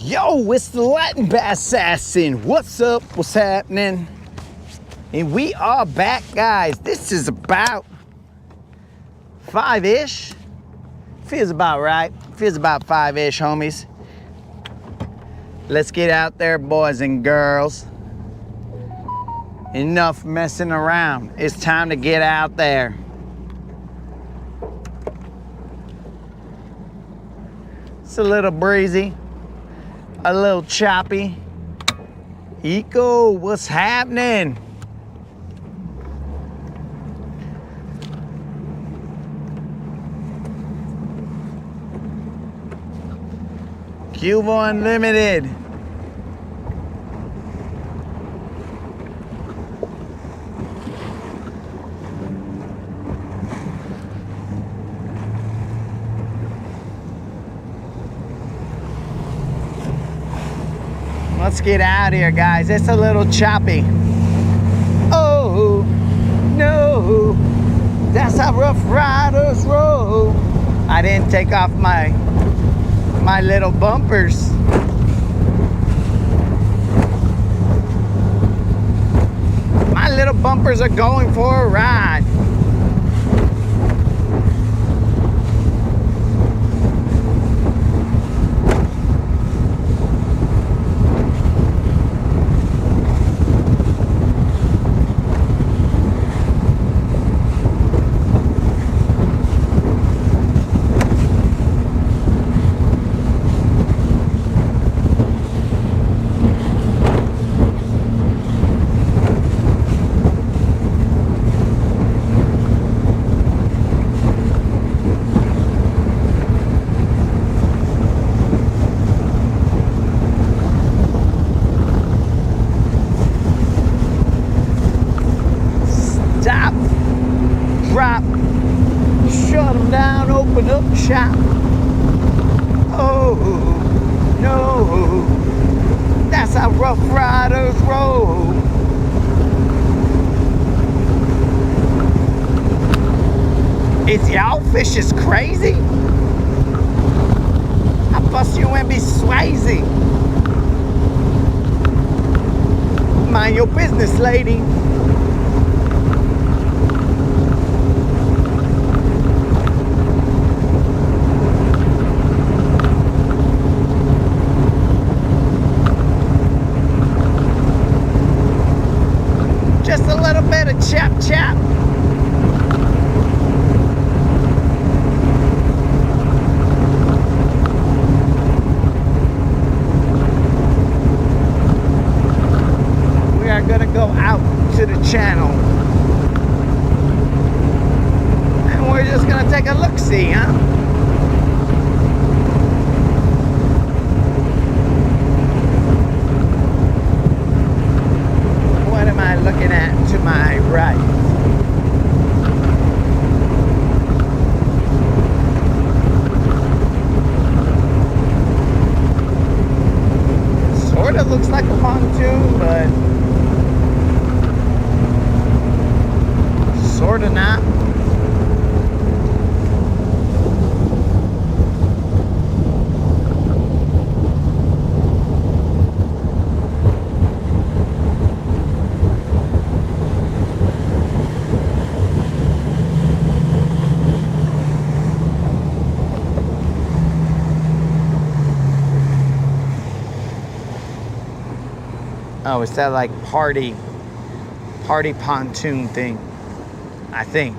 Yo, it's the Latin Assassin. What's up? What's happening? And we are back, guys. This is about 5-ish. Feels about right. Feels about 5-ish, homies. Let's get out there, boys and girls. Enough messing around. It's time to get out there. It's a little breezy, a little choppy. Eco, what's happening? Cuba Unlimited. Let's get out here, guys. It's a little choppy. Oh, no. That's how Rough Riders roll. I didn't take off my little bumpers. My little bumpers are going for a ride. Stop, drop, shut them down, open up shop. Oh, no, that's how Rough Riders roll. Is y'all fishes crazy? I bust you and be Swayze. Mind your business, lady. Just a little bit of chop chop. We are gonna go out to the channel. And we're just gonna take a look-see, huh? What am I looking at to my right? Sort of looks like a pontoon, but sort of not. Oh, it's that like party pontoon thing, I think.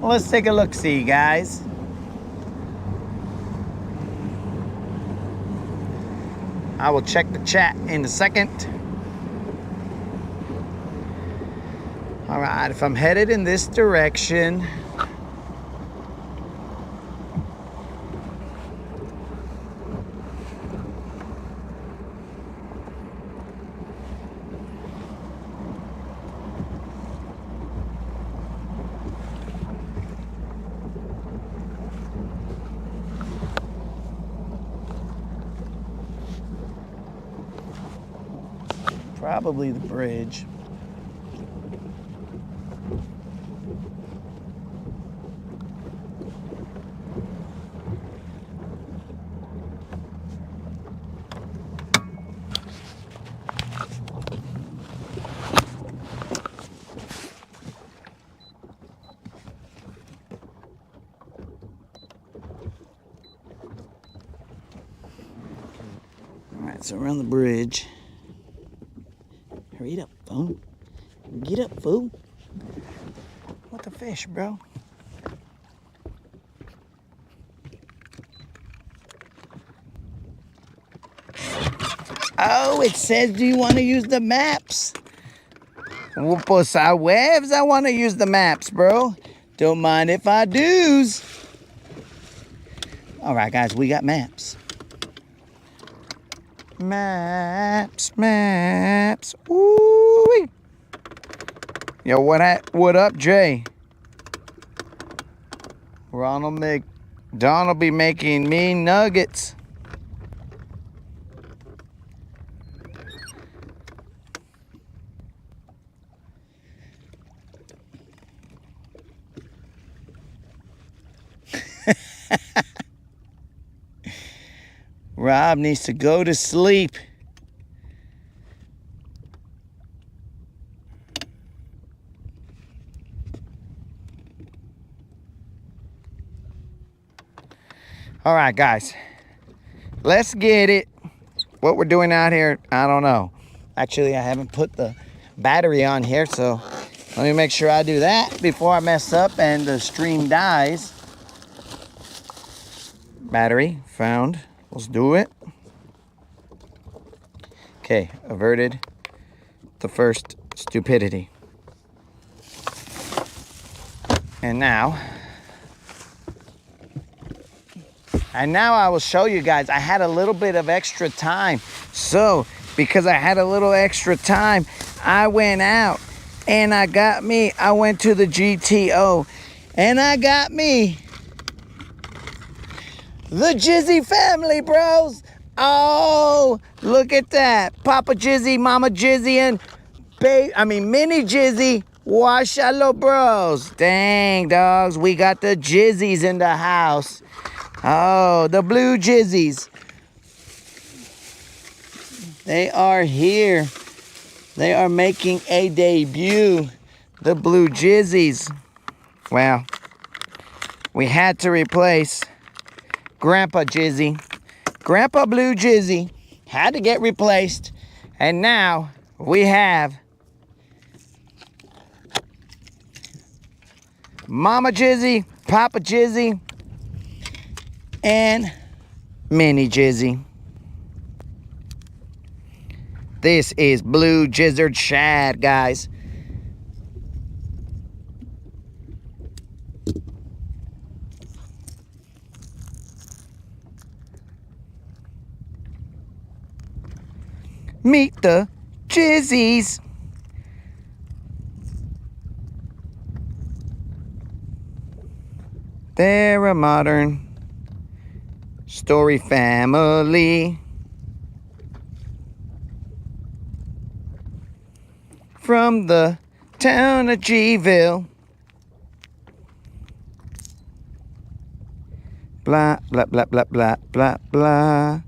Well, let's take a look-see, guys. I will check the chat in a second. All right, if I'm headed in this direction, Probably the bridge. Alright, so we're on the bridge. Hurry up, fool. Get up, fool. What the fish, bro? Oh, it says, do you want to use the maps? Well, pues a huevos, I want to use the maps, bro. Don't mind if I do's. All right, guys, we got maps. Maps, maps. Ooh. Yo, what up, Jay? Ronald McDonald be making me nuggets. Rob needs to go to sleep. All right, guys, let's get it. What we're doing out here, I don't know. Actually, I haven't put the battery on here, so let me make sure I do that before I mess up and the stream dies. Battery found. Let's do it. Okay, averted the first stupidity. And now I will show you guys. I had a little bit of extra time. So, because I had a little extra time, I went out and I went to the GTO and I got me the Jizzy family, bros. Oh, look at that. Papa Jizzy, Mama Jizzy, and Mini Jizzy. Washalo, bros. Dang, dogs. We got the Jizzies in the house. Oh, the blue Jizzies. They are here. They are making a debut. The blue Jizzies. Well, we had to replace Grandpa Jizzy. Grandpa Blue Jizzy had to get replaced. And now we have Mama Jizzy, Papa Jizzy, and Mini Jizzy. This is Blue Gizzard Shad, guys. Meet the Jizzies. They're a modern story family from the town of Gville. Blah, blah, blah, blah, blah, blah, blah.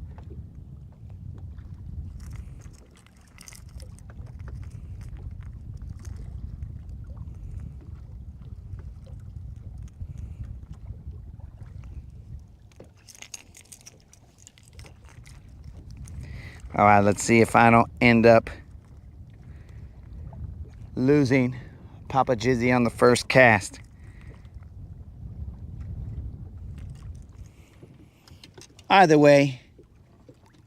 All right, let's see if I don't end up losing Papa Jizzy on the first cast. Either way,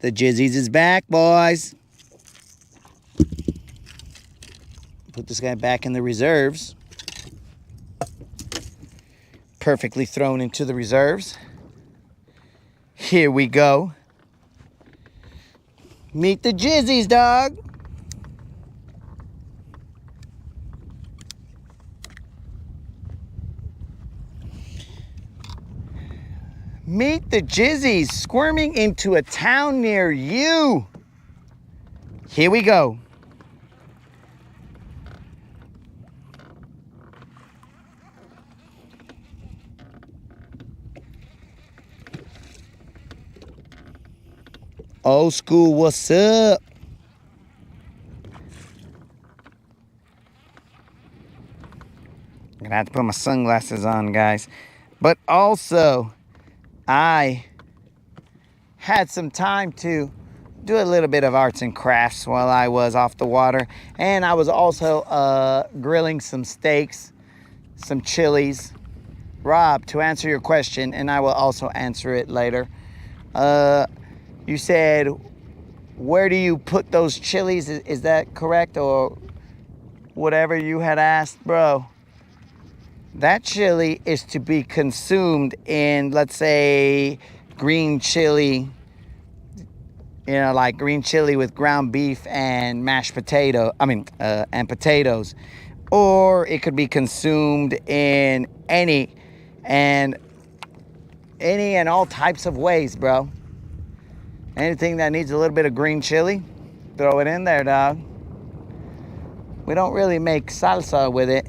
the Jizzies is back, boys. Put this guy back in the reserves. Perfectly thrown into the reserves. Here we go. Meet the Jizzies, dog. Meet the Jizzies squirming into a town near you. Here we go. Old school, what's up? I'm gonna have to put my sunglasses on, guys. But also, I had some time to do a little bit of arts and crafts while I was off the water. And I was also grilling some steaks, some chilies. Rob, to answer your question, and I will also answer it later. You said, where do you put those chilies? Is that correct? Or whatever you had asked, bro. That chili is to be consumed in, let's say, green chili, like green chili with ground beef and mashed potato, and potatoes. Or it could be consumed in any and all types of ways, bro. Anything that needs a little bit of green chili, throw it in there, dog. We don't really make salsa with it.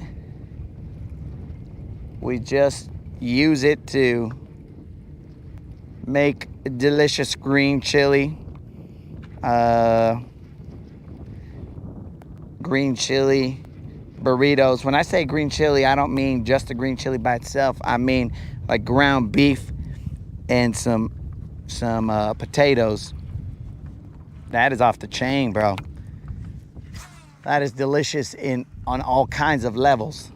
We just use it to make delicious green chili. Green chili burritos. When I say green chili, I don't mean just the green chili by itself. I mean like ground beef and some potatoes. That is off the chain, bro. That is delicious on all kinds of levels.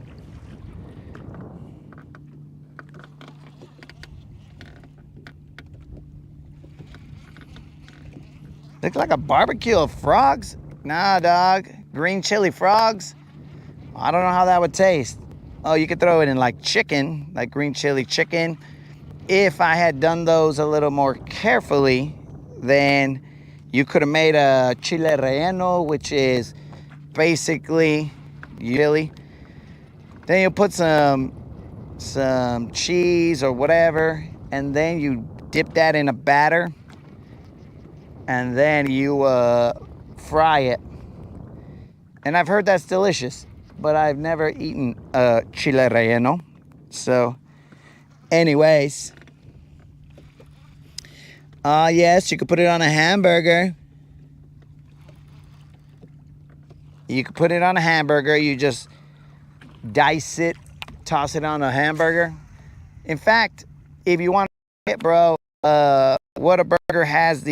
Looks like a barbecue of frogs. Nah, dog. Green chili frogs. I don't know how that would taste. Oh, you could throw it in like chicken, like green chili chicken. If I had done those a little more carefully, then you could have made a chile relleno, which is basically chili. Then you put some cheese or whatever, and then you dip that in a batter, and then you fry it. And I've heard that's delicious, but I've never eaten a chile relleno. So, anyways, yes, you could put it on a hamburger. You could put it on a hamburger. You just dice it, toss it on a hamburger. In fact, if you want to it, bro, what a burger has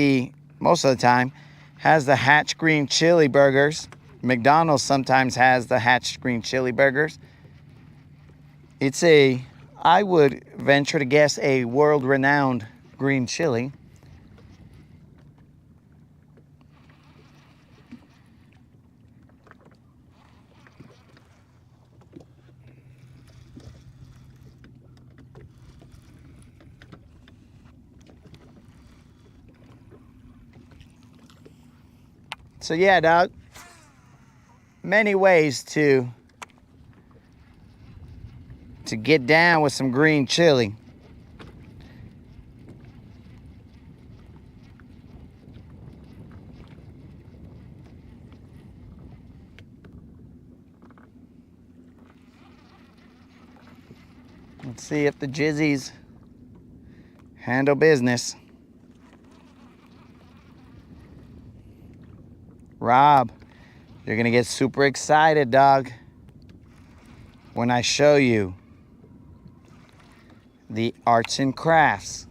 most of the time, has the Hatch green chili burgers. McDonald's sometimes has the Hatch green chili burgers. It's I would venture to guess, a world-renowned green chili. So yeah, dog, many ways to get down with some green chili. Let's see if the Jizzies handle business. Rob, you're gonna get super excited, dog, when I show you the arts and crafts.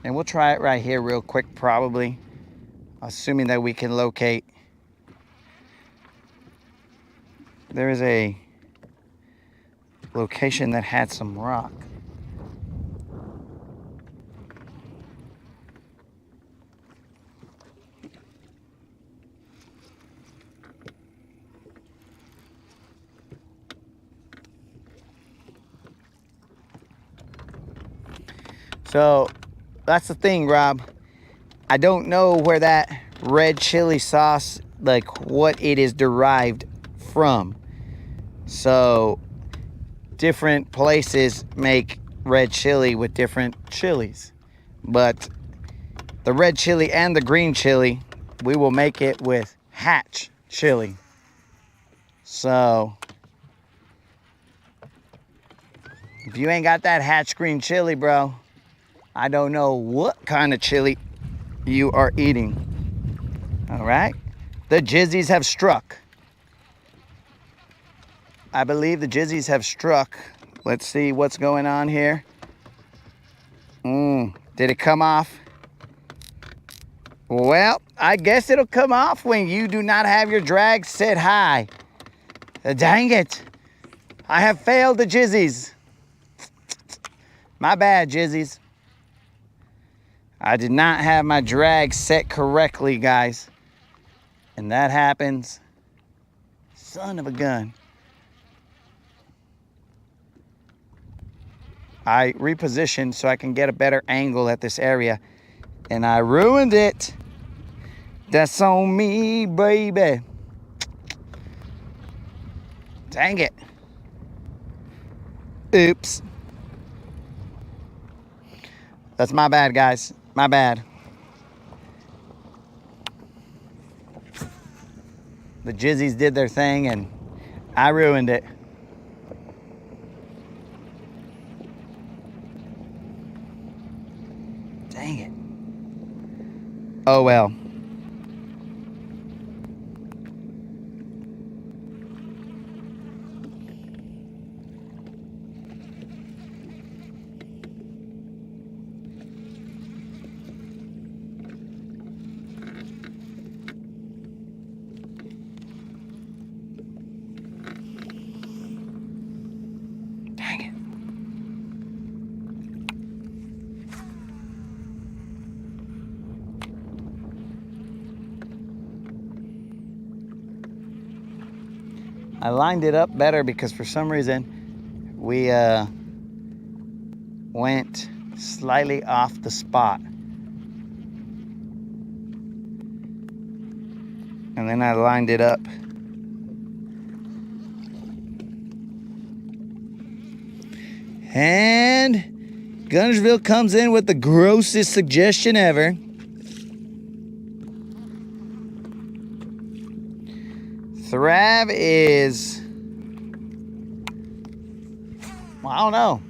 And we'll try it right here real quick, probably, assuming that we can locate. There is a location that had some rock. So that's the thing, Rob. I don't know where that red chili sauce, like what it is derived from. So different places make red chili with different chilies. But the red chili and the green chili, we will make it with Hatch chili. So if you ain't got that hatch green chili, bro, I don't know what kind of chili you are eating. All right. The Jizzies have struck. I believe the Jizzies have struck. Let's see what's going on here. Did it come off? Well, I guess it'll come off when you do not have your drag set high. Dang it. I have failed the Jizzies. My bad, Jizzies. I did not have my drag set correctly, guys. And that happens. Son of a gun. I repositioned so I can get a better angle at this area. And I ruined it. That's on me, baby. Dang it. Oops. That's my bad, guys. My bad. The Jizzies did their thing and I ruined it. Dang it. Oh well. Dang it. I lined it up better because for some reason we went slightly off the spot. And then I lined it up. And Guntersville comes in with the grossest suggestion ever. Thrav is, well, I don't know.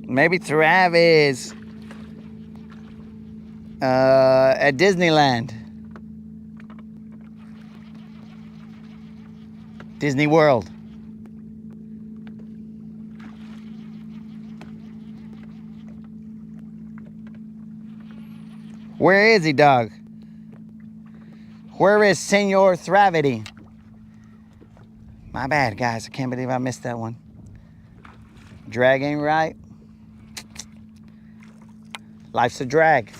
Maybe Thrav is at Disneyland. Disney World. Where is he, dog? Where is Senor Thravity? My bad, guys. I can't believe I missed that one. Drag ain't right. Life's a drag.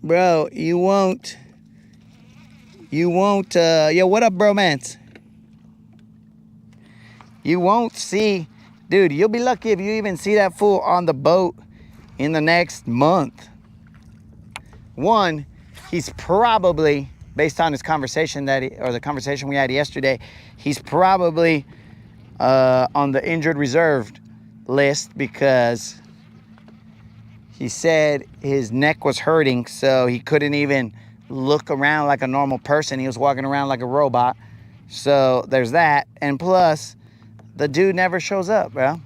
Bro, you won't, yo, what up, bromance? You won't see, dude, you'll be lucky if you even see that fool on the boat in the next month. One, he's probably, based on his conversation or the conversation we had yesterday, he's probably on the injured reserved list because he said his neck was hurting, so he couldn't even look around like a normal person. He was walking around like a robot. So there's that. And plus, the dude never shows up, bro.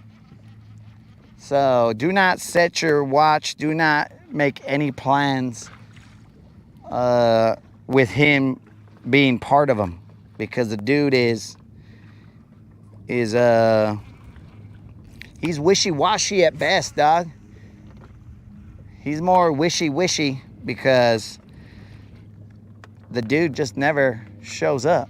So do not set your watch. Do not make any plans with him being part of them. Because the dude is he's wishy-washy at best, dog. He's more wishy-wishy because the dude just never shows up.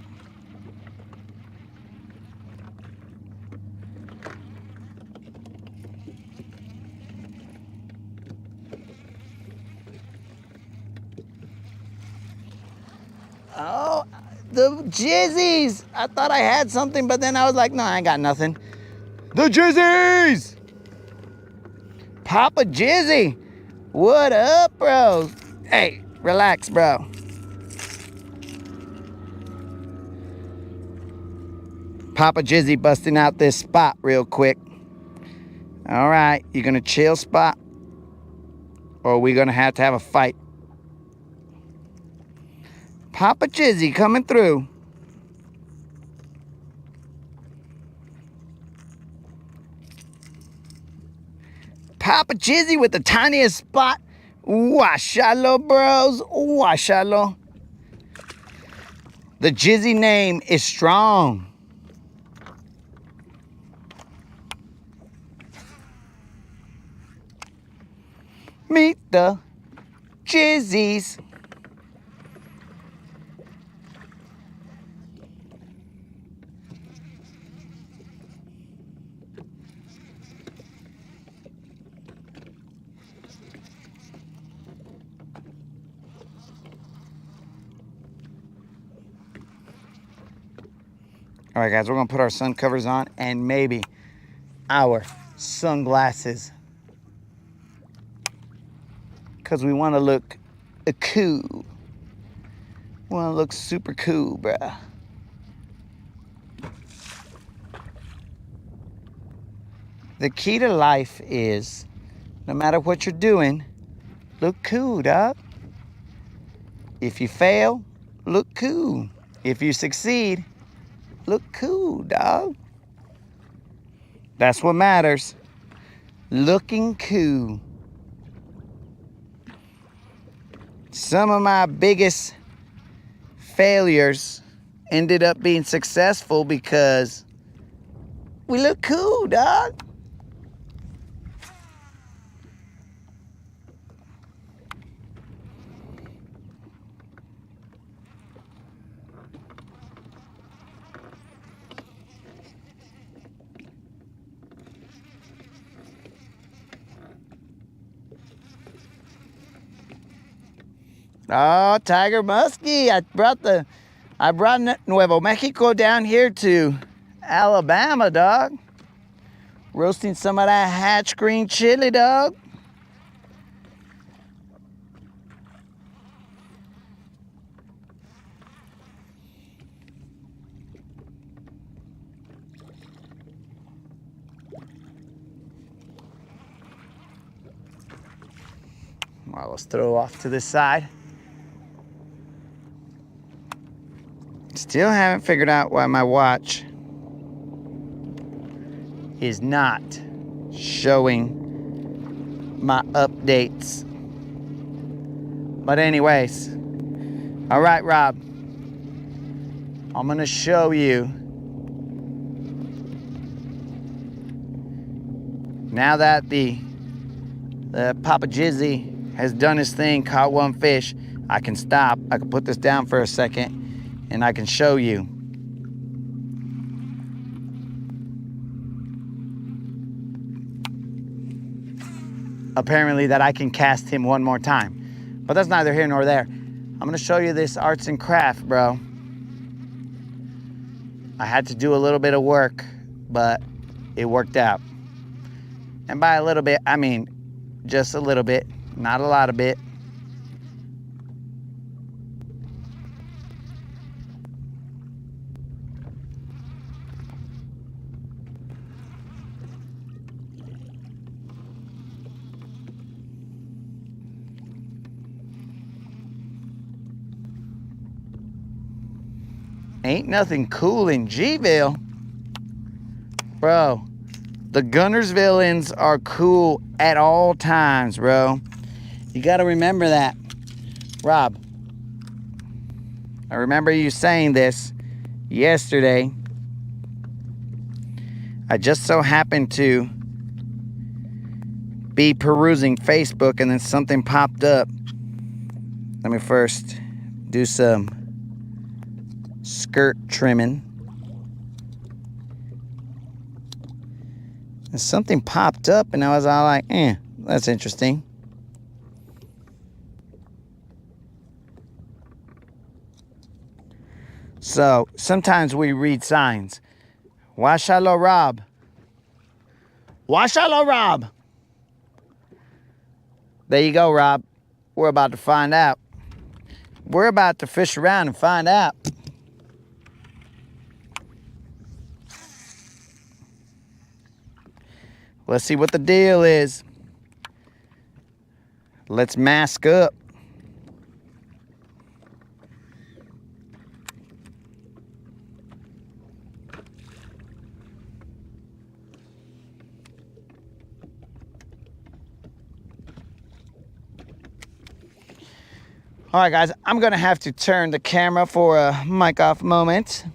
Oh, The Jizzies. I thought I had something, but then I was like, no, I ain't got nothing. The Jizzies. Papa Jizzy. What up, bro? Hey, relax, bro. Papa Jizzy busting out this spot real quick. All right, you gonna chill spot? Or are we gonna have a fight? Papa Jizzy coming through. Papa Jizzy with the tiniest spot. Washalo, bros. Washalo. The Jizzy name is strong. Meet the Jizzies. All right, guys, we're gonna put our sun covers on and maybe our sunglasses, because we want to look cool. We want to look super cool, bruh. The key to life is, no matter what you're doing, look cool, dog. If you fail, look cool. If you succeed, look cool, dog. That's what matters. Looking cool. Some of my biggest failures ended up being successful because we look cool, dog. Oh, Tiger Muskie. I brought Nuevo Mexico down here to Alabama, dog. Roasting some of that hatch green chili, dog. Well, let's throw off to this side. Still haven't figured out why my watch is not showing my updates. But anyways, all right, Rob, I'm gonna show you. Now that the Papa Jizzy has done his thing, caught one fish, I can stop. I can put this down for a second and I can show you. Apparently that I can cast him one more time. But that's neither here nor there. I'm gonna show you this arts and craft, bro. I had to do a little bit of work, but it worked out. And by a little bit, I mean just a little bit, not a lot of bit. Ain't nothing cool in G-ville. Bro, the Guntersvillians are cool at all times, bro. You gotta remember that. Rob, I remember you saying this yesterday. I just so happened to be perusing Facebook and then something popped up. Let me first do some skirt trimming. And something popped up and I was all like, that's interesting. So sometimes we read signs. Washala Rob. Washala Rob. There you go, Rob. We're about to find out. We're about to fish around and find out. Let's see what the deal is. Let's mask up. All right, guys, I'm gonna have to turn the camera for a mic off moment.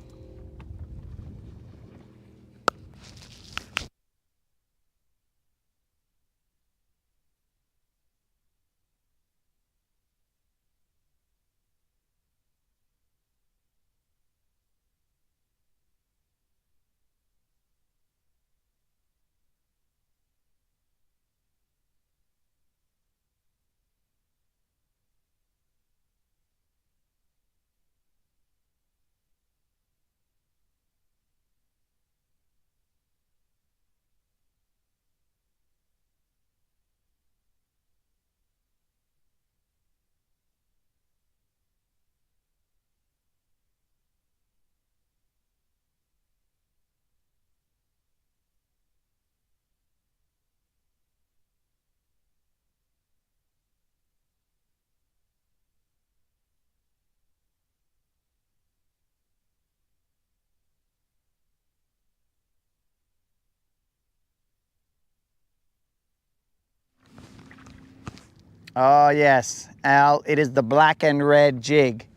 Oh yes, Al, it is the black and red jig.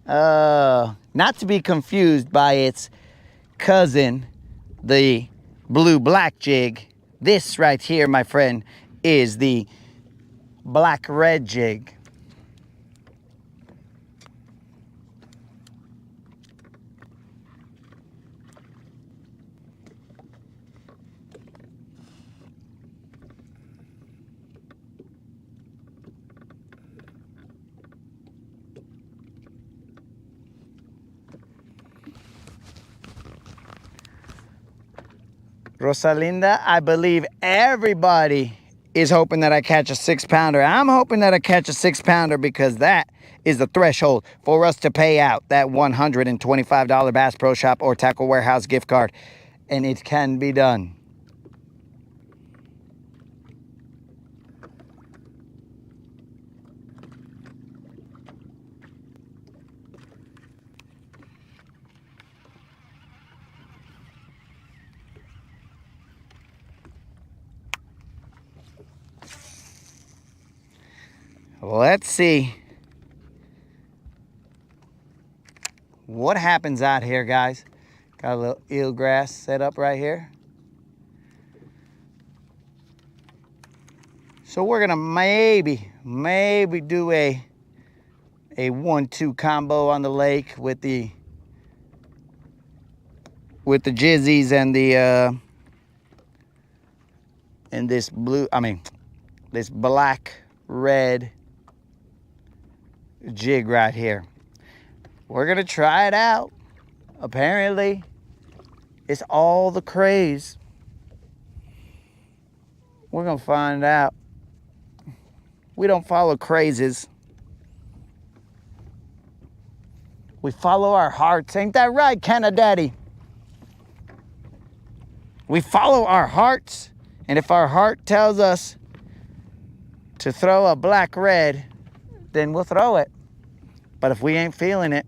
Not to be confused by its cousin, the blue-black jig. This right here, my friend, is the black-red jig. Rosalinda, I believe everybody is hoping that I catch a 6-pounder. I'm hoping that I catch a 6-pounder because that is the threshold for us to pay out that $125 Bass Pro Shop or Tackle Warehouse gift card. And it can be done. Let's see what happens out here, guys. Got a little eelgrass set up right here. So we're gonna maybe do a 1-2 combo on the lake with the Jizzies and this this black red jig right here. We're gonna try it out. Apparently it's all the craze. We're gonna find out. We don't follow crazes. We follow our hearts. Ain't that right, Kenna Daddy? We follow our hearts, and if our heart tells us to throw a black red, then we'll throw it. But if we ain't feeling it,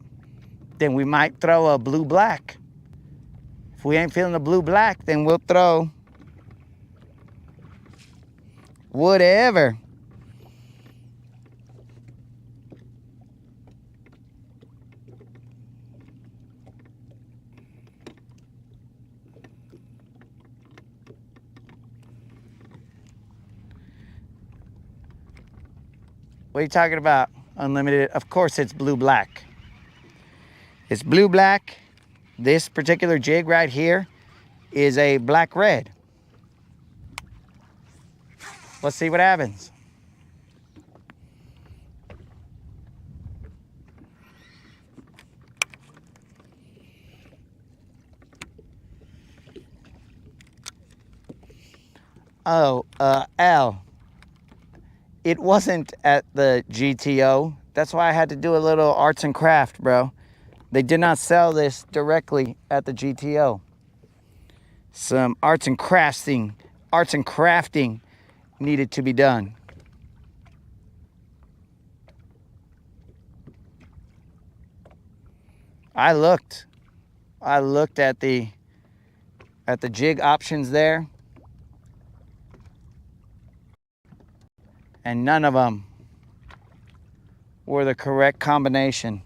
then we might throw a blue black. If we ain't feeling the blue black, then we'll throw whatever. What are you talking about? Unlimited? Of course it's blue black. It's blue black. This particular jig right here is a black red. Let's see what happens. Oh, Al, it wasn't at the GTO. That's why I had to do a little arts and craft, bro. They did not sell this directly at the GTO. Some arts and crafting needed to be done. I looked at the jig options there, and none of them were the correct combination.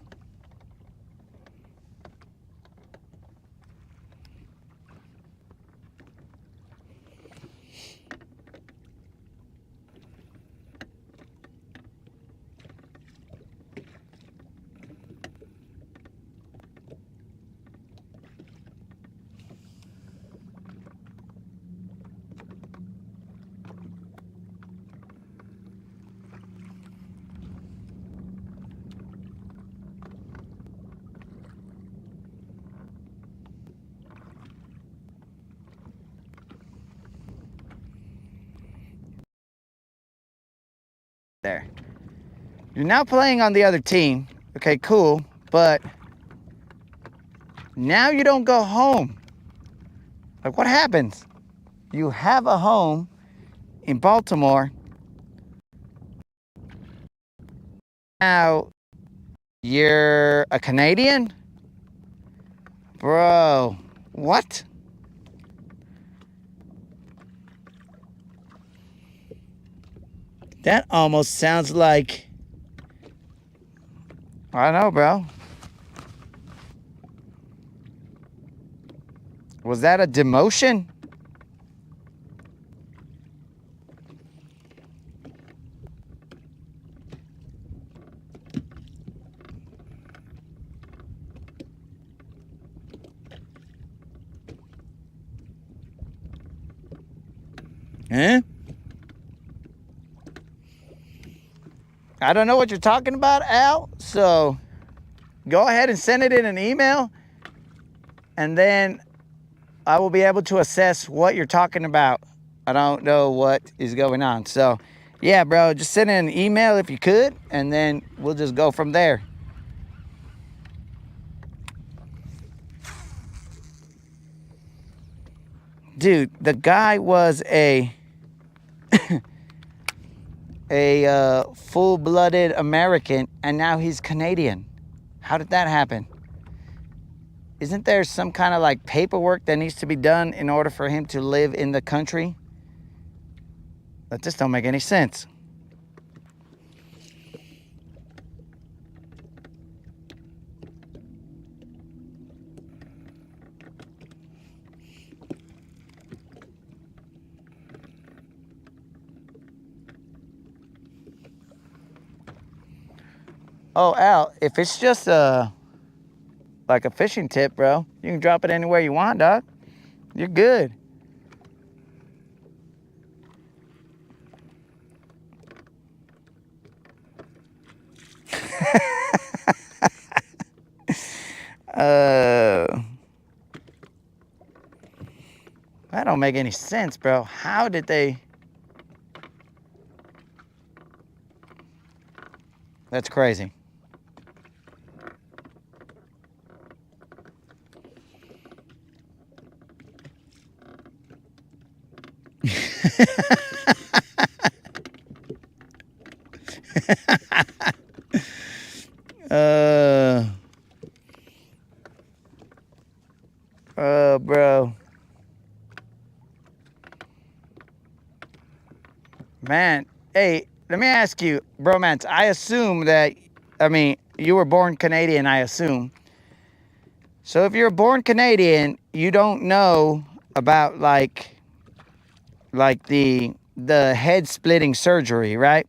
There. You're now playing on the other team. Okay, cool. But now you don't go home. Like, what happens? You have a home in Baltimore. Now you're a Canadian? Bro, what? That almost sounds like, I don't know, bro. Was that a demotion? Huh? I don't know what you're talking about, Al, so go ahead and send it in an email, and then I will be able to assess what you're talking about. I don't know what is going on. So, yeah, bro, just send in an email if you could, and then we'll just go from there. Dude, the guy was a full-blooded American, and now he's Canadian. How did that happen? Isn't there some kind of like paperwork that needs to be done in order for him to live in the country? That just don't make any sense. Oh, Al, if it's just like a fishing tip, bro, you can drop it anywhere you want, dog. You're good. That don't make any sense, bro. How did they? That's crazy. Bro. Man, hey, let me ask you, bromance, I assume that, I mean, you were born Canadian, I assume. So if you're born Canadian, you don't know about like the head splitting surgery, right?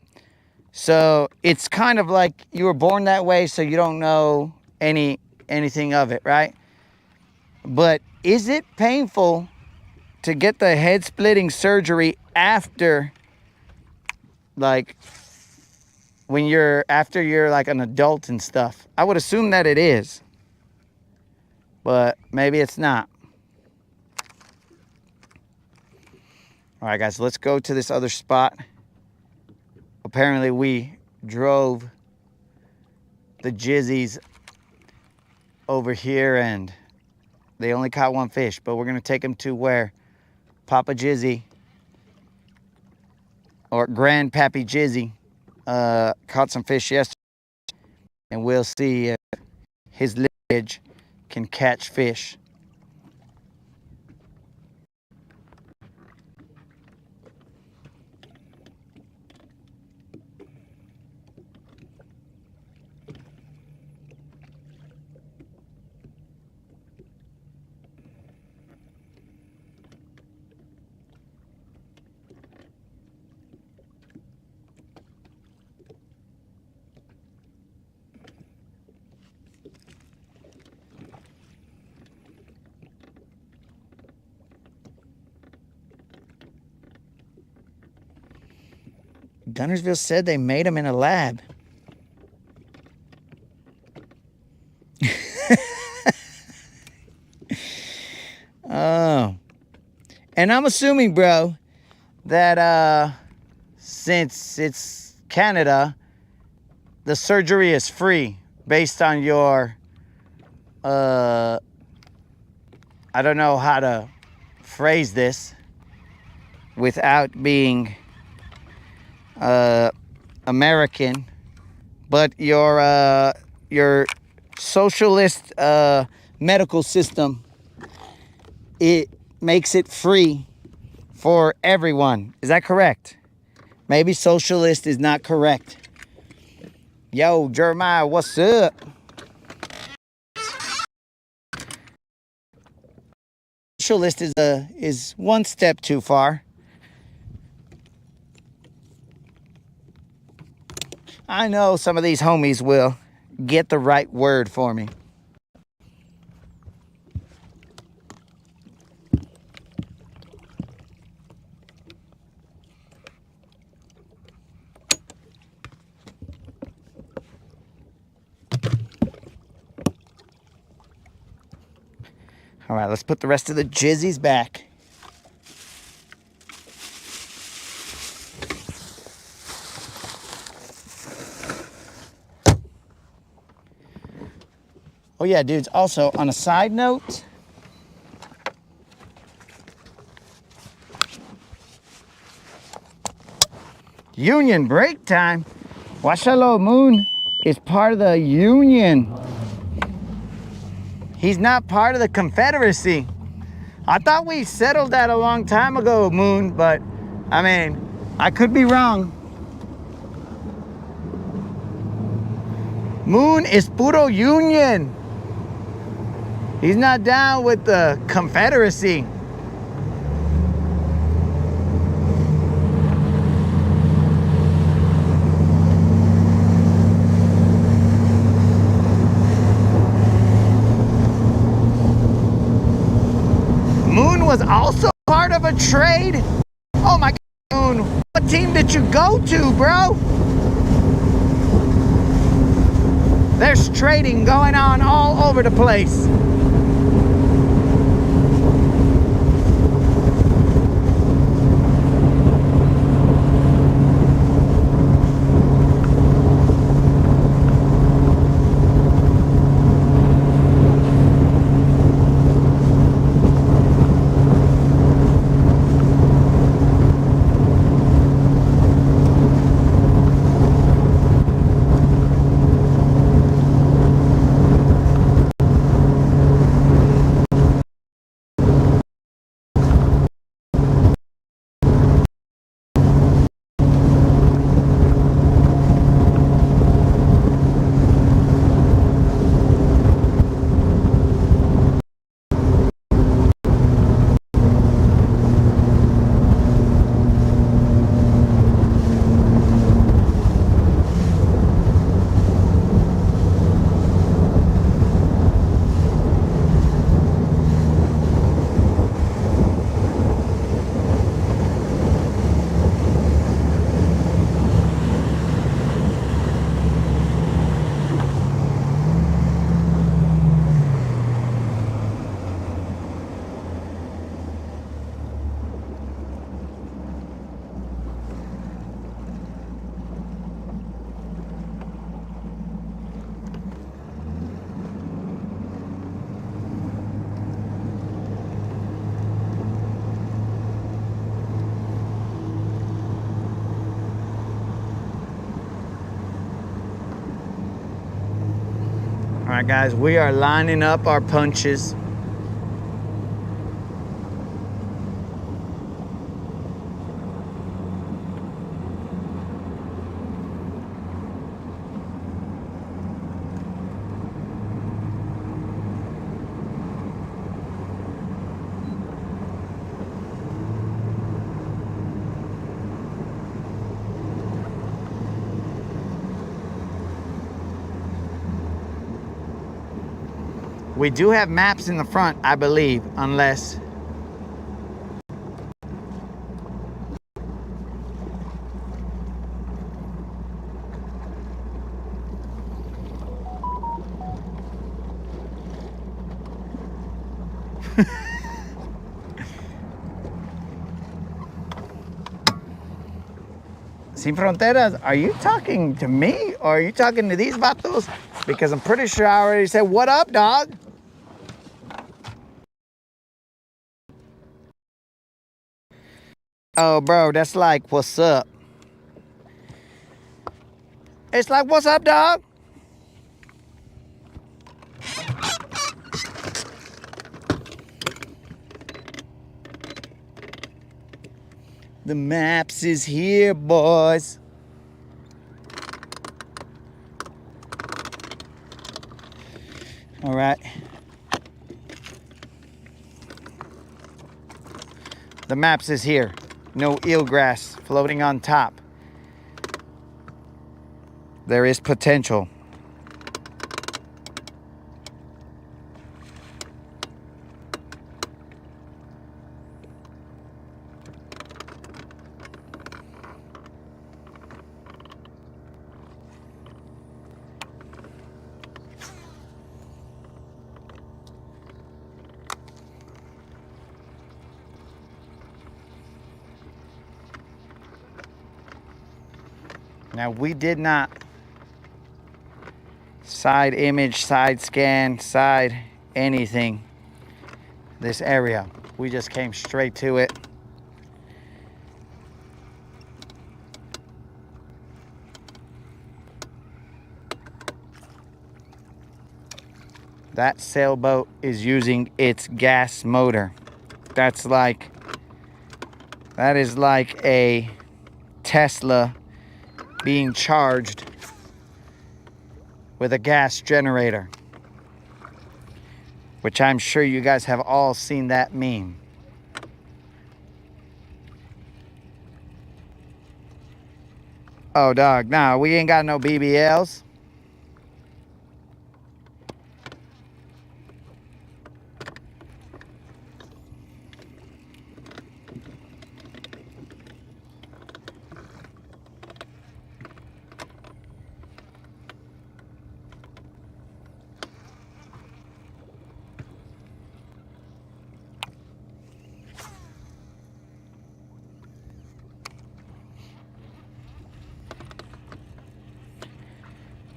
So it's kind of like you were born that way, so you don't know anything of it, right? But is it painful to get the head splitting surgery after, like, after you're like an adult and stuff? I would assume that it is, but maybe it's not. All right, guys, let's go to this other spot. Apparently, we drove the Jizzies over here and they only caught one fish, but we're going to take them to where Papa Jizzy or Grandpappy Jizzy caught some fish yesterday, and we'll see if his lineage can catch fish. Guntersville said they made them in a lab. Oh. And I'm assuming, bro, that since it's Canada, the surgery is free based on your, I don't know how to phrase this without being American, but your socialist medical system, it makes it free for everyone. Is that correct? Maybe socialist is not correct. Yo, Jeremiah, what's up? Socialist is one step too far. I know some of these homies will get the right word for me. All right, let's put the rest of the Jizzies back. Oh yeah, dudes, also on a side note, union break time. Washalo Moon is part of the union. He's not part of the Confederacy. I thought we settled that a long time ago, Moon, but I mean, I could be wrong. Moon is puro union. He's not down with the Confederacy. Moon was also part of a trade. Oh my God, Moon, what team did you go to, bro? There's trading going on all over the place. right, guys, we are lining up our punches. We do have maps in the front, I believe, unless... Sin Fronteras, are you talking to me or are you talking to these vatos? Because I'm pretty sure I already said, what up, dog? Oh, bro, that's like, what's up? It's like, what's up, dog? The maps is here, boys. All right. The maps is here. No eelgrass floating on top. There is potential. Now, we did not side image, side scan, side anything this area. We just came straight to it. That sailboat is using its gas motor. That is like a Tesla being charged with a gas generator, which I'm sure you guys have all seen that meme. Oh, dog, nah, we ain't got no BBLs.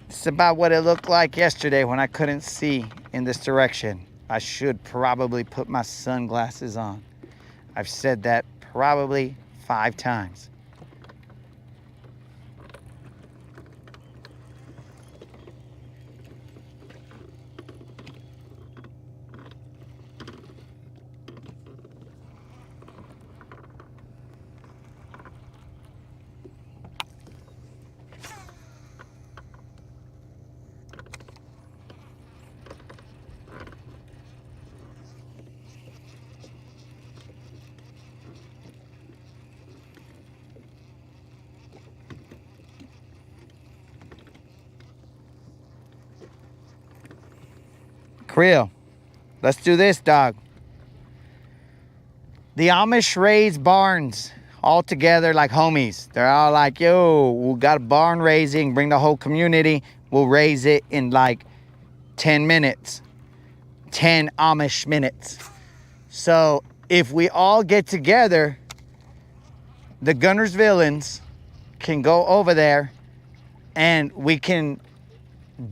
It's about what it looked like yesterday when I couldn't see in this direction. I should probably put my sunglasses on. I've said that probably 5 times. Creel, let's do this, dog. The Amish raise barns all together like homies. They're all like, yo, we got a barn raising, bring the whole community. We'll raise it in like 10 minutes, 10 Amish minutes. So if we all get together, the Guntersvilleans can go over there and we can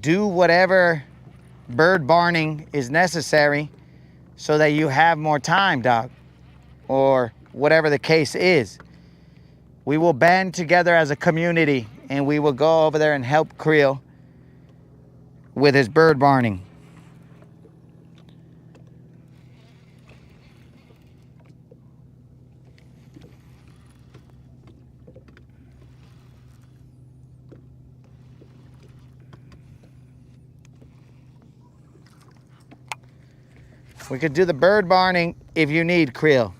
do whatever bird barning is necessary so that you have more time, dog, or whatever the case is. We will band together as a community and we will go over there and help Creel with his bird barning. We could do the bird barning if you need, Creel.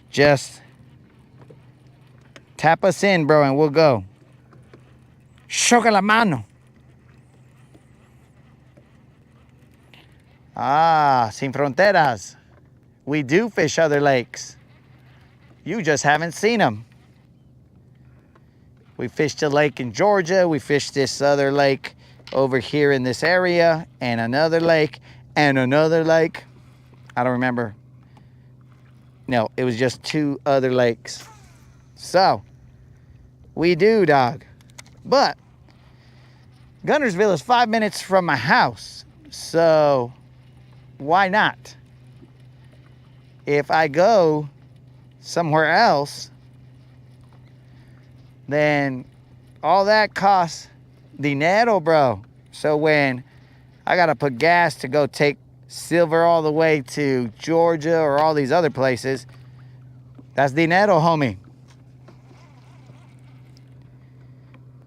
Just tap us in, bro, and we'll go. Choca la mano. Ah, sin fronteras. We do fish other lakes. You just haven't seen them. We fished a lake in Georgia. We fished this other lake over here in this area, and another lake, and another lake. I don't remember. No, it was just 2 other lakes. So, we do, dog. But, Guntersville is 5 minutes from my house. So, why not? If I go somewhere else, then all that costs dinero, bro. So when I gotta put gas to go take Silver all the way to Georgia or all these other places, that's dinero, homie.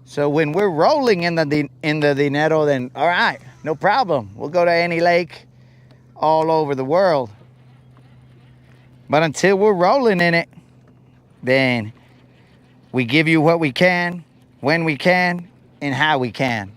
So when we're rolling in the dinero, then all right, no problem. We'll go to any lake all over the world. But until we're rolling in it, then we give you what we can, when we can, and how we can.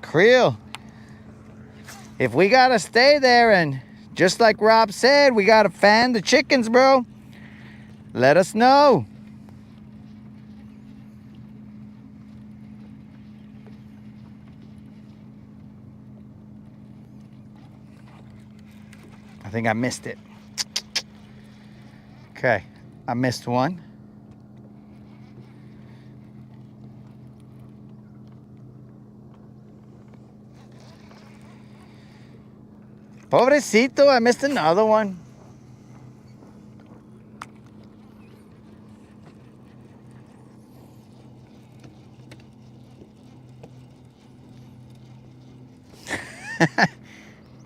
Creel, if we gotta stay there and just like Rob said, we gotta fan the chickens, bro, let us know. I think I missed it. Okay, I missed one. Pobrecito, I missed another one.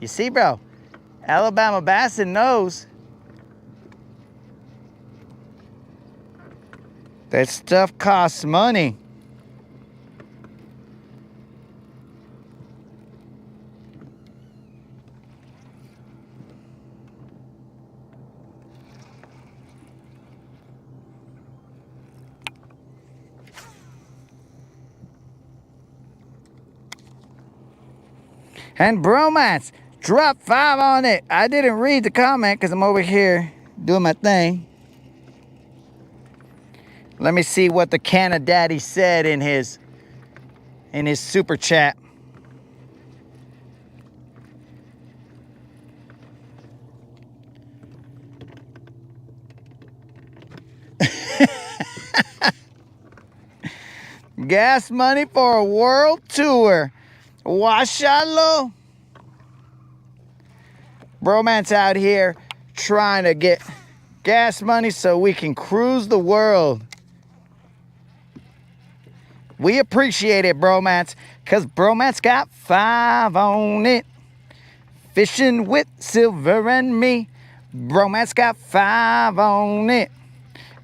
You see, bro, Alabama Bassin knows that stuff costs money. And bromance, drop 5 on it. I didn't read the comment because I'm over here doing my thing. Let me see what the Canna Daddy said in his super chat. Gas money for a world tour. Washalo. Bromance out here trying to get gas money so we can cruise the world. We appreciate it, Bromance, because Bromance got 5 on it. Fishing with Silver and me. Bromance got 5 on it.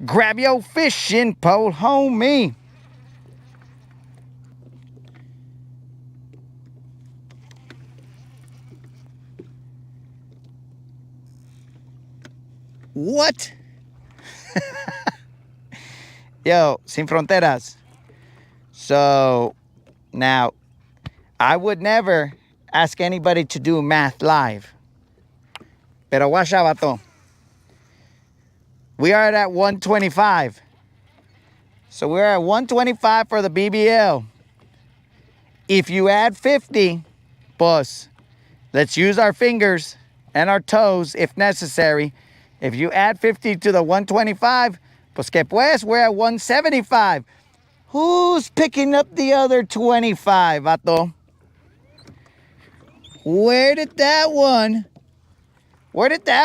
Grab your fishing pole, homie. What? Yo, sin fronteras. So, now, I would never ask anybody to do math live. Pero watch out, vato. We are at 125. So we're at 125 for the BBL. If you add 50, pues, let's use our fingers and our toes if necessary. If you add 50 to the 125, pues que pues, we're at 175. Who's picking up the other 25, vato? Where did that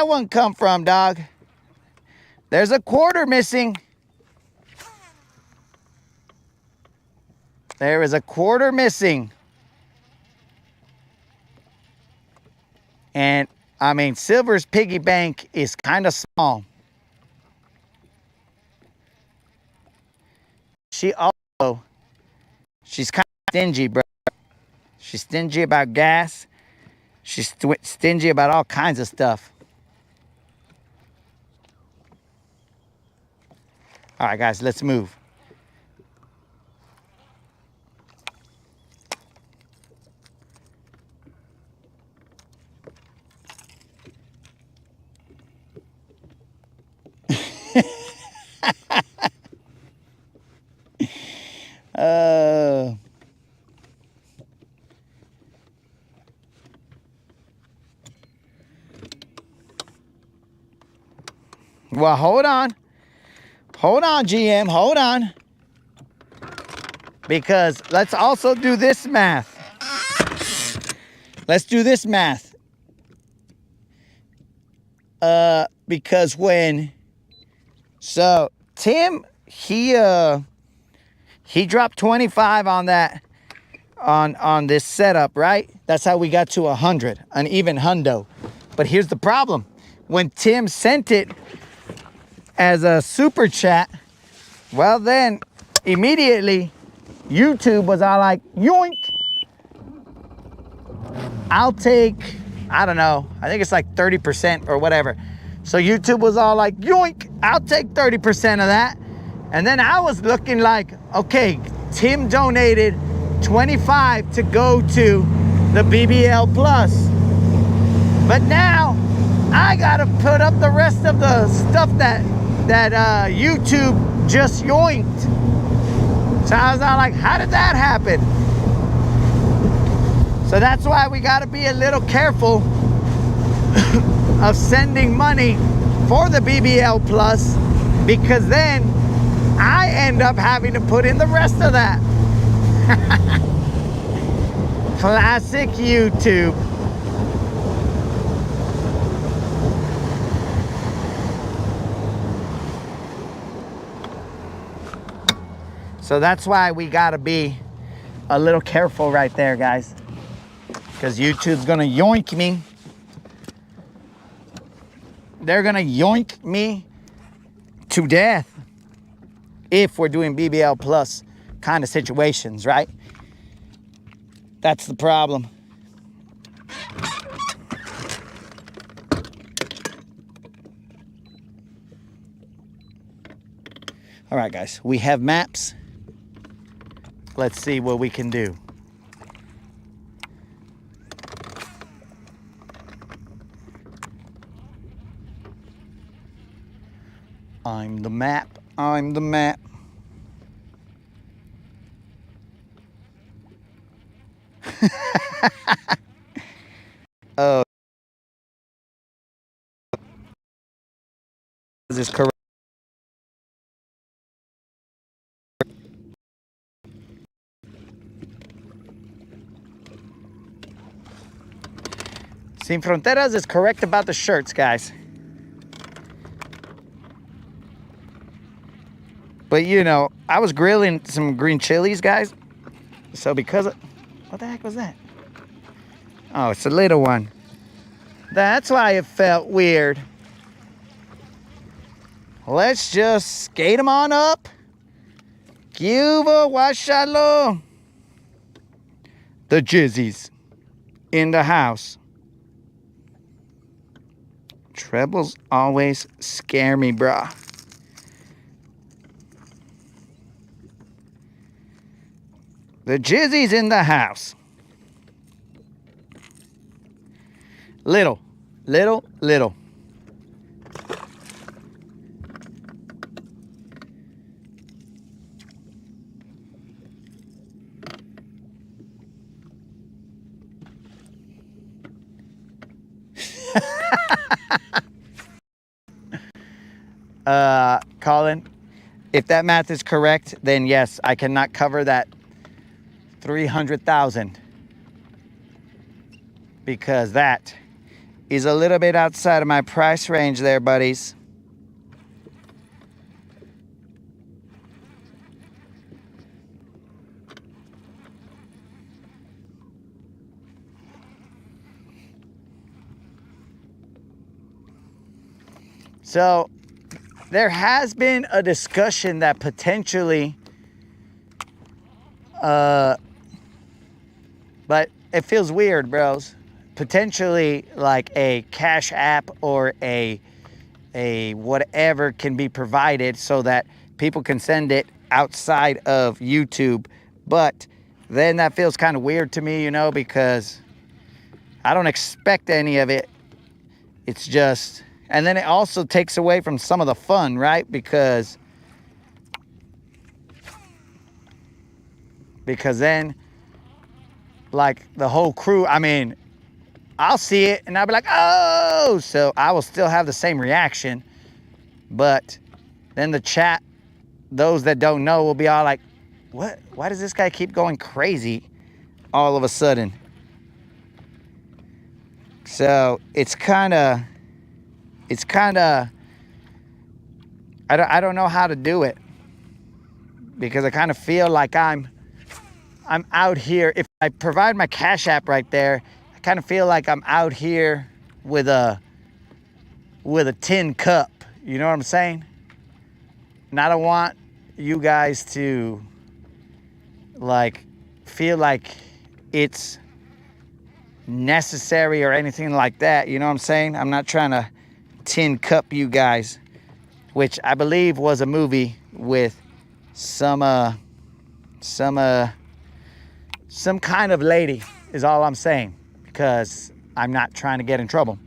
one come from, dog? There's a quarter missing. There is a quarter missing. And, I mean, Silver's piggy bank is kind of small. She's kind of stingy, bro. She's stingy about gas. She's stingy about all kinds of stuff. All right, guys, let's move. Well, hold on. Hold on, GM. Hold on. Because let's also do this math. Let's do this math. Because so Tim, he dropped 25 on that, on this setup, right? That's how we got to 100, an even hundo. But here's the problem. When Tim sent it as a super chat, well then, immediately, YouTube was all like, yoink. I'll take, I don't know, I think it's like 30% or whatever. So YouTube was all like, yoink, I'll take 30% of that. And then I was looking like, okay, Tim donated 25 to go to the BBL Plus. But now I gotta put up the rest of the stuff that YouTube just yoinked. So I was all like, how did that happen? So that's why we gotta be a little careful of sending money for the BBL Plus, because then I end up having to put in the rest of that. Classic YouTube. So that's why we gotta be a little careful right there, guys. Because YouTube's gonna yoink me. They're gonna yoink me to death if we're doing BBL Plus kind of situations, right? That's the problem. All right, guys, we have maps. Let's see what we can do. I'm the map. I'm the map. Oh. Is this correct? Sin Fronteras is correct about the shirts, guys. But you know, I was grilling some green chilies, guys. So because of, what the heck was that? Oh, it's a little one. That's why it felt weird. Let's just skate them on up. Cuba, washalo. The Jizzies in the house. Trebles always scare me, brah. The Jizzy's in the house. Little, Little, little. Colin, if that math is correct, then yes, I cannot cover that 300,000 because that is a little bit outside of my price range there, buddies. So there has been a discussion that potentially, but it feels weird, bros. Potentially like a Cash App or a whatever can be provided so that people can send it outside of YouTube. But then that feels kind of weird to me, you know, because I don't expect any of it. It's just, and then it also takes away from some of the fun, right? Because then, like, the whole crew, I mean, I'll see it and I'll be like, oh, so I will still have the same reaction. But then the chat, those that don't know, will be all like, what? Why does this guy keep going crazy all of a sudden? So it's kind of, I don't know how to do it, because I kind of feel like I'm out here. If I provide my Cash App right there, I kind of feel like I'm out here with a tin cup. You know what I'm saying? And I don't want you guys to like feel like it's necessary or anything like that. You know what I'm saying? I'm not trying to tin cup you guys, which I believe was a movie with some kind of lady, is all I'm saying, because I'm not trying to get in trouble.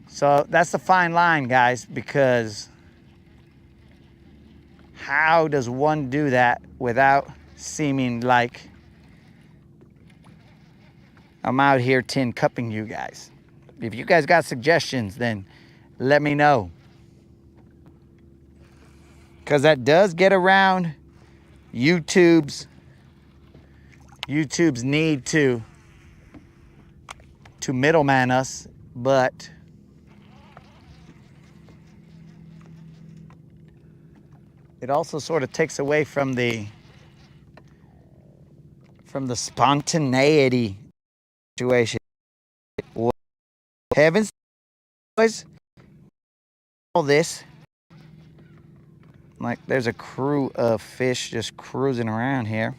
So that's the fine line, guys, because how does one do that without seeming like I'm out here tin cupping you guys? If you guys got suggestions, then let me know. Because that does get around YouTube's need to middleman us, but it also sort of takes away from the spontaneity situation. Heavens, boys, all this, like, there's a crew of fish just cruising around here.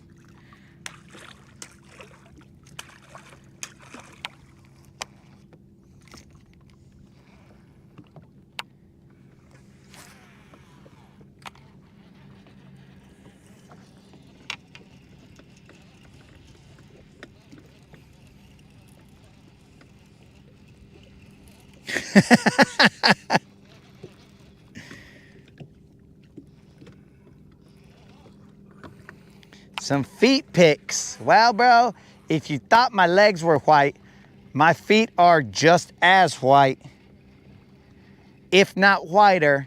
Some feet pics. Well, bro, if you thought my legs were white, my feet are just as white, if not whiter.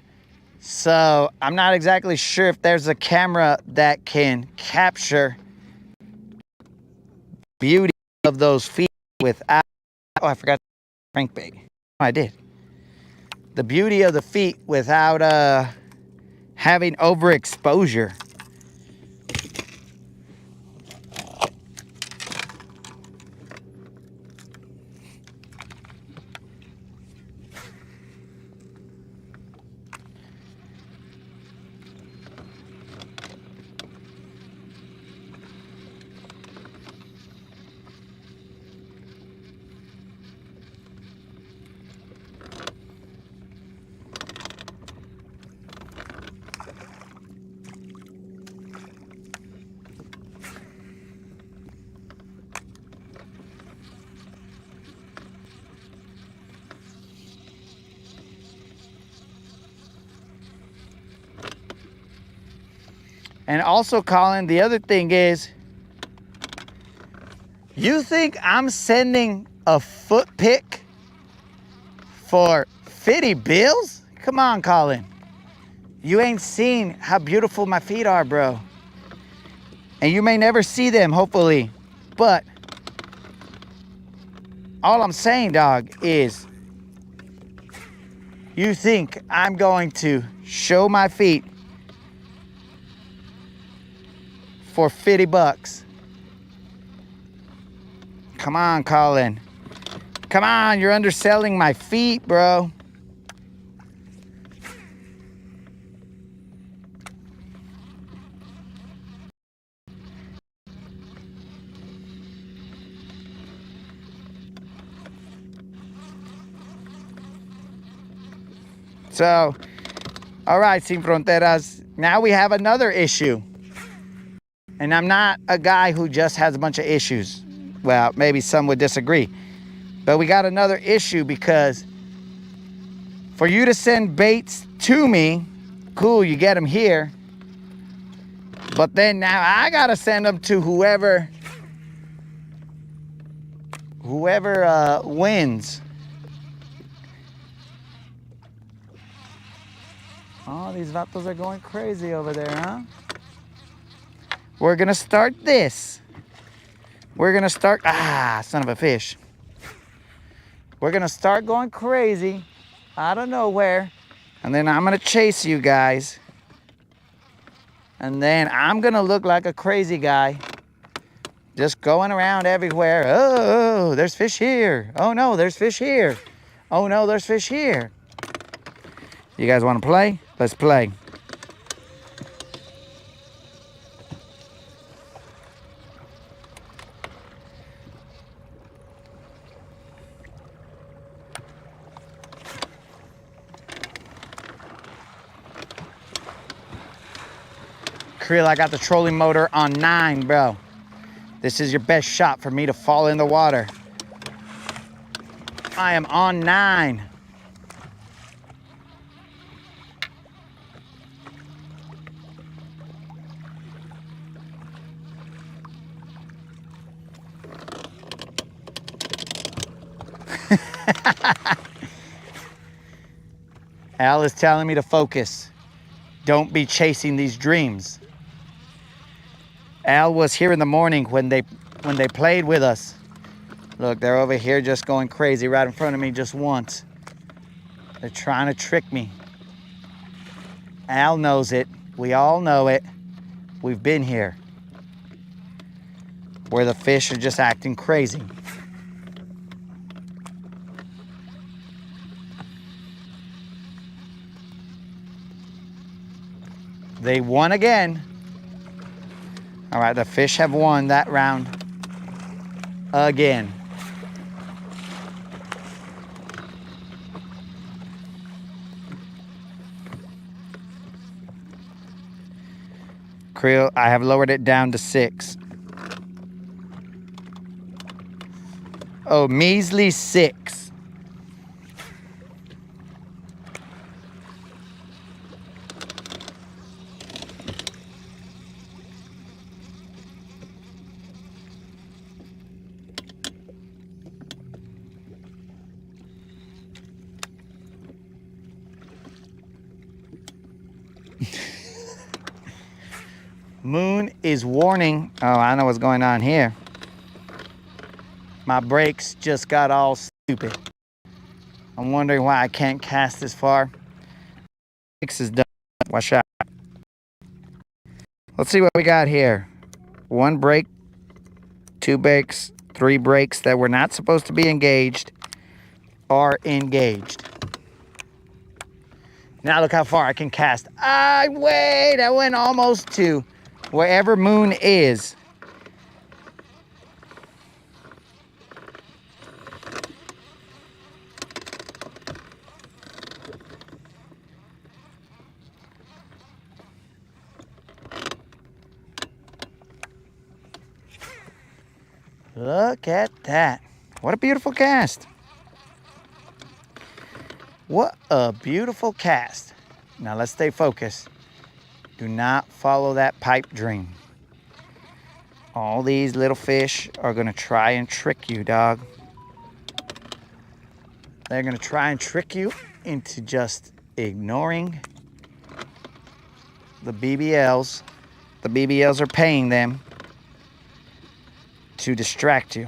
So I'm not exactly sure if there's a camera that can capture beauty of those feet without, oh, I forgot the crankbait. Oh, I did. The beauty of the feet without having overexposure. And also, Colin, the other thing is, you think I'm sending a foot pic for 50 bills? Come on, Colin. You ain't seen how beautiful my feet are, bro. And you may never see them, hopefully. But all I'm saying, dog, is you think I'm going to show my feet for 50 bucks? Come on, Colin. Come on, you're underselling my feet, bro. So, all right, Sin Fronteras, now we have another issue. And I'm not a guy who just has a bunch of issues. Well, maybe some would disagree. But we got another issue because for you to send baits to me, cool, you get them here. But then now I gotta send them to whoever wins. Oh, these vatos are going crazy over there, huh? We're gonna start this. We're gonna start, son of a fish. We're gonna start going crazy out of nowhere. And then I'm gonna chase you guys. And then I'm gonna look like a crazy guy. Just going around everywhere. Oh, there's fish here. Oh no, there's fish here. Oh no, there's fish here. You guys wanna play? Let's play. Creel, I got the trolling motor on 9, bro. This is your best shot for me to fall in the water. I am on 9. Al is telling me to focus. Don't be chasing these dreams. Al was here in the morning when they played with us. Look, they're over here just going crazy right in front of me just once. They're trying to trick me. Al knows it. We all know it. We've been here. Where the fish are just acting crazy. They won again. All right, the fish have won that round again. Creel, I have lowered it down to 6. Oh, measly 6. Moon is warning. Oh, I know what's going on here. My brakes just got all stupid. I'm wondering why I can't cast this far. 6 is done. Watch out. Let's see what we got here. 1 brake, 2 brakes, 3 brakes that were not supposed to be engaged are engaged. Now look how far I can cast. I went almost to wherever Moon is. Look at that. What a beautiful cast. What a beautiful cast. Now let's stay focused. Do not follow that pipe dream. All these little fish are gonna try and trick you, dog. They're gonna try and trick you into just ignoring the BBLs. The BBLs are paying them to distract you.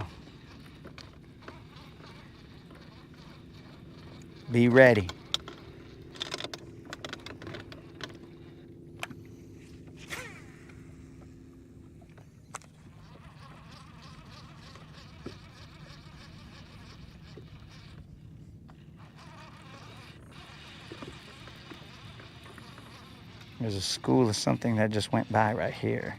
Be ready. There's a school of something that just went by right here.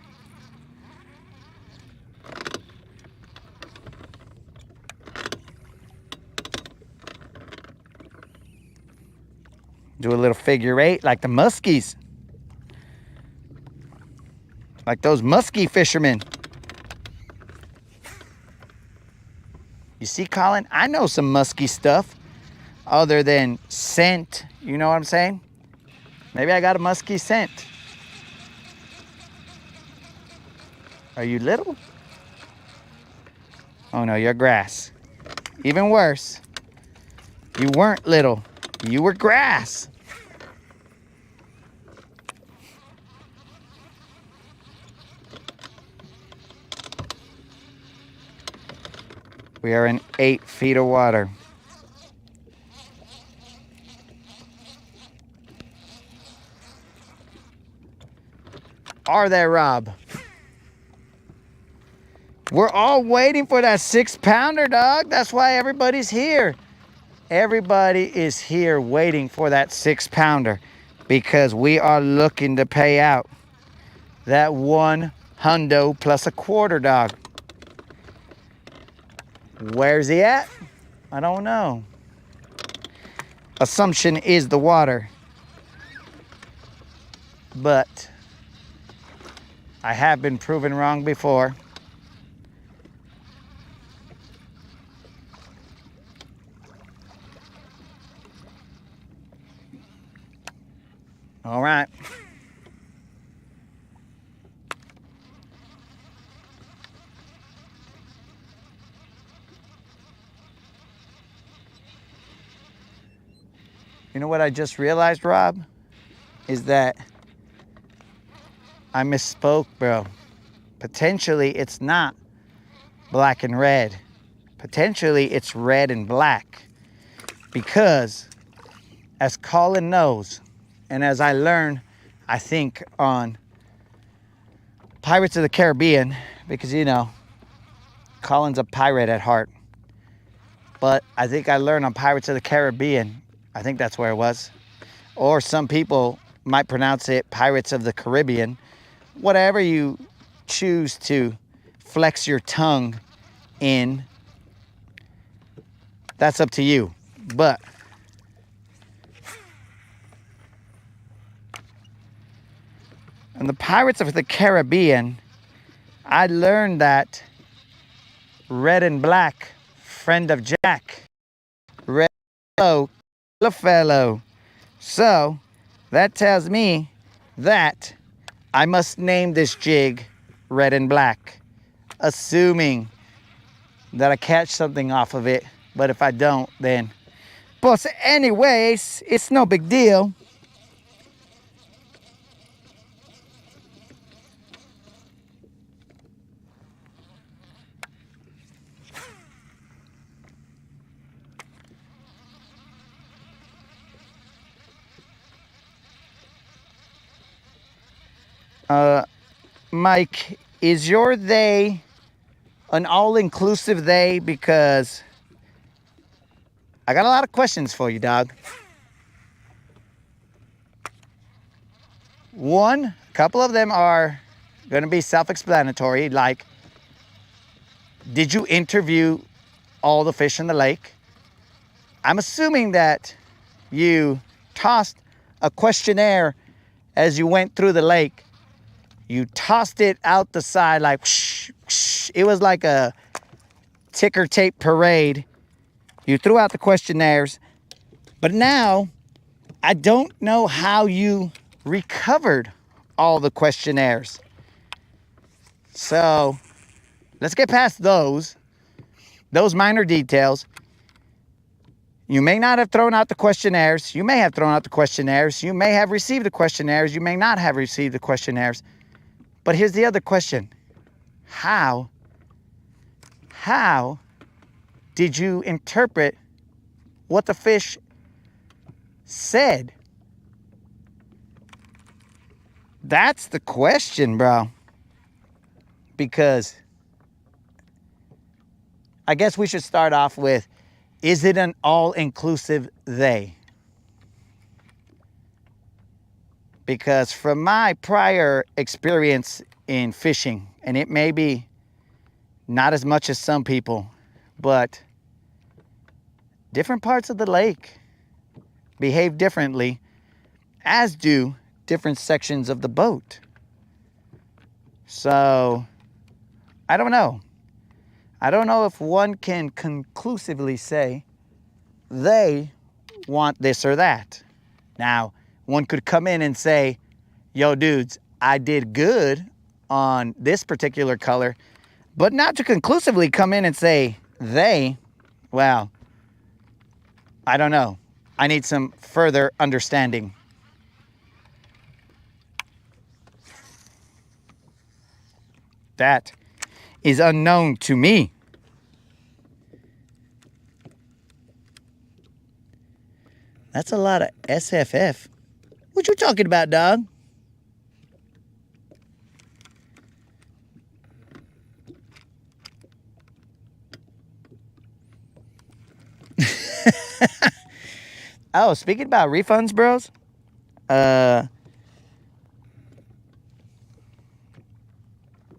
Do a little figure eight like the muskies. Like those muskie fishermen. You see, Colin, I know some musky stuff other than scent. You know what I'm saying? Maybe I got a musky scent. Are you little? Oh no, you're grass. Even worse. You weren't little. You were grass. We are in 8 feet of water. Are they, Rob? We're all waiting for that 6-pounder, dog. That's why everybody's here. Everybody is here waiting for that 6-pounder because we are looking to pay out that 1 hundo plus a quarter, dog. Where's he at? I don't know. Assumption is the water. But I have been proven wrong before. All right. You know what I just realized, Rob? Is that I misspoke, bro. Potentially, it's not black and red. Potentially, it's red and black. Because, as Colin knows, and as I learned, I think, on Pirates of the Caribbean, because, you know, Colin's a pirate at heart. But I think I learned on Pirates of the Caribbean, I think that's where it was. Or some people might pronounce it Pirates of the Caribbean. Whatever you choose to flex your tongue in, that's up to you. But in the Pirates of the Caribbean, I learned that red and black, friend of Jack. Red fellow, fellow. So that tells me that I must name this jig red and black, assuming that I catch something off of it. But if I don't, then... But anyways, it's no big deal. Mike, is your they an all-inclusive they? Because I got a lot of questions for you, dog. One, a couple of them are going to be self-explanatory, like, did you interview all the fish in the lake? I'm assuming that you tossed a questionnaire as you went through the lake. You tossed it out the side like, whoosh, whoosh. It was like a ticker tape parade. You threw out the questionnaires. But now, I don't know how you recovered all the questionnaires. So let's get past those minor details. You may not have thrown out the questionnaires. You may have thrown out the questionnaires. You may have received the questionnaires. You may not have received the questionnaires. But here's the other question. How did you interpret what the fish said? That's the question, bro. Because I guess we should start off with, is it an all-inclusive they? Because from my prior experience in fishing, and it may be not as much as some people, but different parts of the lake behave differently, as do different sections of the boat. So, I don't know. I don't know if one can conclusively say they want this or that. Now, one could come in and say, yo, dudes, I did good on this particular color, but not to conclusively come in and say they, well, I don't know. I need some further understanding. That is unknown to me. That's a lot of SFF. What you talking about, dog? Oh, speaking about refunds, bros.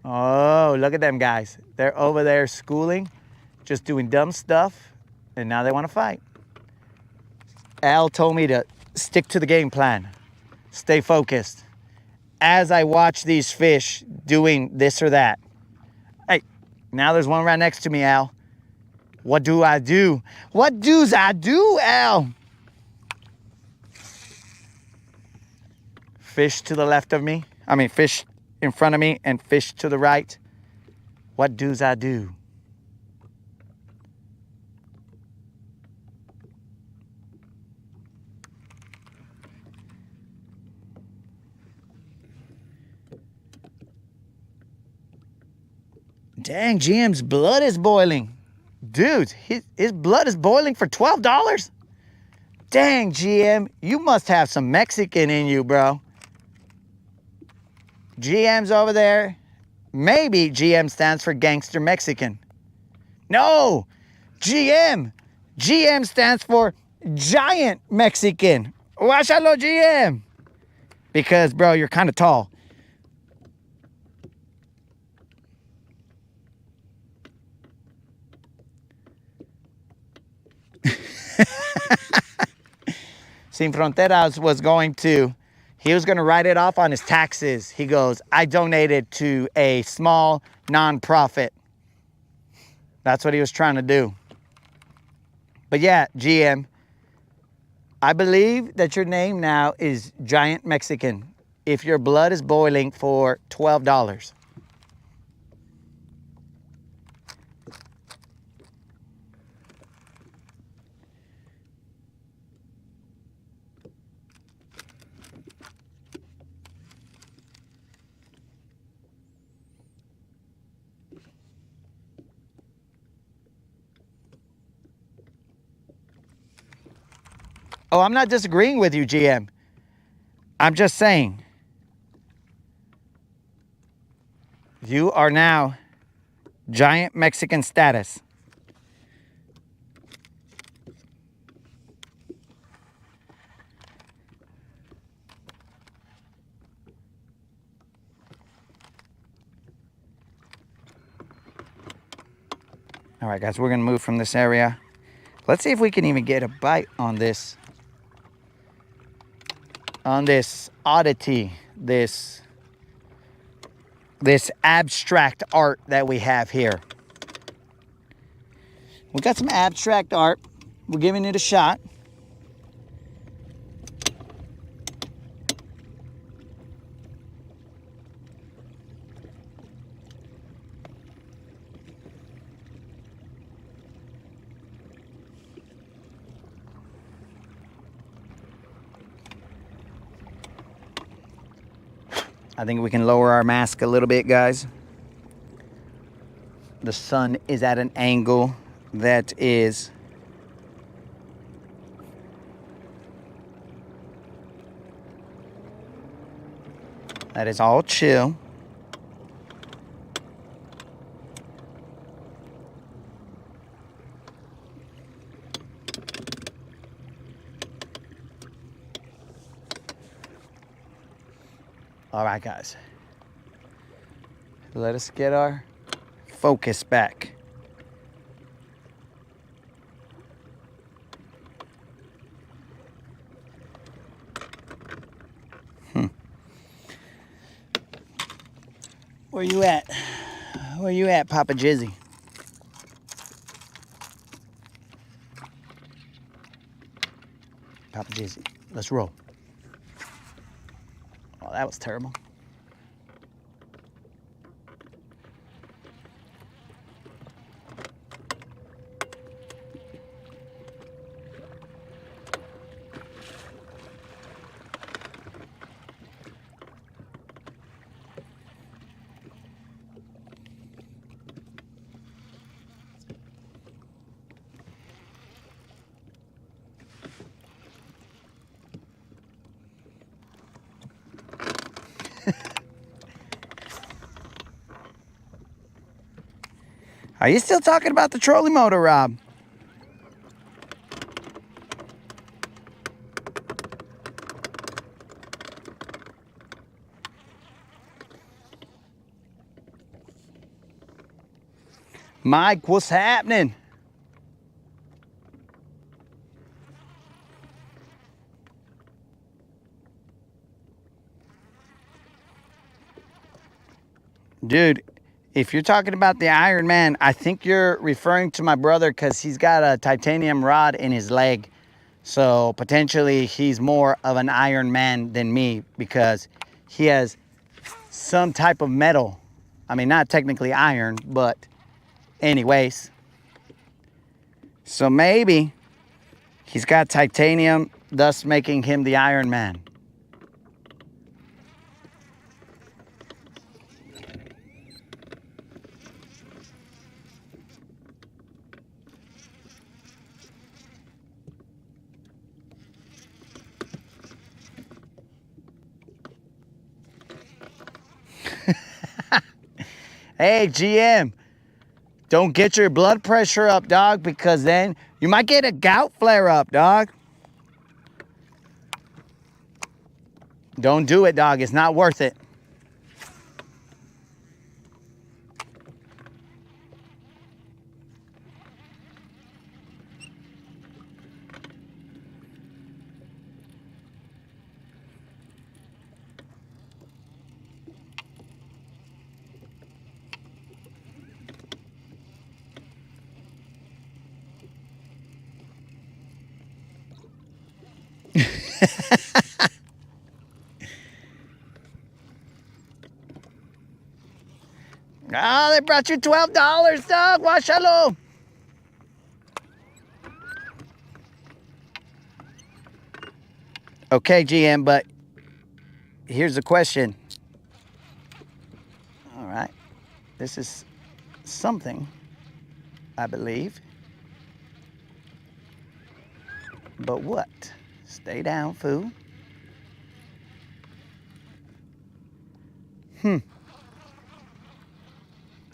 Oh, look at them guys. They're over there schooling, just doing dumb stuff, and now they want to fight. Al told me to stick to the game plan, stay focused. As I watch these fish doing this or that. Hey, now there's one right next to me, Al. What do I do? What do's I do, Al? Fish to the left of me. I mean, fish in front of me and fish to the right. What do's I do? Dang, GM's blood is boiling. Dude, his blood is boiling for $12? Dang, GM, you must have some Mexican in you, bro. GM's over there. Maybe GM stands for Gangster Mexican. No, GM. GM stands for Giant Mexican. Wáchalo, GM. Because, bro, you're kind of tall. Sin Fronteras was going to write it off on his taxes. He goes, I donated to a small nonprofit. That's what he was trying to do. But yeah, GM, I believe that your name now is Giant Mexican if your blood is boiling for $12. Oh, I'm not disagreeing with you, GM. I'm just saying, you are now Giant Mexican status. All right, guys, we're going to move from this area. Let's see if we can even get a bite on this oddity, this abstract art that we have here. We got some abstract art. We're giving it a shot. I think we can lower our mask a little bit, guys. The sun is at an angle that is all chill. All right, guys. Let us get our focus back. Where you at? Where you at, Papa Jizzy? Papa Jizzy, let's roll. Oh, that was terrible. Are you still talking about the trolley motor, Rob? Mike, what's happening? Dude, if you're talking about the Iron Man, I think you're referring to my brother because he's got a titanium rod in his leg. So potentially he's more of an Iron Man than me because he has some type of metal. I mean, not technically iron, but anyways. So maybe he's got titanium, thus making him the Iron Man. Hey, GM, don't get your blood pressure up, dog, because then you might get a gout flare up, dog. Don't do it, dog. It's not worth it. Ah, they brought you $12, dog. Washalo. Okay, GM, but here's the question. All right. This is something, I believe. But what? Stay down, fool.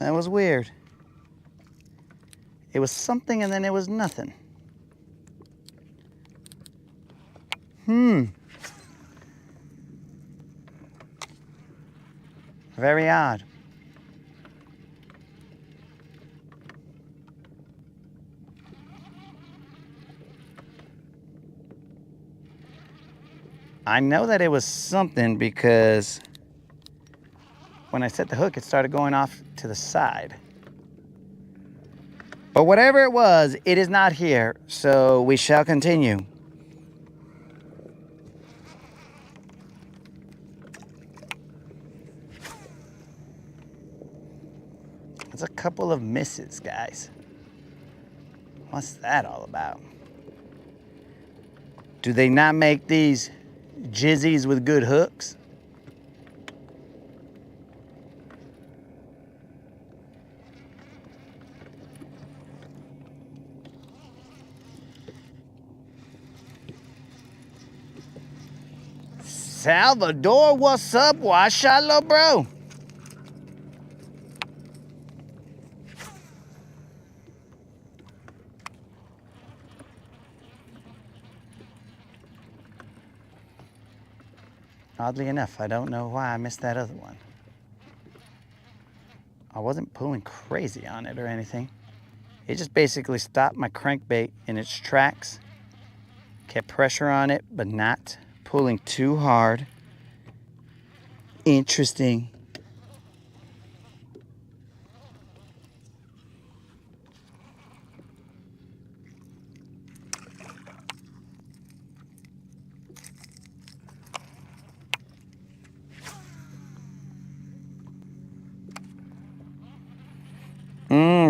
That was weird. It was something and then it was nothing. Very odd. I know that it was something because when I set the hook, it started going off to the side. But whatever it was, it is not here, so we shall continue. It's a couple of misses, guys. What's that all about? Do they not make these Jizzies with good hooks? Salvador, what's up? Washala, bro. Oddly enough, I don't know why I missed that other one. I wasn't pulling crazy on it or anything. It just basically stopped my crankbait in its tracks. Kept pressure on it, but not pulling too hard. Interesting.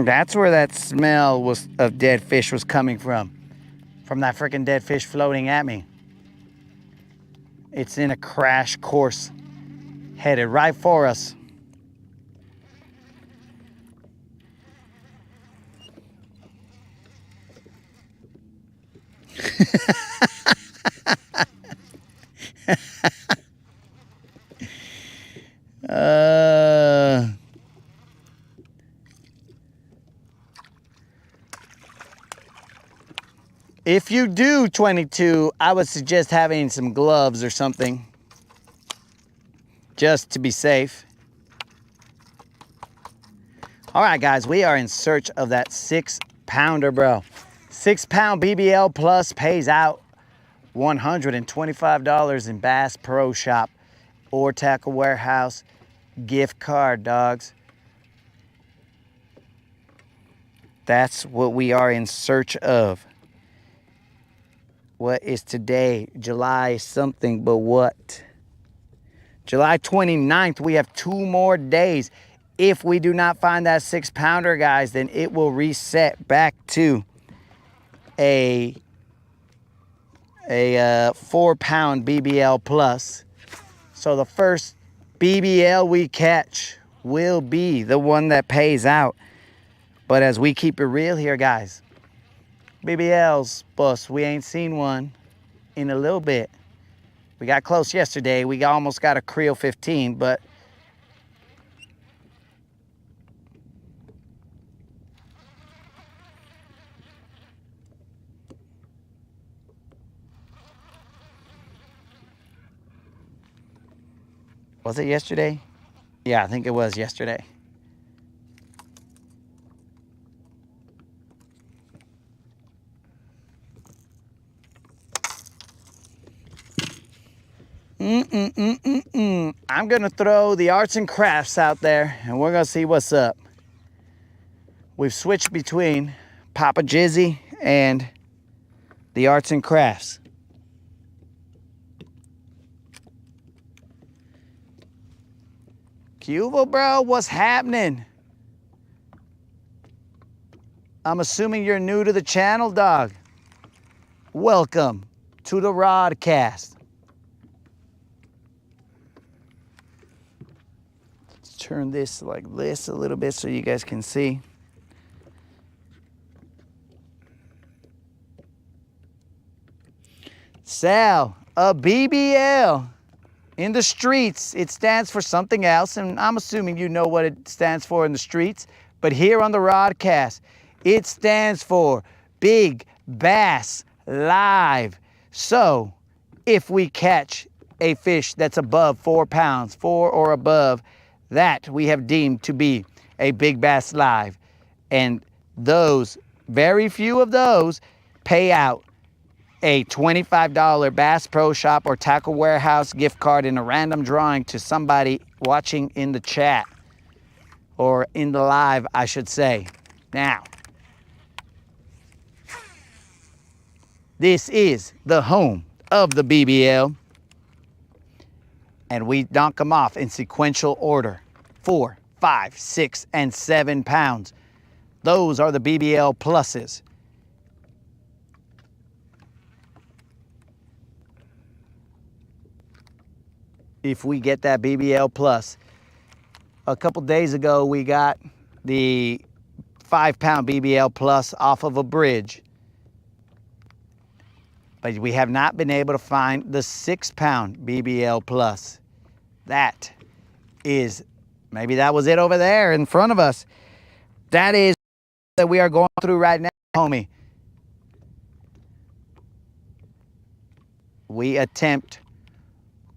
That's where that smell was of dead fish was coming from. From that freaking dead fish floating at me. It's in a crash course, headed right for us. If you do 22, I would suggest having some gloves or something, just to be safe. All right, guys, we are in search of that 6-pounder, bro. 6-pound BBL plus pays out $125 in Bass Pro Shop or Tackle Warehouse gift card, dogs. That's what we are in search of. What is today? July something, but what? July 29th, we have 2 more days. If we do not find that 6-pounder, guys, then it will reset back to a 4-pound BBL plus. So the first BBL we catch will be the one that pays out. But as we keep it real here, guys, BBLs, boss, we ain't seen one in a little bit. We got close yesterday. We almost got a Creel 15, but was it yesterday? Yeah, I think it was yesterday. I'm gonna throw the arts and crafts out there and we're gonna see what's up. We've switched between Papa Jizzy and the arts and crafts. Cuba, bro, what's happening? I'm assuming you're new to the channel, dog. Welcome to the Rodcast. Let's turn this like this a little bit so you guys can see. Sal, a BBL. In the streets, it stands for something else, and I'm assuming you know what it stands for in the streets, but here on the Rodcast, it stands for Big Bass Live. So, if we catch a fish that's above 4 pounds, 4 or above, that we have deemed to be a Big Bass Live. And those, very few of those, pay out a $25 Bass Pro Shop or Tackle Warehouse gift card in a random drawing to somebody watching in the chat. Or in the live, I should say. Now, this is the home of the BBL. And we knock them off in sequential order. 4, 5, 6, and 7 pounds. Those are the BBL pluses. If we get that BBL plus. A couple days ago, we got the 5-pound BBL plus off of a bridge. but we have not been able to find the 6-pound BBL Plus. That is, maybe that was it over there in front of us. That is that we are going through right now, homie. We attempt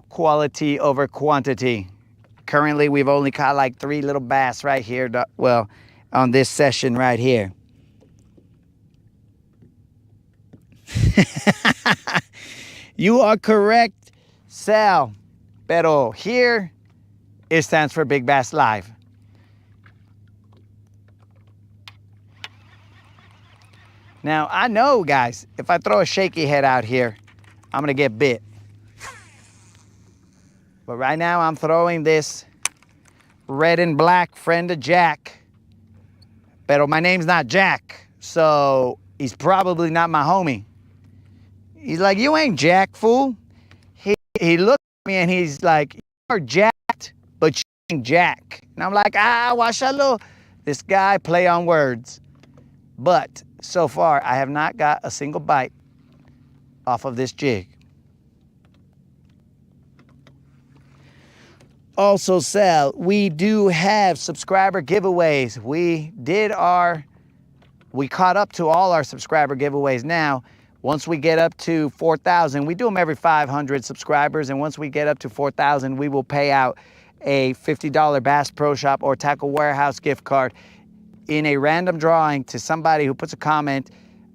quality over quantity. Currently, we've only caught like 3 little bass right here. Well, on this session right here. You are correct, Sal. Pero here, it stands for Big Bass Live. Now, I know, guys, if I throw a shaky head out here, I'm going to get bit. But right now, I'm throwing this red and black friend of Jack. Pero my name's not Jack, so he's probably not my homie. He's like, you ain't Jack, fool. He looked at me and he's like, you're jacked, but you ain't Jack. And I'm like, washalo. This guy play on words. But so far, I have not got a single bite off of this jig. Also, Sal, we do have subscriber giveaways. We caught up to all our subscriber giveaways now. Once we get up to 4,000, we do them every 500 subscribers. And once we get up to 4,000, we will pay out a $50 Bass Pro Shop or Tackle Warehouse gift card in a random drawing to somebody who puts a comment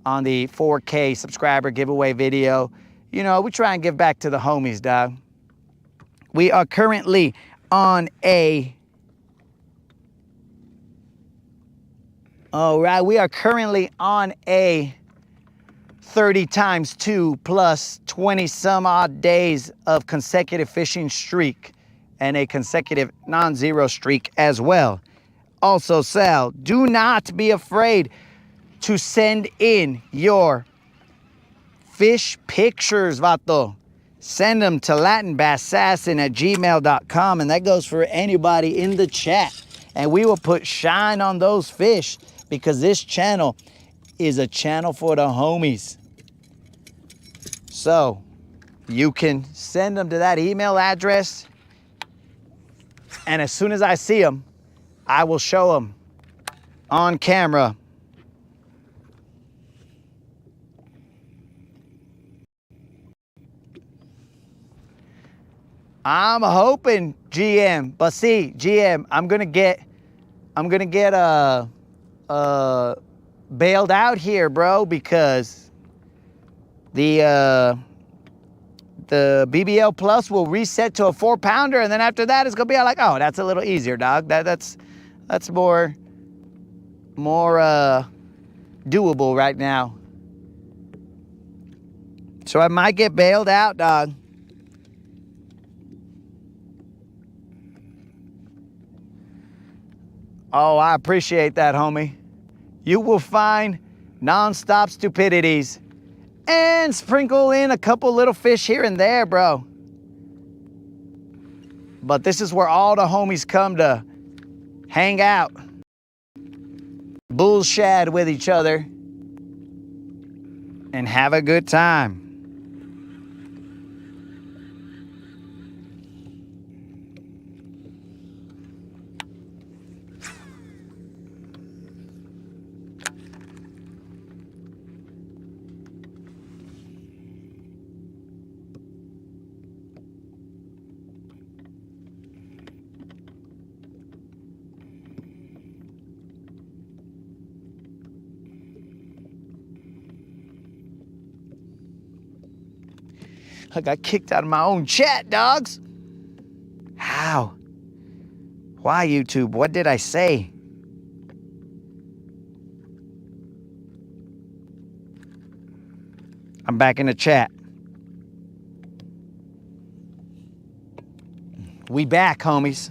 on the 4K subscriber giveaway video. You know, we try and give back to the homies, dog. We are currently on a... All right, we are currently on a 30 times 2 plus 20 some odd days of consecutive fishing streak and a consecutive non-zero streak as well. Also, Sal, do not be afraid to send in your fish pictures, vato. Send them to latinbassassin@gmail.com, and that goes for anybody in the chat. And we will put shine on those fish because this channel is a channel for the homies. So you can send them to that email address, and as soon as I see them, I will show them on camera. I'm hoping, GM, but see, GM, I'm gonna get bailed out here, bro, because the BBL Plus will reset to a 4-pounder, and then after that, it's gonna be like, oh, that's a little easier, dog. That's more doable right now. So I might get bailed out, dog. Oh, I appreciate that, homie. You will find non-stop stupidities and sprinkle in a couple little fish here and there, bro. But this is where all the homies come to hang out, bullshad with each other, and have a good time. I got kicked out of my own chat, dogs. How? Why, YouTube? What did I say? I'm back in the chat. We back, homies.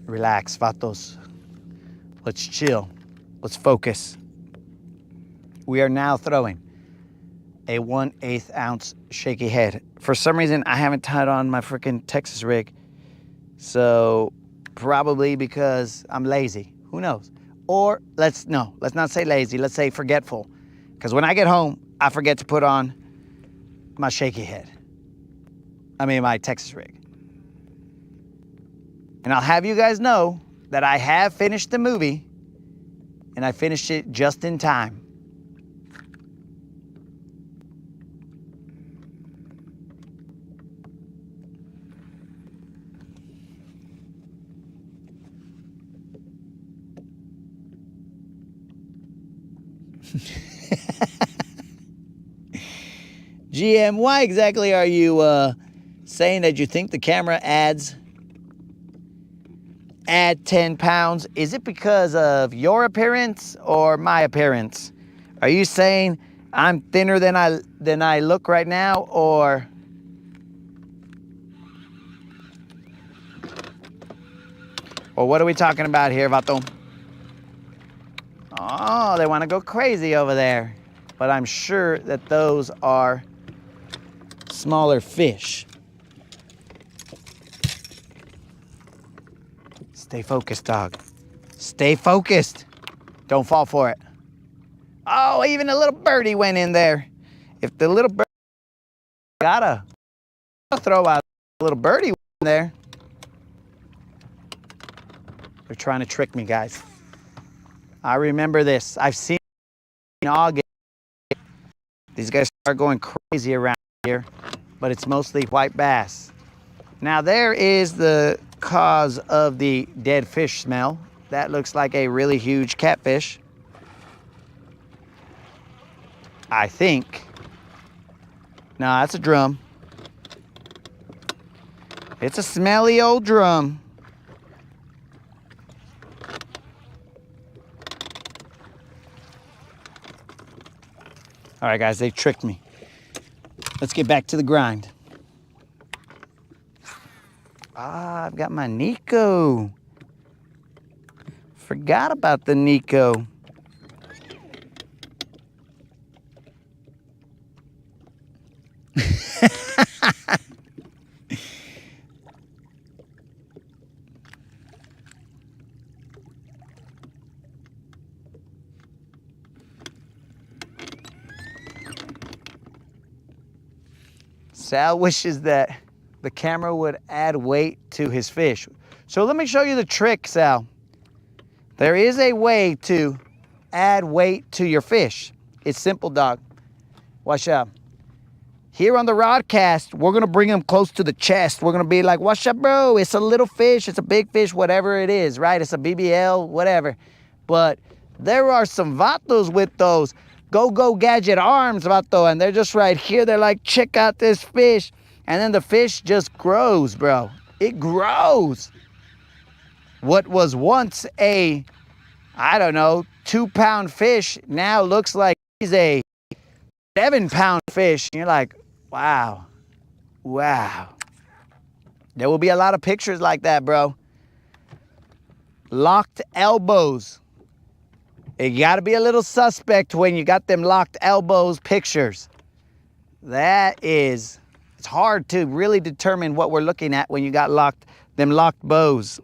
Relax, vatos. Let's chill. Let's focus. We are now throwing a 1/8 ounce shaky head. For some reason, I haven't tied on my freaking Texas rig. So probably because I'm lazy. Who knows? Or let's not say lazy. Let's say forgetful. Because when I get home, I forget to put on my shaky head. I mean, my Texas rig. And I'll have you guys know that I have finished the movie, and I finished it just in time. GM, why exactly are you saying that you think the camera add 10 pounds? Is it because of your appearance or my appearance? Are you saying I'm thinner than I look right now, or what are we talking about here, Vato? Oh, they want to go crazy over there. But I'm sure that those are smaller fish. Stay focused, dog. Stay focused. Don't fall for it. Oh, even a little birdie went in there. If the little birdie gotta throw out a little birdie in there. They're trying to trick me, guys. I remember this. I've seen it in August. These guys are going crazy around here, but it's mostly white bass. Now there is the cause of the dead fish smell. That looks like a really huge catfish. I think. No, that's a drum. It's a smelly old drum. All right, guys, they tricked me. Let's get back to the grind. Ah, I've got my Nico. Forgot about the Nico. Sal wishes that the camera would add weight to his fish. So let me show you the trick, Sal. There is a way to add weight to your fish. It's simple, dog. Watch out. Here on the Rodcast, we're gonna bring them close to the chest. We're gonna be like, watch out, bro. It's a little fish, it's a big fish, whatever it is, right? It's a BBL, whatever. But there are some vatos with those go-go gadget arms, vato, and they're just right here. They're like, check out this fish. And then the fish just grows, bro. It grows. What was once a, I don't know, 2-pound fish now looks like he's a 7-pound fish. And you're like, wow, wow. There will be a lot of pictures like that, bro. Locked elbows. You gotta be a little suspect when you got them locked elbows pictures. It's hard to really determine what we're looking at when you got them locked bows.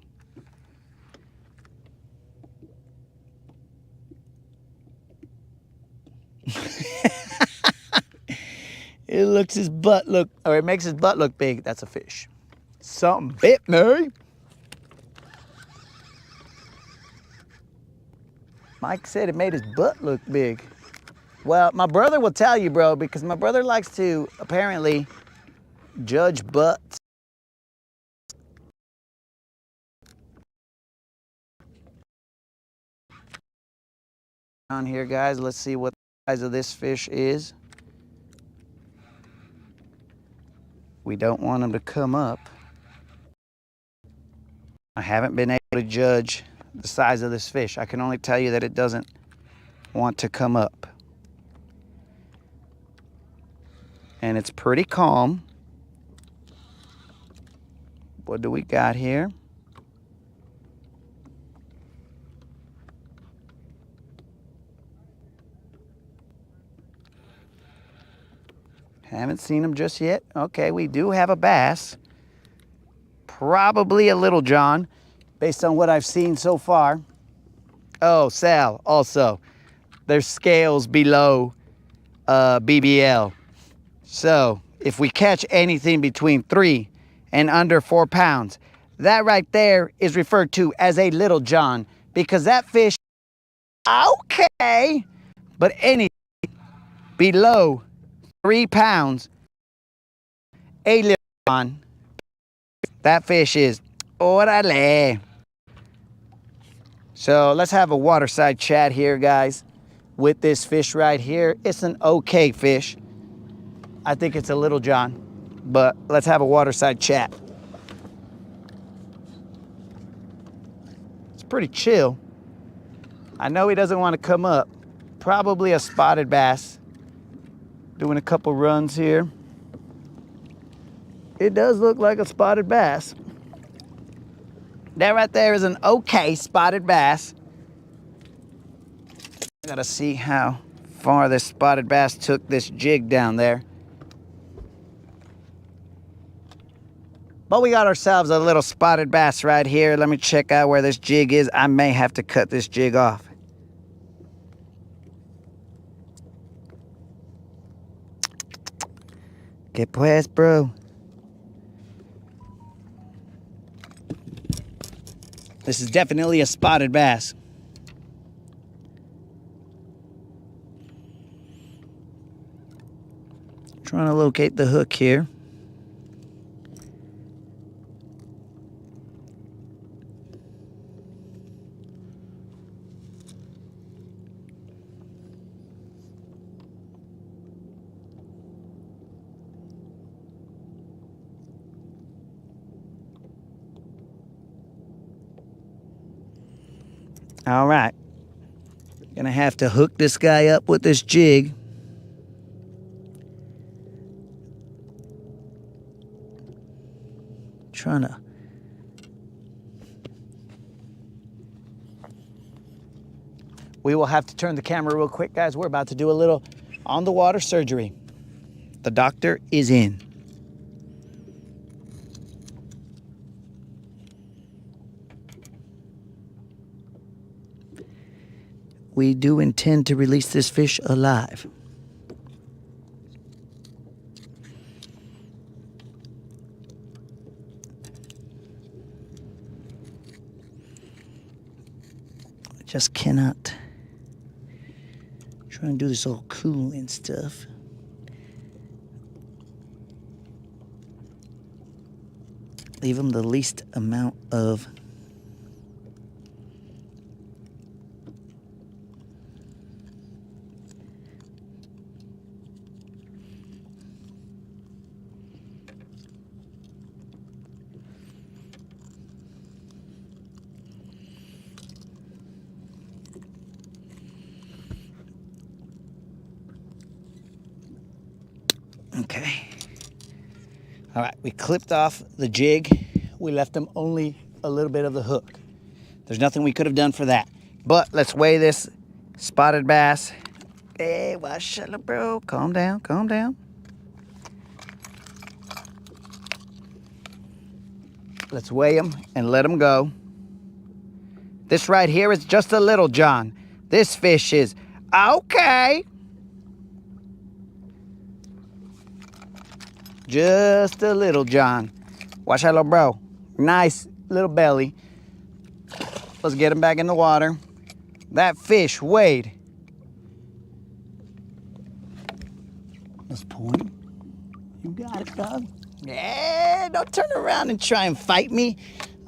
It makes his butt look big. That's a fish. Something bit me. Mike said it made his butt look big. Well, my brother will tell you, bro, because my brother likes to apparently judge butts. On here, guys, let's see what the size of this fish is. We don't want them to come up. I haven't been able to judge the size of this fish. I can only tell you that it doesn't want to come up. And it's pretty calm. What do we got here? Haven't seen him just yet. Okay, we do have a bass. probably a little John, based on what I've seen so far. Oh, Sal, also, there's scales below BBL. So if we catch anything between 3 and under 4 pounds, that right there is referred to as a little John, because that fish, okay, but anything below 3 pounds, a little John, that fish is orale. So let's have a waterside chat here, guys, with this fish right here. It's an okay fish. I think it's a little John, but let's have a waterside chat. It's pretty chill. I know he doesn't want to come up. Probably a spotted bass. Doing a couple runs here. It does look like a spotted bass. That right there is an okay spotted bass. I gotta see how far this spotted bass took this jig down there. But we got ourselves a little spotted bass right here. Let me check out where this jig is. I may have to cut this jig off. Que pues, bro. This is definitely a spotted bass. Trying to locate the hook here. All right, gonna have to hook this guy up with this jig. Trying to. We will have to turn the camera real quick, guys. We're about to do a little on the water surgery. The doctor is in. We do intend to release this fish alive. I just cannot. Trying to do this all cool and stuff. Leave him the least amount of okay. All right, we clipped off the jig. We left him only a little bit of the hook. There's nothing we could have done for that. But let's weigh this spotted bass. Hey, wash it, bro. Calm down, calm down. Let's weigh him and let him go. This right here is just a little John. This fish is okay. Just a little John. Watch out, little bro. Nice little belly. Let's get him back in the water. That fish weighed. Let's point. You got it, dog. Yeah, don't turn around and try and fight me.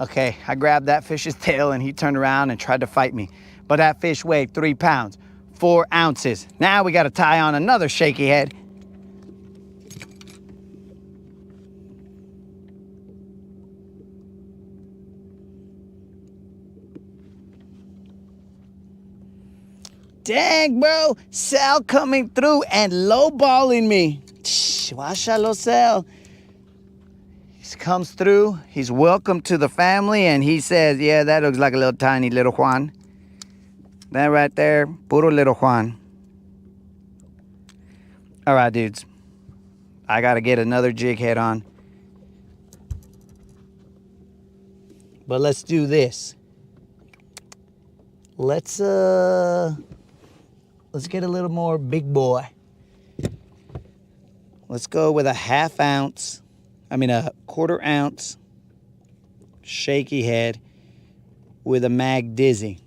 Okay, I grabbed that fish's tail and he turned around and tried to fight me. But that fish weighed 3 pounds, 4 ounces. Now we got to tie on another shaky head. Dang, bro. Sal coming through and lowballing me. Washalo, Sal. He comes through. He's welcome to the family. And he says, yeah, that looks like a little tiny little Juan. That right there, puro little Juan. All right, dudes. I got to get another jig head on. But let's do this. Let's get a little more big boy. Let's go with a a 1/4 ounce shaky head with a mag Jizzy.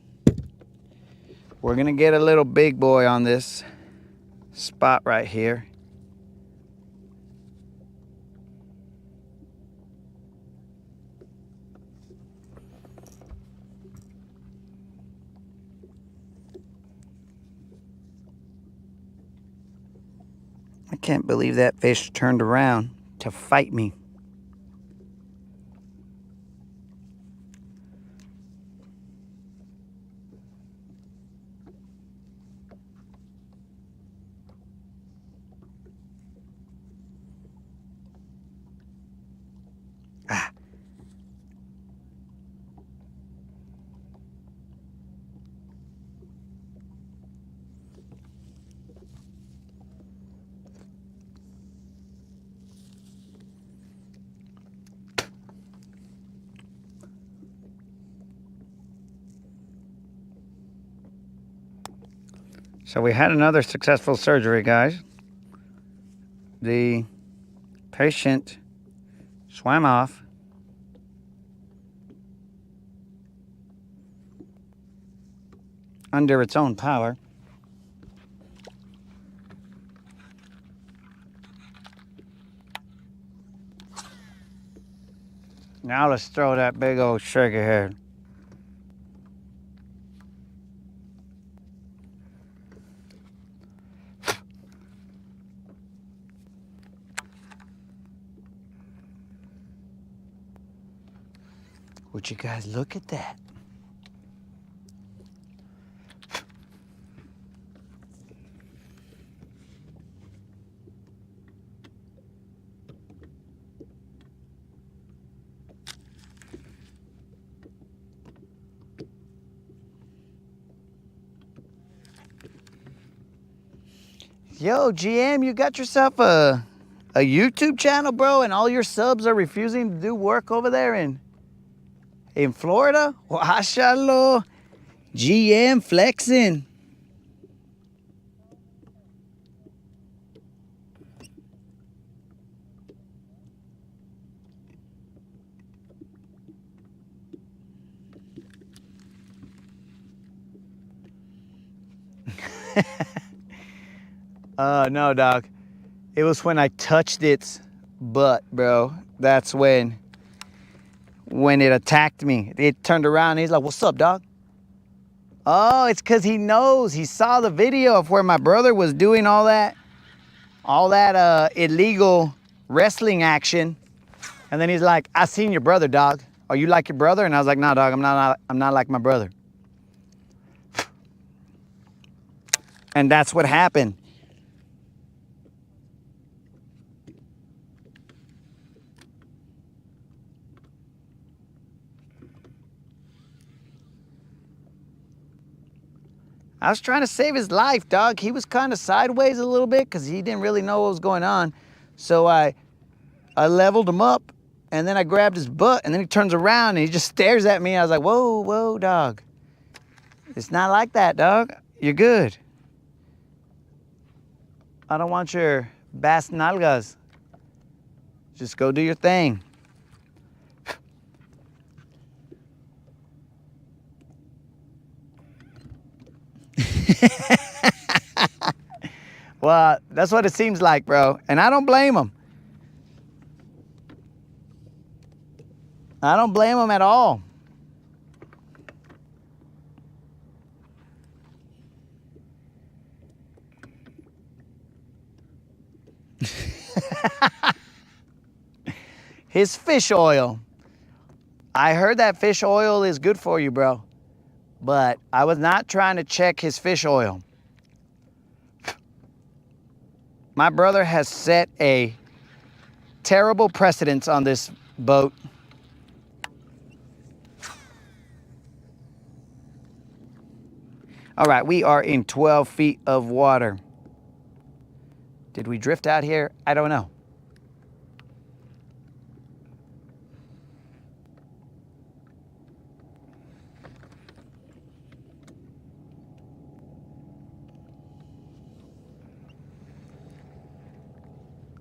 We're gonna get a little big boy on this spot right here. I can't believe that fish turned around to fight me. Ah. So we had another successful surgery, guys. The patient swam off. Under its own power. Now let's throw that big old shaky head. Would you guys look at that? Yo, GM, you got yourself a YouTube channel, bro, and all your subs are refusing to do work over there in Florida? Washalo, GM flexing. No, dog. It was when I touched its butt, bro. That's when it attacked me. It turned around and he's like, "What's up, dog?" Oh, it's because he knows. He saw the video of where my brother was doing all that illegal wrestling action. And then he's like, "I seen your brother, dog. Are you like your brother?" And I was like, "No, dog, I'm not like my brother." And that's what happened. I was trying to save his life, dog. He was kind of sideways a little bit because he didn't really know what was going on. So I leveled him up, and then I grabbed his butt, and then he turns around, and he just stares at me. I was like, whoa, whoa, dog. It's not like that, dog. You're good. I don't want your bass nalgas. Just go do your thing. Well, that's what it seems like, bro. And I don't blame him. I don't blame him at all. His fish oil. I heard that fish oil is good for you, bro. But I was not trying to check his fish oil. My brother has set a terrible precedence on this boat. All right, we are in 12 feet of water. Did we drift out here? I don't know.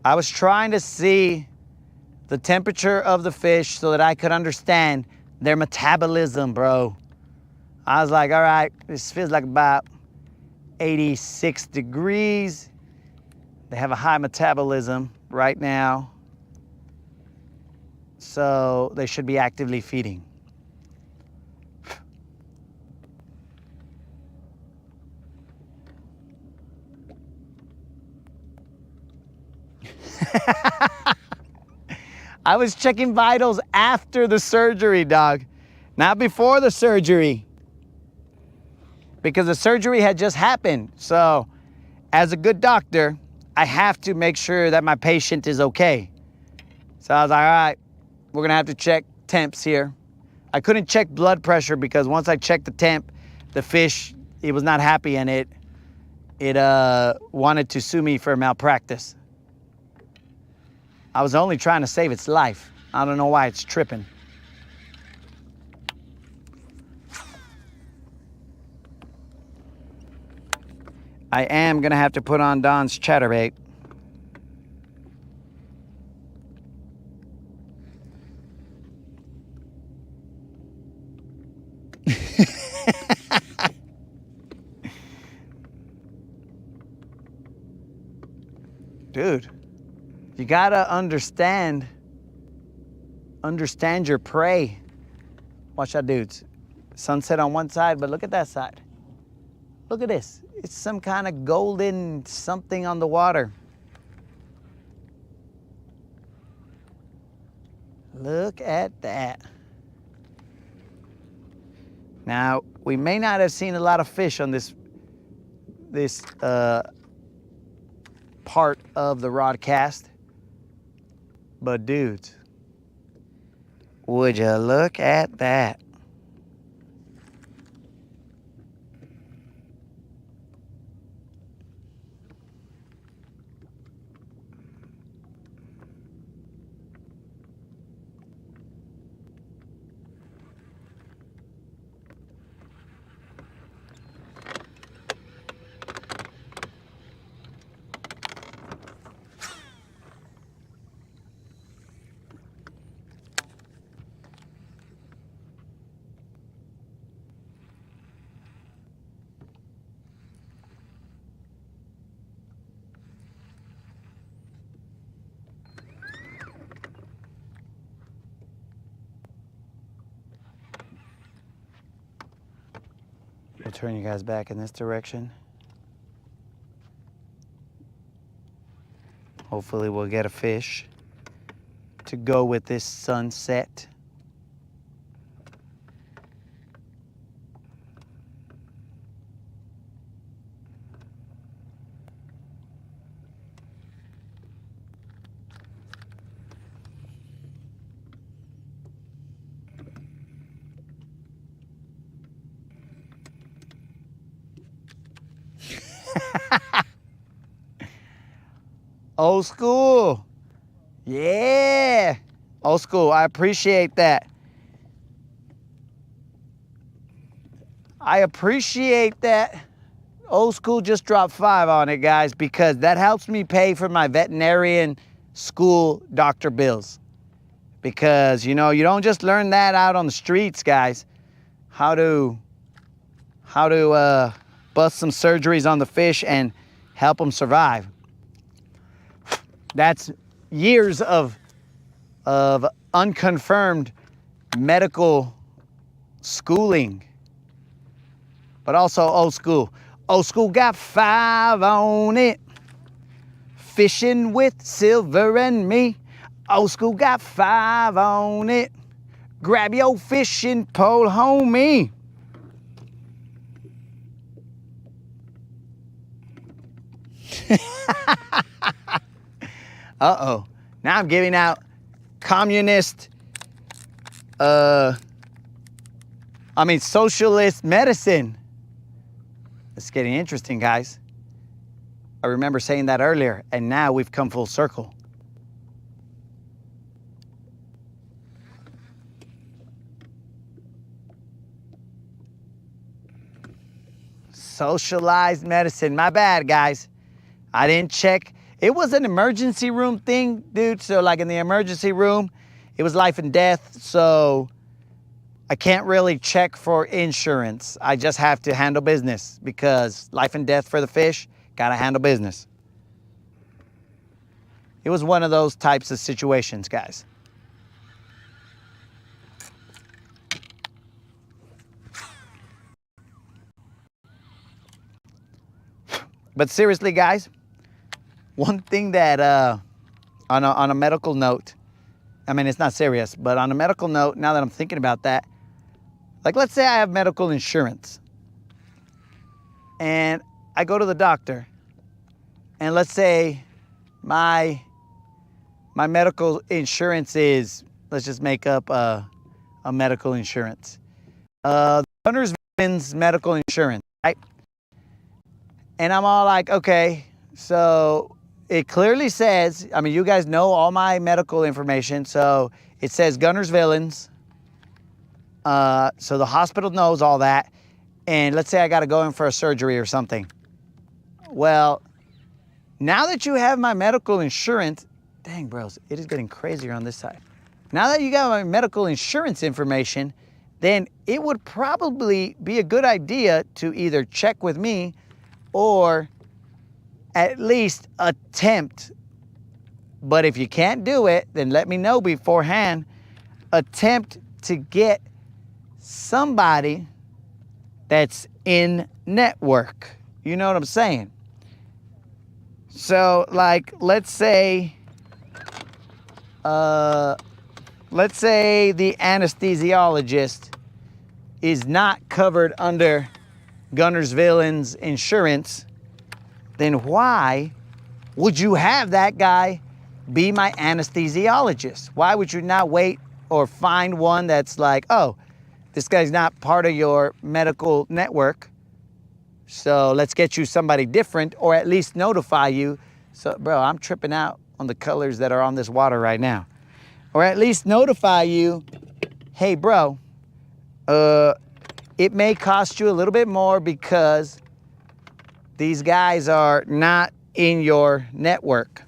I was trying to see the temperature of the fish so that I could understand their metabolism, bro. I was like, all right, this feels like about 86 degrees. They have a high metabolism right now, so they should be actively feeding. I was checking vitals after the surgery, dog, not before the surgery, because the surgery had just happened. So as a good doctor, I have to make sure that my patient is okay. So I was like, all right, we're gonna have to check temps here. I couldn't check blood pressure because once I checked the temp, the fish, it was not happy, and it wanted to sue me for malpractice. I was only trying to save its life. I don't know why it's tripping. I am gonna have to put on Don's chatterbait. Dude, you gotta understand your prey. Watch out, dudes. Sunset on one side, but look at that side. Look at this. It's some kind of golden something on the water. Look at that. Now, we may not have seen a lot of fish on this part of the Rodcast, but dudes, would you look at that? We'll turn you guys back in this direction. Hopefully we'll get a fish to go with this sunset. Old school. Yeah. Old school. I appreciate that. I appreciate that. Old school just dropped 5 on it, guys, because that helps me pay for my veterinarian school doctor bills. Because, you know, you don't just learn that out on the streets, guys. How to bust some surgeries on the fish and help them survive. That's years of unconfirmed medical schooling. But also old school. Old school got 5 on it. Fishing with Silver and me. Old school got 5 on it. Grab your fishing pole, homie. Uh-oh. Now I'm giving out communist, socialist medicine. It's getting interesting, guys. I remember saying that earlier, and now we've come full circle. Socialized medicine. My bad, guys. I didn't check It was an emergency room thing, dude. So like in the emergency room, it was life and death. So I can't really check for insurance. I just have to handle business because life and death for the fish, gotta handle business. It was one of those types of situations, guys. But seriously, guys, one thing that on a medical note, I mean, it's not serious, but on a medical note, now that I'm thinking about that, like let's say I have medical insurance and I go to the doctor and let's say my medical insurance is, let's just make up a medical insurance. Guntersville's medical insurance, right? And I'm all like, okay, so it clearly says, I mean, you guys know all my medical information. So it says Guntersville's. So the hospital knows all that. And let's say I got to go in for a surgery or something. Well, now that you have my medical insurance, dang, bros, it is getting crazier on this side. Now that you got my medical insurance information, then it would probably be a good idea to either check with me or at least attempt. But if you can't do it, then let me know beforehand. Attempt to get somebody that's in network. You know what I'm saying? So like, let's say the anesthesiologist is not covered under Guntersville's insurance, then why would you have that guy be my anesthesiologist? Why would you not wait or find one that's like, oh, this guy's not part of your medical network, so let's get you somebody different, or at least notify you. So, bro, I'm tripping out on the colors that are on this water right now. Or at least notify you, hey, bro, it may cost you a little bit more because these guys are not in your network.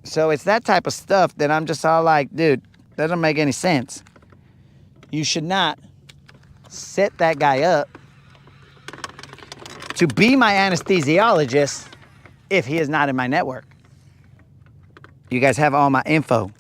So it's that type of stuff that I'm just all like, dude, that doesn't make any sense. You should not set that guy up to be my anesthesiologist if he is not in my network. You guys have all my info.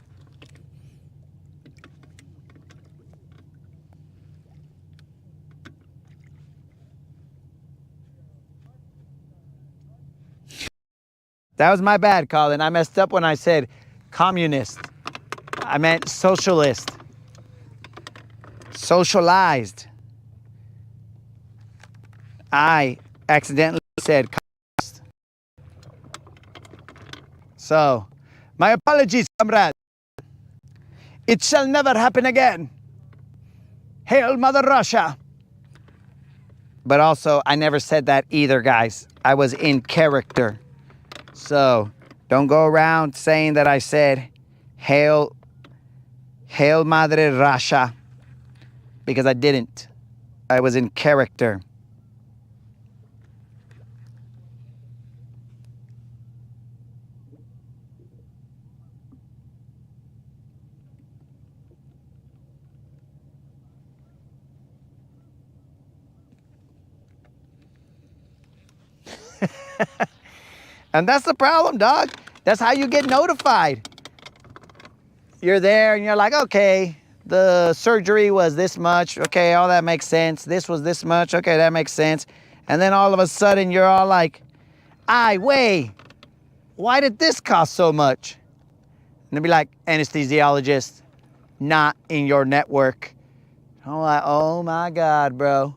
That was my bad, Colin. I messed up when I said communist. I meant socialist. Socialized. I accidentally said communist. So, my apologies, comrade. It shall never happen again. Hail Mother Russia. But also, I never said that either, guys. I was in character. So, don't go around saying that I said, Hail Madre Russia, because I didn't. I was in character. And that's the problem, dog. That's how you get notified. You're there and you're like, okay, the surgery was this much. Okay, all that makes sense. This was this much. Okay, that makes sense. And then all of a sudden you're all like, wait, why did this cost so much? And they'll be like, anesthesiologist, not in your network. I'm like, oh my God, bro.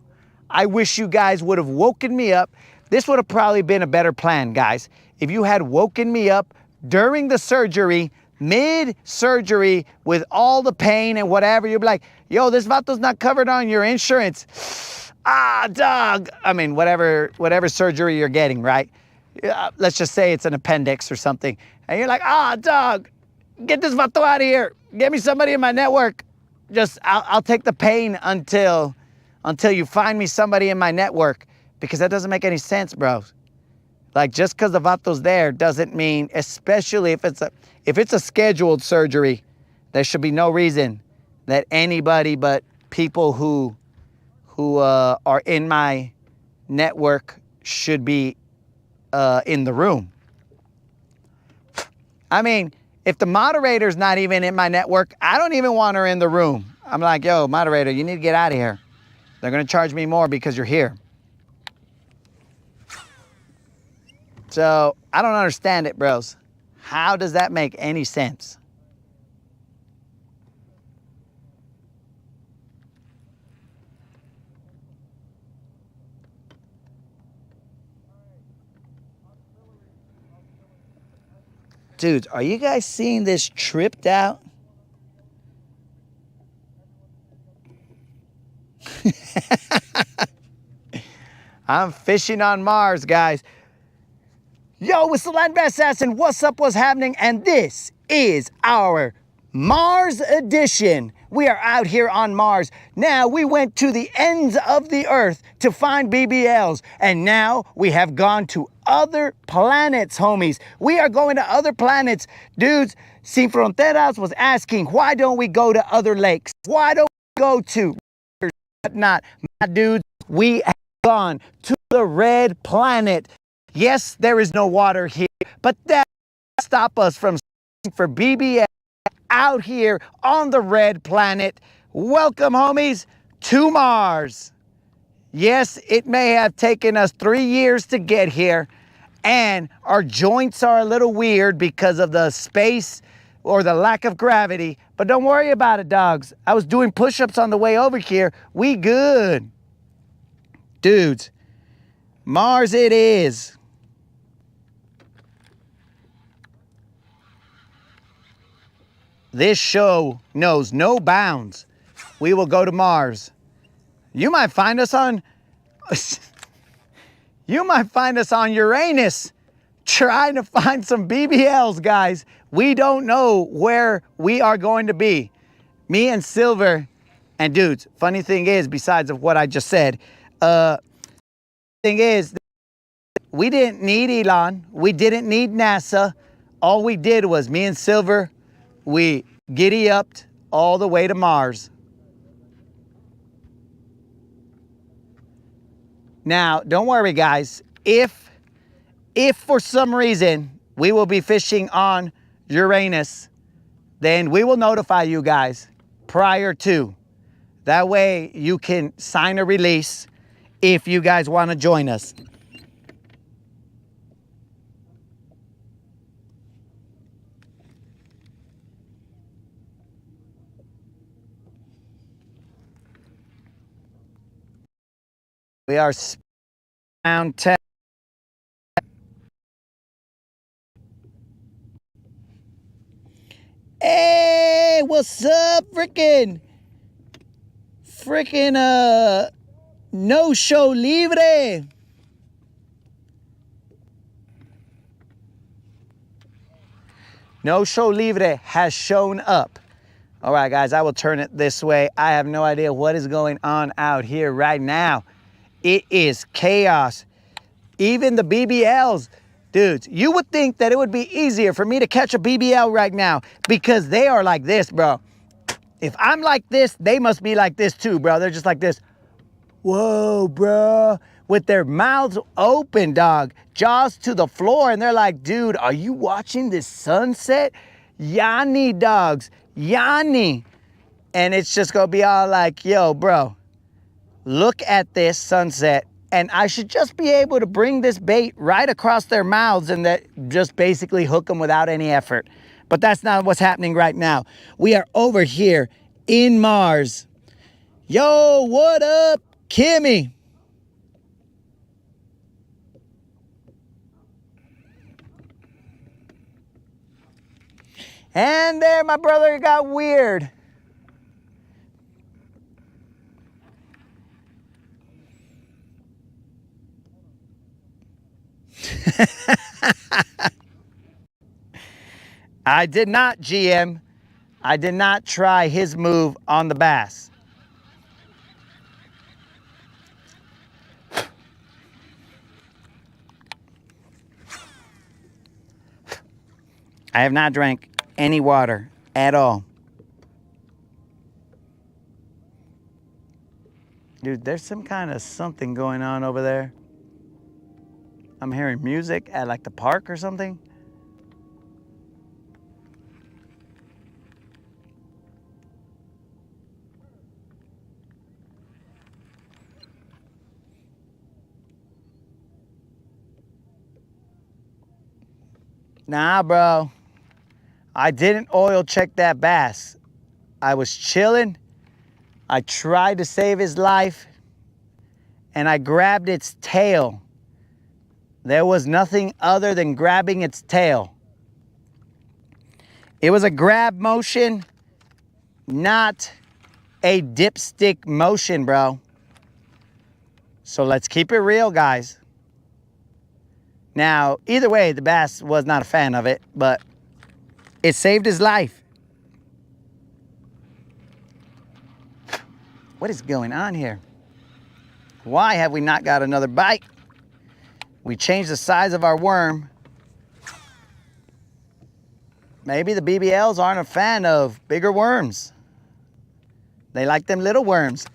I wish you guys would have woken me up. This would have probably been a better plan, guys. If you had woken me up during the surgery, mid-surgery, with all the pain and whatever, you'd be like, yo, this vato's not covered on your insurance. Dog. I mean, whatever surgery you're getting, right? Let's just say it's an appendix or something. And you're like, dog, get this vato out of here. Get me somebody in my network. Just I'll take the pain until you find me somebody in my network, because that doesn't make any sense, bro. Like, just because the vato's there doesn't mean, especially if it's a scheduled surgery, there should be no reason that anybody but people who are in my network should be in the room. I mean, if the moderator's not even in my network, I don't even want her in the room. I'm like, yo, moderator, you need to get out of here. They're going to charge me more because you're here. So I don't understand it, bros. How does that make any sense? Dudes, are you guys seeing this tripped out? I'm fishing on Mars, guys. Yo, it's the Land Assassin. What's up? What's happening? And this is our Mars edition. We are out here on Mars. Now, we went to the ends of the earth to find BBLs, and now we have gone to other planets, homies. We are going to other planets. Dudes, Sin Fronteras was asking, why don't we go to other lakes? Why don't we go to whatnot? My dudes, we have gone to the red planet. Yes, there is no water here, but that doesn't stop us from searching for BBL out here on the red planet. Welcome, homies, to Mars. Yes, it may have taken us 3 years to get here, and our joints are a little weird because of the space or the lack of gravity, but don't worry about it, dogs. I was doing push-ups on the way over here. We good. Dudes, Mars it is. This show knows no bounds. We will go to Mars. You might find us on Uranus trying to find some BBLs, guys. We don't know where we are going to be. Me and Silver, and dudes, funny thing is, besides of what I just said, thing is, we didn't need Elon. We didn't need NASA. All we did was me and Silver, we giddy-upped all the way to Mars. Now, don't worry, guys. If for some reason we will be fishing on Uranus, then we will notify you guys prior to. That way you can sign a release if you guys want to join us. We are around 10. Hey, what's up, freaking no show libre. No show libre has shown up. All right, guys, I will turn it this way. I have no idea what is going on out here right now. It is chaos. Even the BBLs, dudes, you would think that it would be easier for me to catch a BBL right now because they are like this, bro. If I'm like this, they must be like this too, bro. They're just like this. Whoa, bro. With their mouths open, dog. Jaws to the floor. And they're like, dude, are you watching this sunset? Yanni, dogs. Yanni. And it's just going to be all like, yo, bro, look at this sunset. And I should just be able to bring this bait right across their mouths and that just basically hook them without any effort. But that's not what's happening right now. We are over here in Mars. Yo, what up, Kimmy? And there, my brother got weird. I did not, GM. I did not try his move on the bass. I have not drank any water at all. Dude, there's some kind of something going on over there. I'm hearing music at like the park or something. Nah, bro. I didn't oil check that bass. I was chilling. I tried to save his life and I grabbed its tail. There was nothing other than grabbing its tail. It was a grab motion, not a dipstick motion, bro. So let's keep it real, guys. Now, either way, the bass was not a fan of it, but it saved his life. What is going on here? Why have we not got another bite? We changed the size of our worm. Maybe the BBLs aren't a fan of bigger worms. They like them little worms.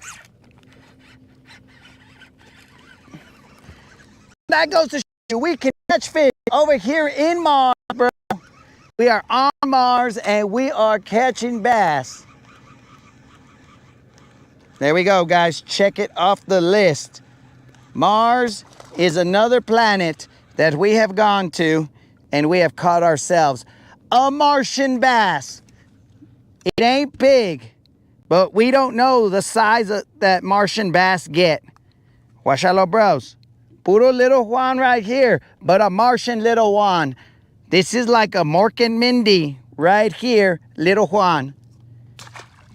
That goes to show you we can catch fish over here in Mars, bro. We are on Mars and we are catching bass. There we go, guys. Check it off the list. Mars is another planet that we have gone to and we have caught ourselves a Martian bass. It ain't big, but we don't know the size that Martian bass get. Guachalo bros. Puro little Juan right here, but a Martian little Juan. This is like a Mork and Mindy right here, little Juan.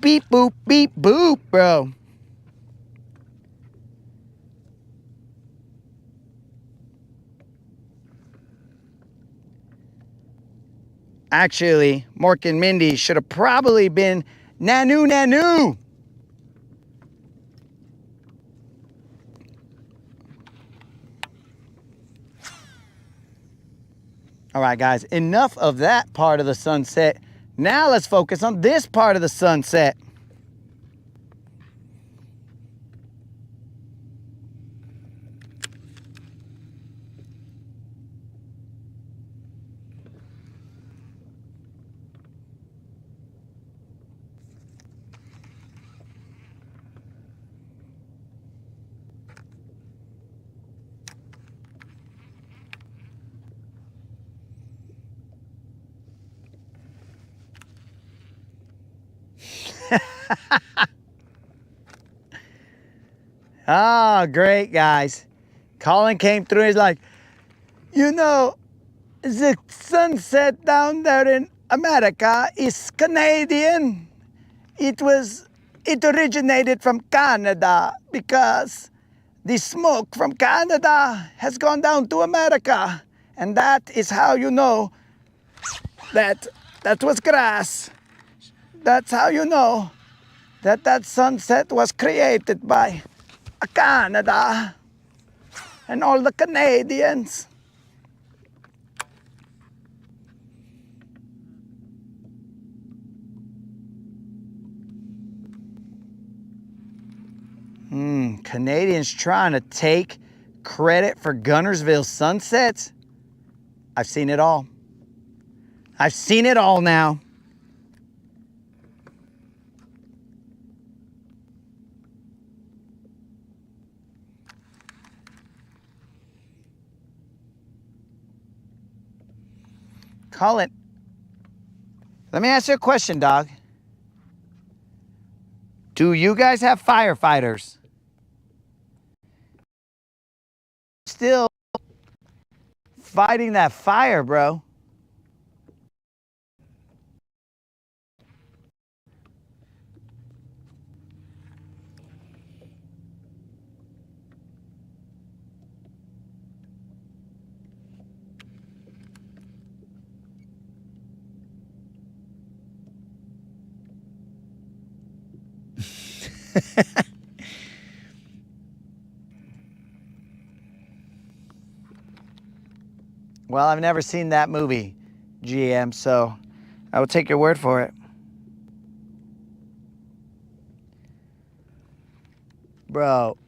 Beep boop, bro. Actually, Mork and Mindy should have probably been Nanu. All right, guys, enough of that part of the sunset. Now let's focus on this part of the sunset. Oh, great, guys. Colin came through. He's like, you know, the sunset down there in America is Canadian. It originated from Canada because the smoke from Canada has gone down to America. And that is how you know that was grass. That's how you know that sunset was created by Canada and all the Canadians. Canadians trying to take credit for Guntersville sunsets? I've seen it all. I've seen it all now. Colin, let me ask you a question, dog. Do you guys have firefighters? Still fighting that fire, bro. Well, I've never seen that movie, GM, so I will take your word for it. Bro,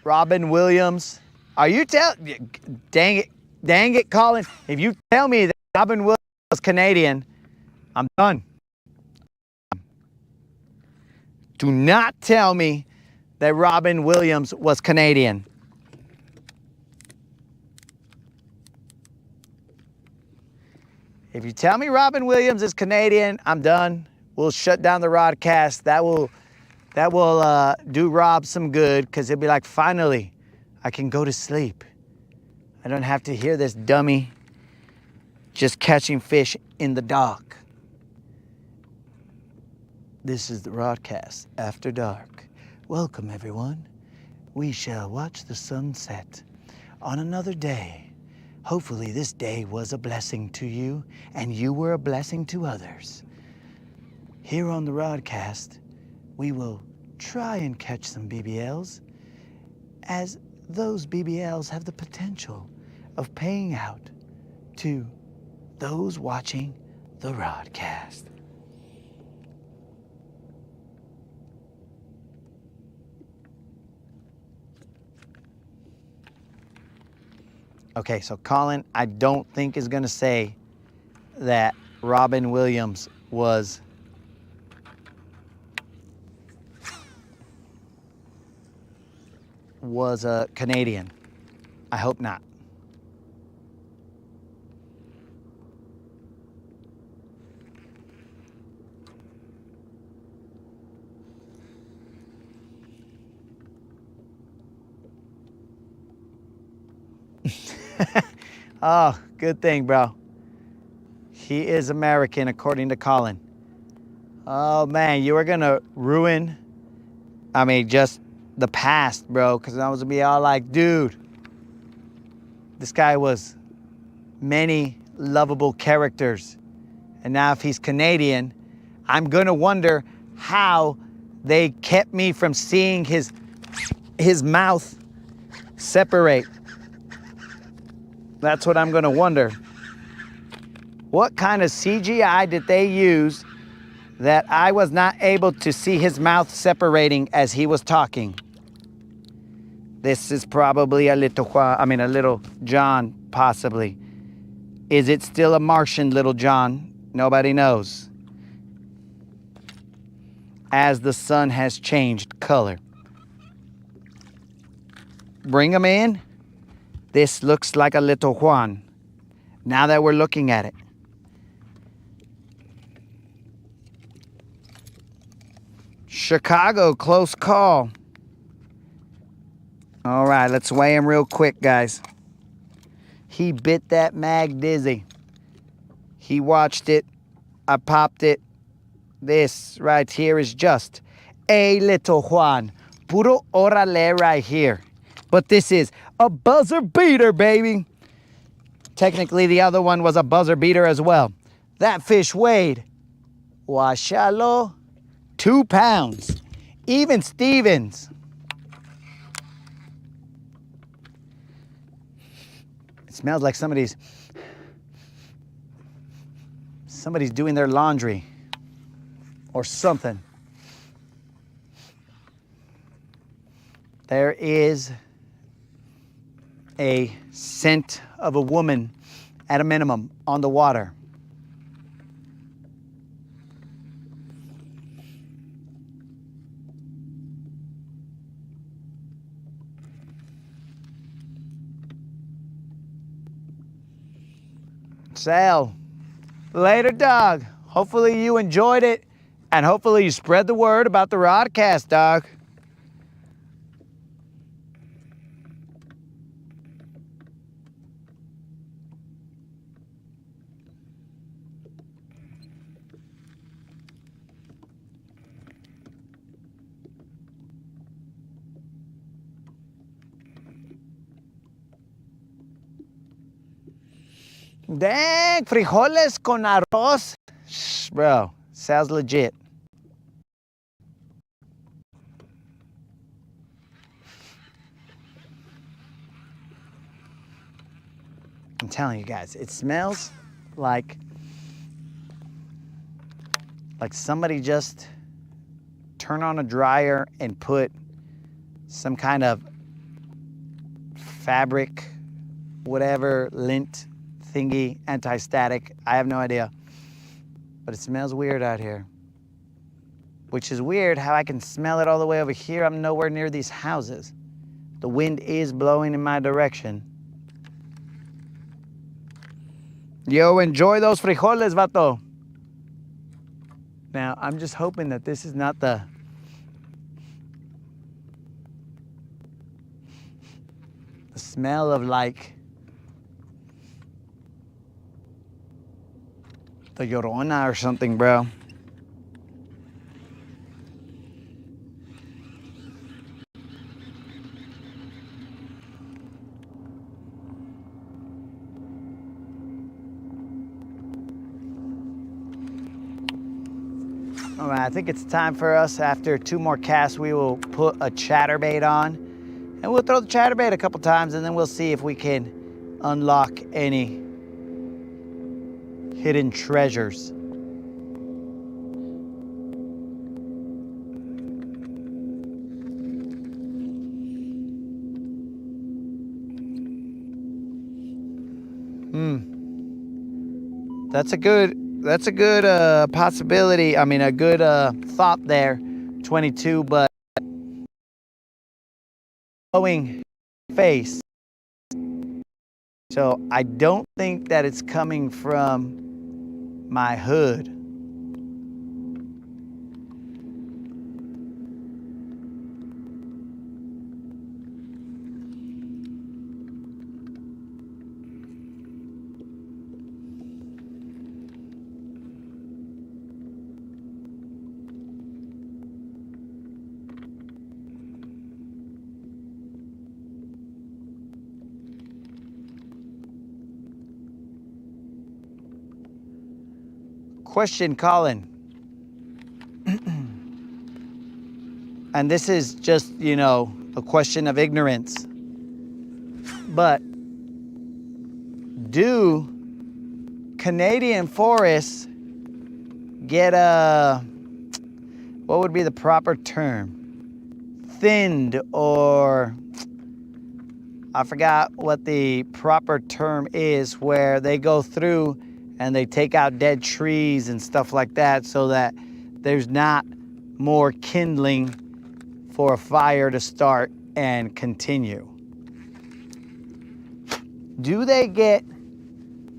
Robin Williams. Are you dang it, Colin. If you tell me that Robin Williams was Canadian, I'm done. Do not tell me that Robin Williams was Canadian. If you tell me Robin Williams is Canadian, I'm done. We'll shut down the Rodcast. That will do Rob some good, because he'll be like, finally, I can go to sleep. I don't have to hear this dummy just catching fish in the dock. This is the Rodcast After Dark. Welcome, everyone. We shall watch the sunset on another day. Hopefully this day was a blessing to you, and you were a blessing to others. Here on the Rodcast, we will try and catch some BBLs, as those BBLs have the potential of paying out to those watching the Rodcast. Okay, so Colin, I don't think is gonna say that Robin Williams was a Canadian. I hope not. Oh, good thing, bro. He is American, according to Colin. Oh, man, you are going to ruin, just the past, bro, because I was going to be all like, dude, this guy was many lovable characters. And now if he's Canadian, I'm going to wonder how they kept me from seeing his mouth separate. That's what I'm going to wonder. What kind of CGI did they use that I was not able to see his mouth separating as he was talking? This is probably a little John, possibly. Is it still a Martian little John? Nobody knows. As the sun has changed color. Bring him in. This looks like a little Juan, now that we're looking at it. Chicago, close call. All right, let's weigh him real quick, guys. He bit that mag dizzy. He watched it. I popped it. This right here is just a little Juan. Puro orale right here. But this is a buzzer beater, baby. Technically, the other one was a buzzer beater as well. That fish weighed, washalo, 2 pounds. Even Stevens. It smells like somebody's doing their laundry or something. There is a scent of a woman at a minimum on the water. Sal, later, dog. Hopefully you enjoyed it, and hopefully you spread the word about the Rodcast, dog. Dang, frijoles con arroz. Shh, bro, sounds legit. I'm telling you guys, it smells like somebody just turned on a dryer and put some kind of fabric, whatever, lint thingy, anti-static. I have no idea. But it smells weird out here. Which is weird how I can smell it all the way over here. I'm nowhere near these houses. The wind is blowing in my direction. Yo, enjoy those frijoles, vato. Now, I'm just hoping that this is not the smell of like the Llorona or something, bro. All right, I think it's time for us. After 2 more casts, we will put a chatterbait on, and we'll throw the chatterbait a couple times, and then we'll see if we can unlock any hidden treasures. That's a good possibility. I mean, a good thought there, 22, but glowing face. So I don't think that it's coming from my hood. Question, Colin. And this is just, you know, a question of ignorance. But do Canadian forests get what would be the proper term? Thinned, or I forgot what the proper term is, where they go through and they take out dead trees and stuff like that so that there's not more kindling for a fire to start and continue. Do they get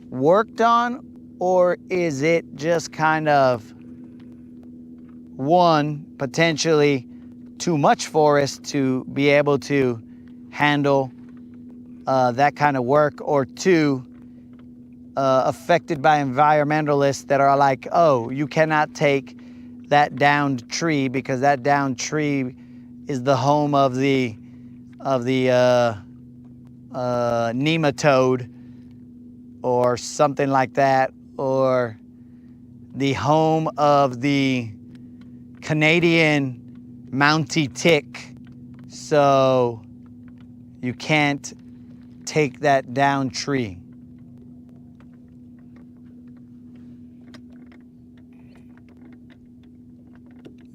worked on, or is it just kind of, one, potentially too much forest to be able to handle that kind of work, or two, affected by environmentalists that are like, oh, you cannot take that downed tree because that downed tree is the home of the nematode or something like that, or the home of the Canadian Mountie tick, so you can't take that down tree.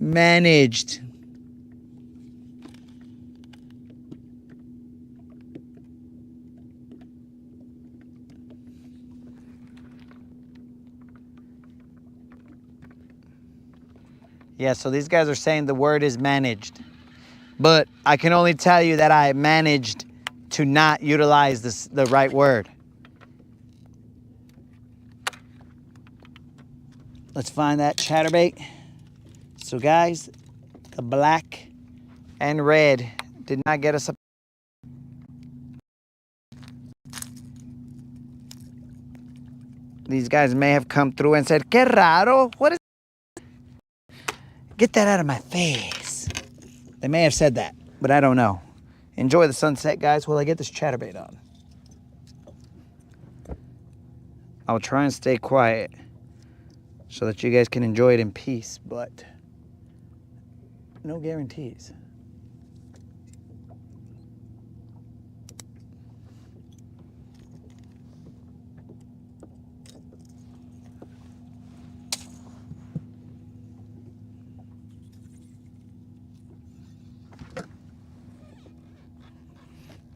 Managed. Yeah, so these guys are saying the word is managed. But I can only tell you that I managed to not utilize the right word. Let's find that chatterbait. So guys, the black and red did not get us a... These guys may have come through and said, "Qué raro, what is..." Get that out of my face. They may have said that, but I don't know. Enjoy the sunset, guys, while I get this chatterbait on. I'll try and stay quiet so that you guys can enjoy it in peace, but no guarantees.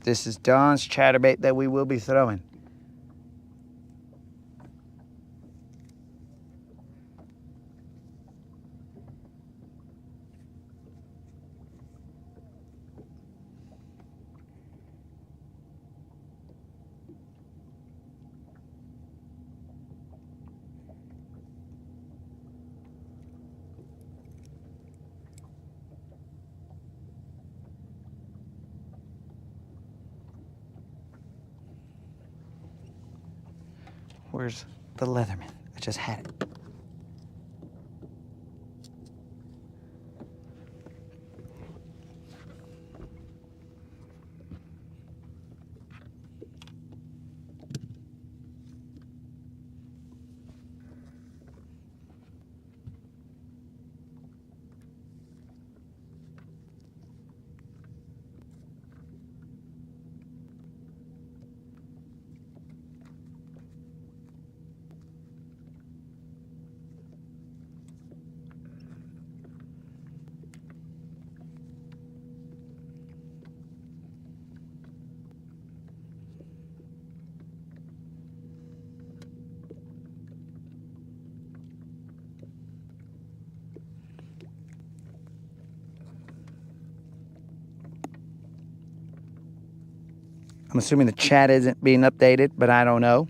This is Don's chatterbait that we will be throwing. Where's the Leatherman? I just had it. I'm assuming the chat isn't being updated, but I don't know.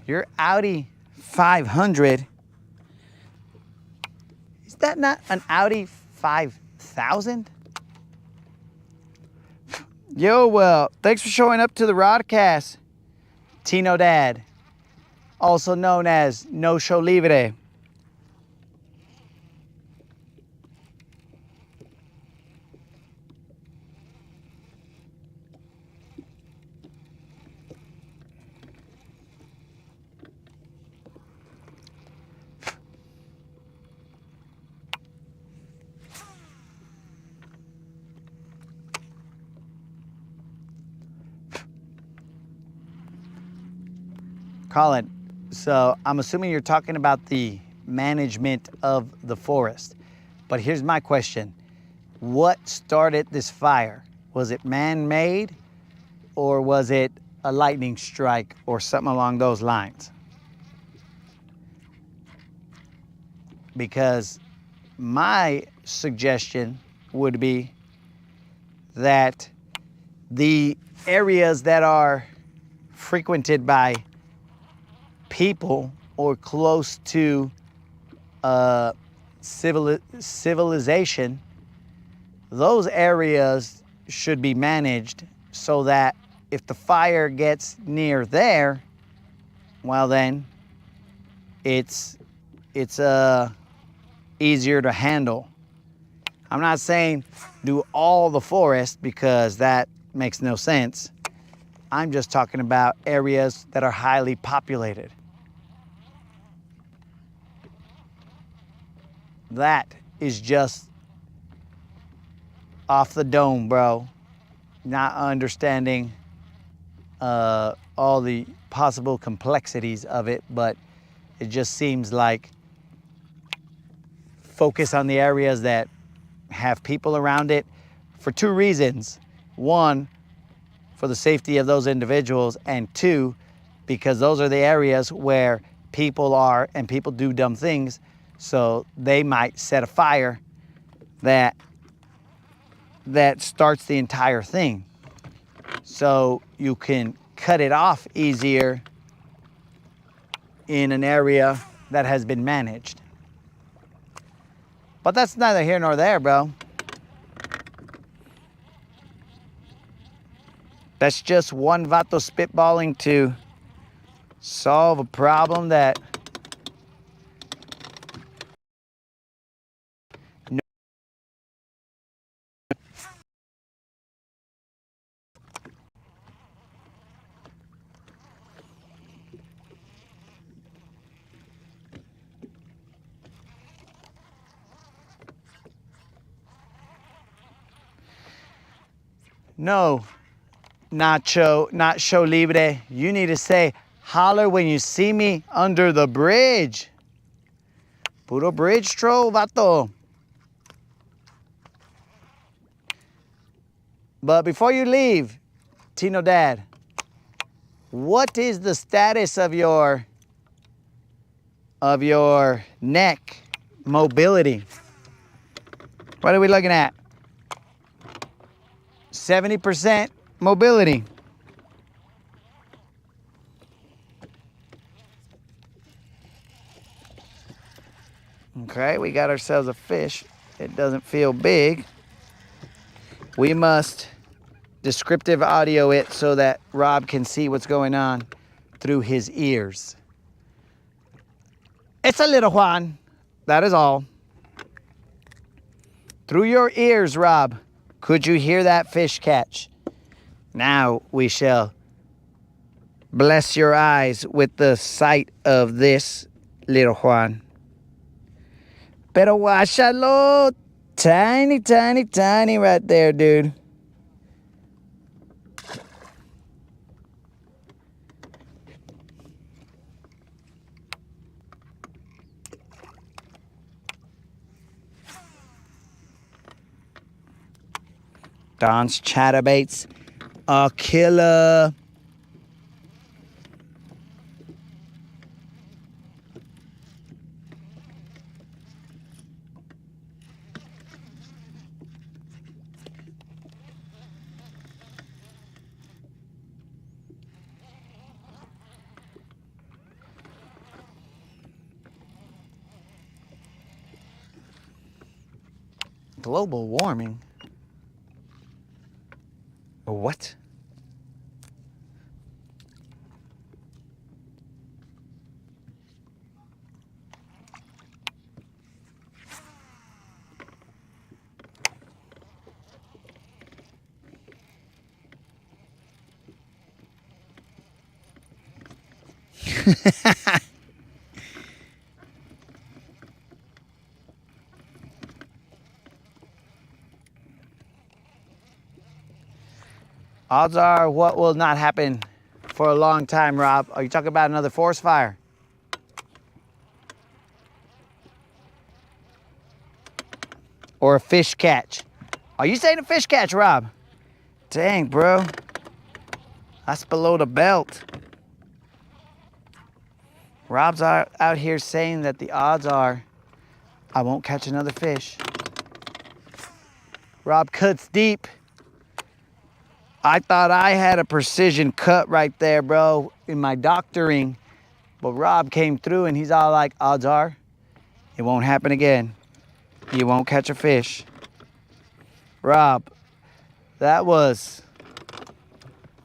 Your Audi 500, is that not an Audi 5000? Yo, well, thanks for showing up to the Rodcast, Tino Dad, also known as No Show Libre. Colin, so I'm assuming you're talking about the management of the forest. But here's my question. What started this fire? Was it man-made or was it a lightning strike or something along those lines? Because my suggestion would be that the areas that are frequented by people or close to civilization, those areas should be managed so that if the fire gets near there, well then it's easier to handle. I'm not saying do all the forest because that makes no sense. I'm just talking about areas that are highly populated. That is just off the dome, bro. Not understanding all the possible complexities of it, but it just seems like focus on the areas that have people around it for two reasons. One, for the safety of those individuals, and two, because those are the areas where people are and people do dumb things, so they might set a fire that starts the entire thing. So you can cut it off easier in an area that has been managed. But that's neither here nor there, bro. That's just one vato spitballing to solve a problem that No, Nacho Libre. You need to say, holler when you see me under the bridge. Puro bridge troll, vato. But before you leave, Tino Dad, what is the status of your neck mobility? What are we looking at? 70% mobility. Okay, we got ourselves a fish. It doesn't feel big. We must descriptive audio it so that Rob can see what's going on through his ears. It's a little Juan. That is all. Through your ears, Rob, could you hear that fish catch? Now we shall bless your eyes with the sight of this little Juan. Pero guáchalo. Tiny, tiny, tiny right there, dude. Don's chatterbaits, a killer. Global warming? What? Odds are what will not happen for a long time, Rob? Are you talking about another forest fire? Or a fish catch? Are you saying a fish catch, Rob? Dang, bro. That's below the belt. Rob's out here saying that the odds are I won't catch another fish. Rob cuts deep. I thought I had a precision cut right there, bro, in my doctoring. But Rob came through and he's all like, odds are, it won't happen again. You won't catch a fish. Rob, that was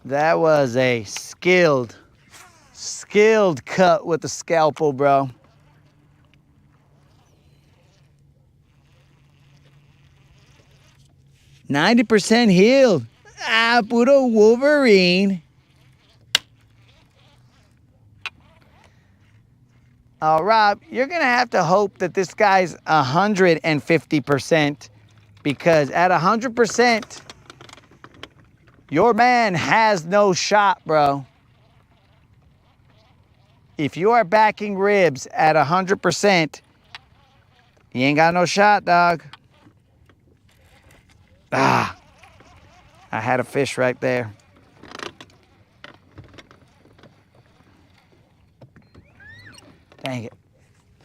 a skilled cut with the scalpel, bro. %90 healed. Ah, puro Wolverine. Oh, Rob, you're gonna have to hope that this guy's 150% because at 100%, your man has no shot, bro. If you are backing ribs at 100%, you ain't got no shot, dog. Ah, I had a fish right there. Dang it.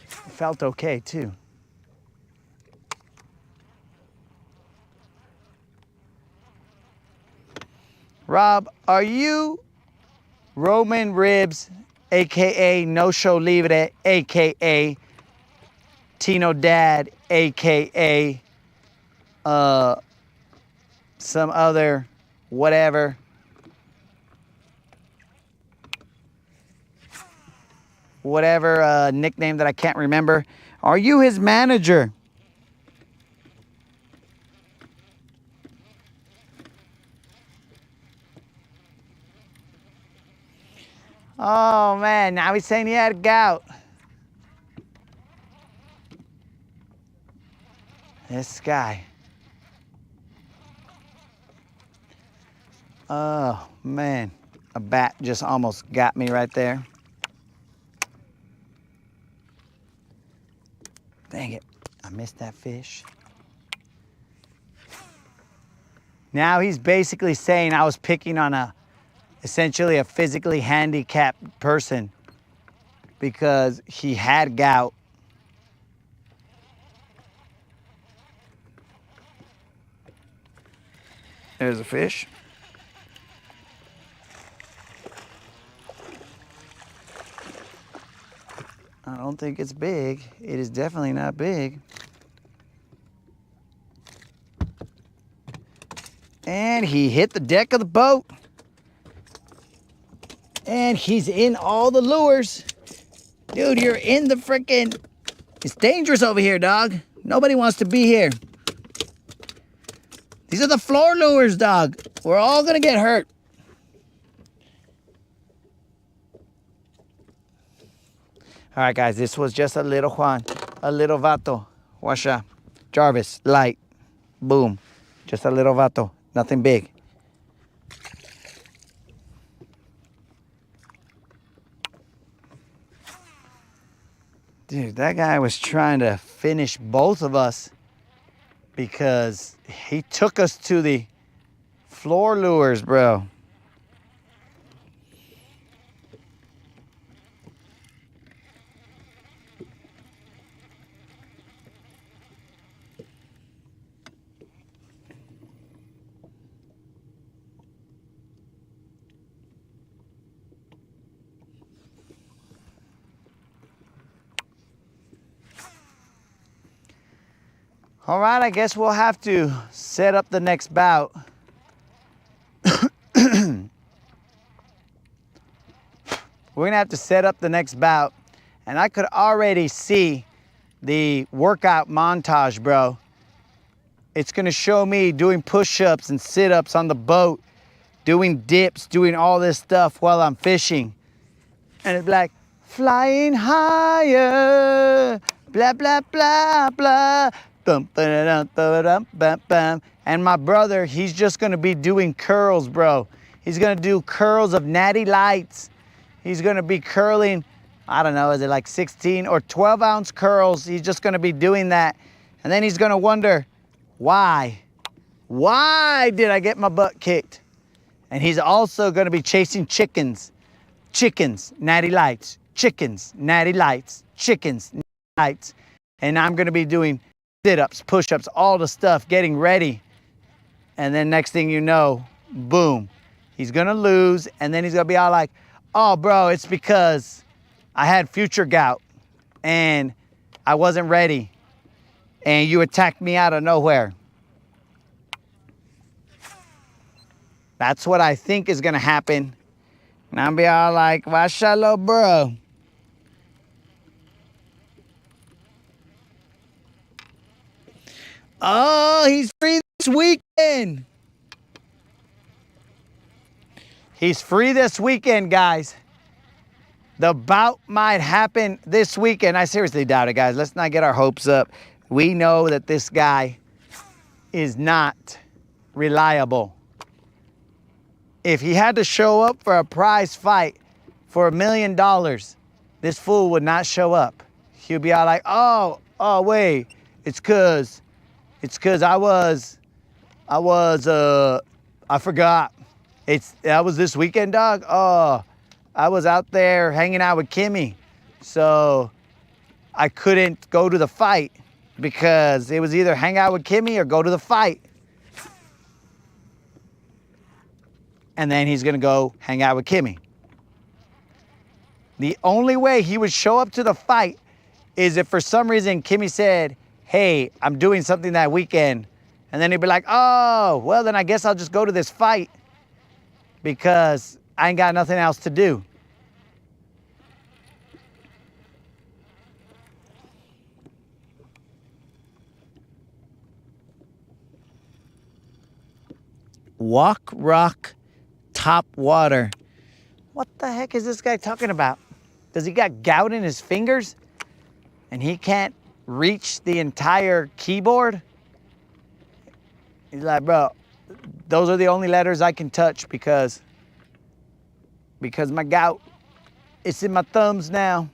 It felt okay, too. Rob, are you Roman Ribs, a.k.a. No Show Libre, a.k.a. Tino Dad, a.k.a. some other whatever? Whatever nickname that I can't remember. Are you his manager? Oh man, now he's saying he had gout. This guy. Oh, man. A bat just almost got me right there. Dang it. I missed that fish. Now he's basically saying I was picking on essentially a physically handicapped person because he had gout. There's a fish. I don't think it's big. It is definitely not big. And he hit the deck of the boat. And he's in all the lures. Dude, you're in the frickin'... It's dangerous over here, dog. Nobody wants to be here. These are the floor lures, dog. We're all gonna get hurt. All right, guys, this was just a little Juan, a little vato. Washa, Jarvis, light, boom. Just a little vato, nothing big. Dude, that guy was trying to finish both of us because he took us to the floor lures, bro. All right, I guess we'll have to set up the next bout. We're gonna have to set up the next bout, and I could already see the workout montage, bro. It's gonna show me doing push-ups and sit-ups on the boat, doing dips, doing all this stuff while I'm fishing. And it's like, flying higher, blah, blah, blah, blah. And my brother, he's just gonna be doing curls, bro. He's gonna do curls of natty lights. He's gonna be curling, I don't know, is it like 16 or 12 ounce curls? He's just gonna be doing that. And then he's gonna wonder, why? Why did I get my butt kicked? And he's also gonna be chasing chickens. Chickens, natty lights. Chickens, natty lights. Chickens, natty lights. And I'm gonna be doing sit-ups, push-ups, all the stuff, getting ready. And then next thing you know, boom, he's gonna lose, and then he's gonna be all like, oh bro, it's because I had future gout and I wasn't ready and you attacked me out of nowhere. That's what I think is gonna happen. And I'll be all like, Vashalo, bro. Oh, he's free this weekend. He's free this weekend, guys. The bout might happen this weekend. I seriously doubt it, guys. Let's not get our hopes up. We know that this guy is not reliable. If he had to show up for a prize fight for $1 million, this fool would not show up. He'll be all like, oh, wait, it's cause I forgot. That was this weekend, dog. Oh, I was out there hanging out with Kimmy. So I couldn't go to the fight because it was either hang out with Kimmy or go to the fight. And then he's gonna go hang out with Kimmy. The only way he would show up to the fight is if for some reason Kimmy said, hey, I'm doing something that weekend. And then he'd be like, oh, well, then I guess I'll just go to this fight because I ain't got nothing else to do. Walk, rock, top water. What the heck is this guy talking about? Does he got gout in his fingers and he can't reach the entire keyboard? He's like, bro, those are the only letters I can touch because my gout, it's in my thumbs now.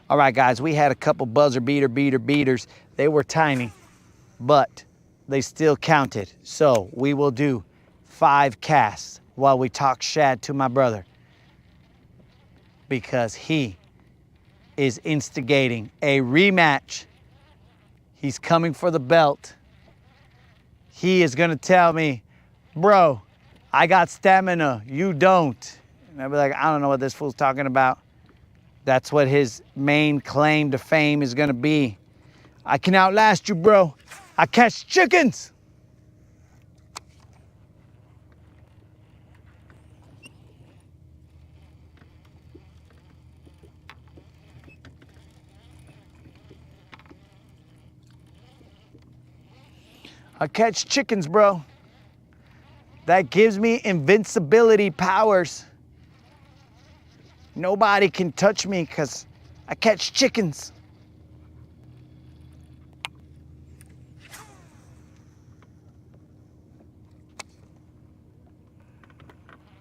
All right, guys, we had a couple buzzer beaters. They were tiny, but they still counted. So we will do 5 casts while we talk shad to my brother, because he is instigating a rematch. He's coming for the belt. He is gonna tell me, bro, I got stamina, you don't. And I'll be like, I don't know what this fool's talking about. That's what his main claim to fame is gonna be. I can outlast you, bro. I catch chickens. I catch chickens, bro. That gives me invincibility powers. Nobody can touch me because I catch chickens.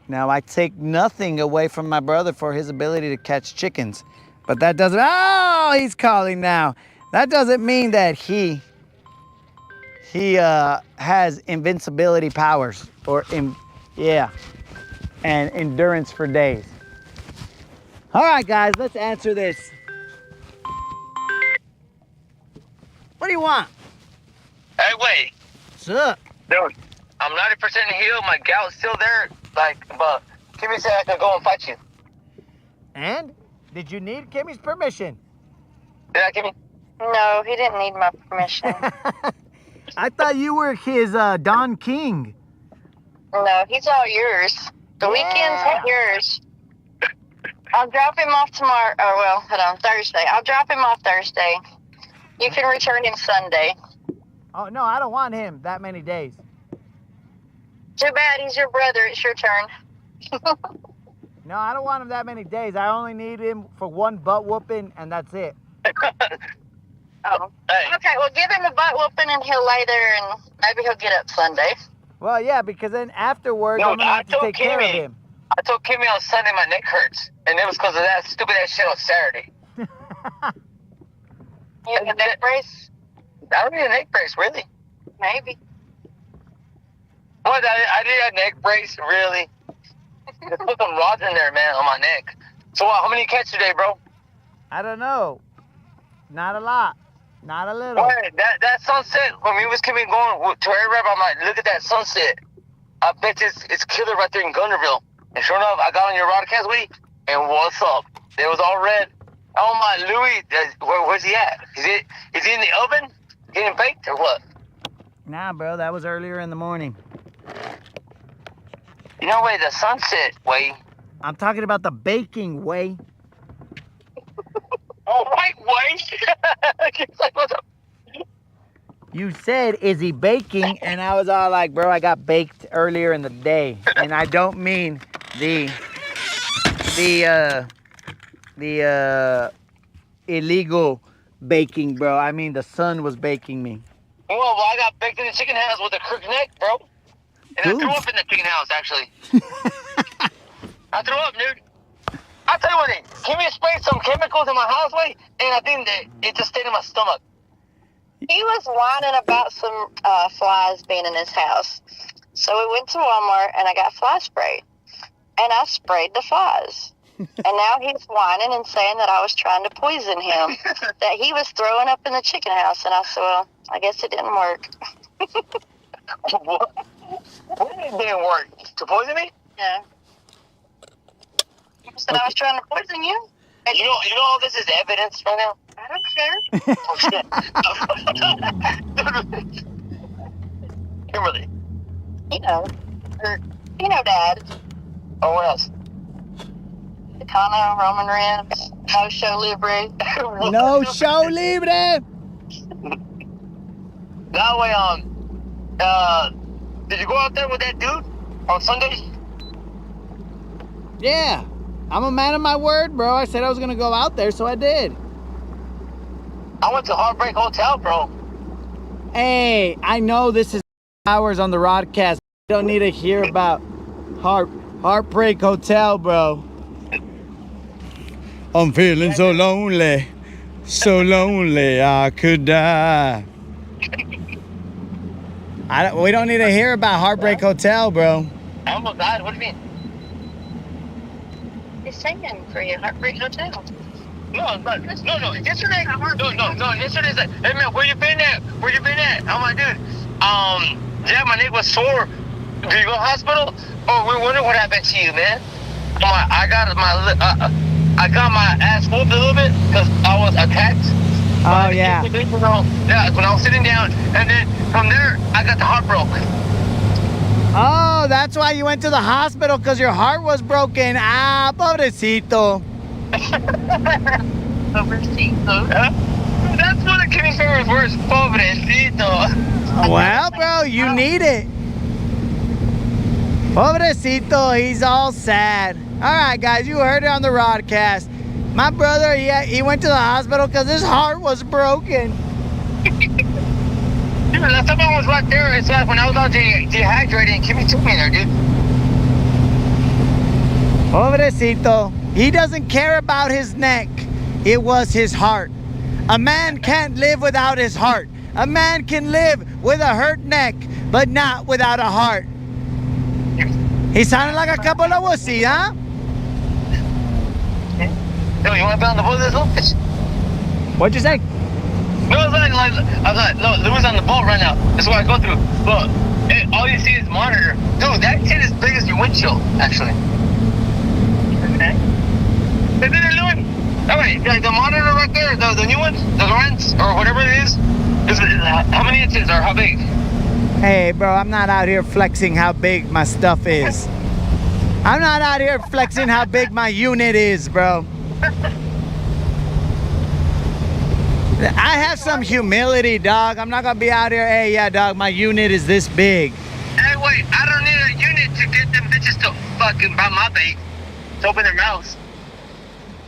Now, I take nothing away from my brother for his ability to catch chickens, but that doesn't, oh, he's calling now. That doesn't mean that he has invincibility powers or, yeah, and endurance for days. All right, guys, let's answer this. What do you want? Hey, wait. What's up? Dude, I'm 90% healed. My gout's still there. But Kimmy said I can go and fight you. And? Did you need Kimmy's permission? Did I, Kimmy? No, he didn't need my permission. I thought you were his Don King. No, he's all yours. The weekend's all yours. I'll drop him off tomorrow. Oh, well, hold on, Thursday. I'll drop him off Thursday. You can return him Sunday. Oh, no, I don't want him that many days. Too bad, he's your brother. It's your turn. No, I don't want him that many days. I only need him for one butt whooping, and that's it. Oh. Hey. Okay, well, give him a butt whooping, and he'll lay there, and maybe he'll get up Sunday. Well, yeah, because then afterwards, No, I'm going to have to take care of him. I told Kimmy on Sunday my neck hurts, and it was because of that stupid ass shit on Saturday. You have a neck brace? I don't need a neck brace, really. Maybe. What? I did a neck brace, really? Just put some rods in there, man, on my neck. So how many you catch today, bro? I don't know. Not a lot. Not a little. Boy, that sunset, when we was coming going to Air Rep, I'm like, look at that sunset. I bet it's killer right there in Guntersville. And sure enough, I got on your Rodcast with you, and what's up? It was all red. Oh my Louis, where's he at? Is he in the oven getting baked or what? Nah, bro, that was earlier in the morning. You know, the sunset, I'm talking about the baking way. Oh, right, It's like, what's up? You said, is he baking? And I was all like, bro, I got baked earlier in the day. And I don't mean the illegal baking, bro. I mean the sun was baking me. Well, I got baked in the chicken house with a crooked neck, bro. And Dude. I threw up in the chicken house, actually. I threw up, dude. I'll tell you what, Kimmy sprayed some chemicals in my houseway, and I think that it just stayed in my stomach. He was whining about some flies being in his house. So we went to Walmart, and I got fly spray. And I sprayed the flies. And now he's whining and saying that I was trying to poison him, that he was throwing up in the chicken house. And I said, well, I guess it didn't work. What? It didn't work. To poison me? Yeah. He said I was trying to poison you. And You know all this is evidence right now? I don't care. Oh, shit. Kimberly. You know, Dad. Oh, what else? Takana, Roman Reigns, No Show Libre. No show libre. That way, did you go out there with that dude on Sunday? Yeah, I'm a man of my word, bro. I said I was gonna go out there, so I did. I went to Heartbreak Hotel, bro. Hey, I know this is hours on the Rodcast. You don't need to hear about Heartbreak Hotel, bro. I'm feeling so lonely I could die. We don't need to hear about Heartbreak Hotel, bro. I almost died. What do you mean? He's singing for you, Heartbreak Hotel. No. Yesterday, no. Yesterday's like, hey man, where you been at? I'm like, dude, yeah, my neck was sore. Do you go to the hospital? Oh, we wonder what happened to you, man. I'm like, I got my ass whooped a little bit because I was attacked. Oh, yeah. Yeah, when I was sitting down, and then from there, I got the heart broke. Oh, that's why you went to the hospital, because your heart was broken. Ah, pobrecito. Pobrecito. That's what a Kenny favorite word is, pobrecito. Well, bro, you need it. Pobrecito, he's all sad. All right, guys, you heard it on the Rodcast. My brother, he went to the hospital because his heart was broken. Dude, last time I was right there, it's like when I was all dehydrated, and Kimmy took me there, dude. Pobrecito. He doesn't care about his neck. It was his heart. A man can't live without his heart. A man can live with a hurt neck, but not without a heart. He sounded like a couple of wussy, huh? Yo, you want to be on the boat this little bitch? What'd you say? No, I was like, no, Louis on the boat right now. That's what I go through. But all you see is monitor. Dude, that shit is big as your windshield, actually. Okay. Isn't it, Louis? Oh, wait, the monitor right there, the new one, the lens, or whatever it is how many inches or how big? Hey, bro, I'm not out here flexing how big my stuff is. I'm not out here flexing how big my unit is, bro. I have some humility, dog. I'm not gonna be out here, hey, yeah, dog, my unit is this big. Hey, wait, I don't need a unit to get them bitches to fucking buy my bait, to open their mouths.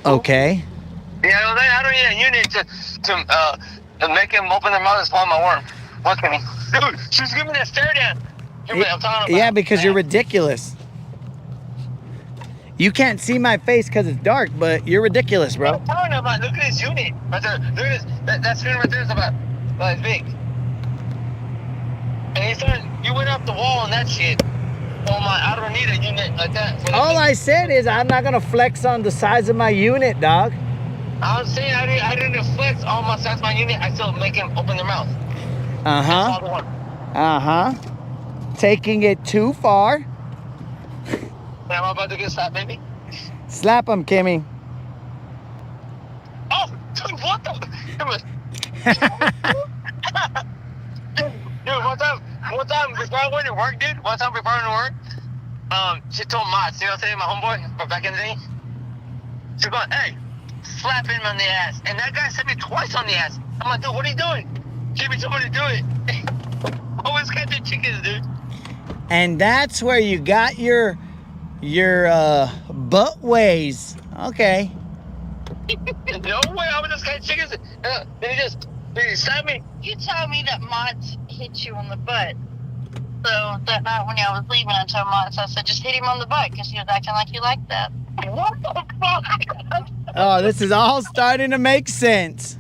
Okay. Yeah, I don't need a unit to make them open their mouths and swallow my worm. What can he? Dude, she's giving me that stare down. I'm talking about. Yeah, because you're ridiculous. You can't see my face because it's dark, but you're ridiculous, bro. I'm talking about, look at this unit. Right there. Look at this. That screen right there is about big. And he said, you went up the wall on that shit. Oh my, I don't need a unit like that. All I said is I'm not going to flex on the size of my unit, dog. I was saying I didn't flex on my size of my unit. I still make him open their mouth. Uh-huh. Uh-huh. Taking it too far. Am I about to get slapped, baby? Slap him, Kimmy. Oh, dude, what the? Dude, one time before I went to work, dude, she told Mott, see what I'm saying, my homeboy from back in the day? She's going, hey, slap him on the ass. And that guy slapped me twice on the ass. I'm like, dude, what are you doing? Give me somebody to do it. Always catching chickens, dude. And that's where you got your butt ways. Okay. No way, I was just catching chickens. Then he slapped me. You told me that Mott's hit you on the butt. So that night when I was leaving, I told Mott's, I said, just hit him on the butt because he was acting like you liked that. What the fuck? Oh, this is all starting to make sense.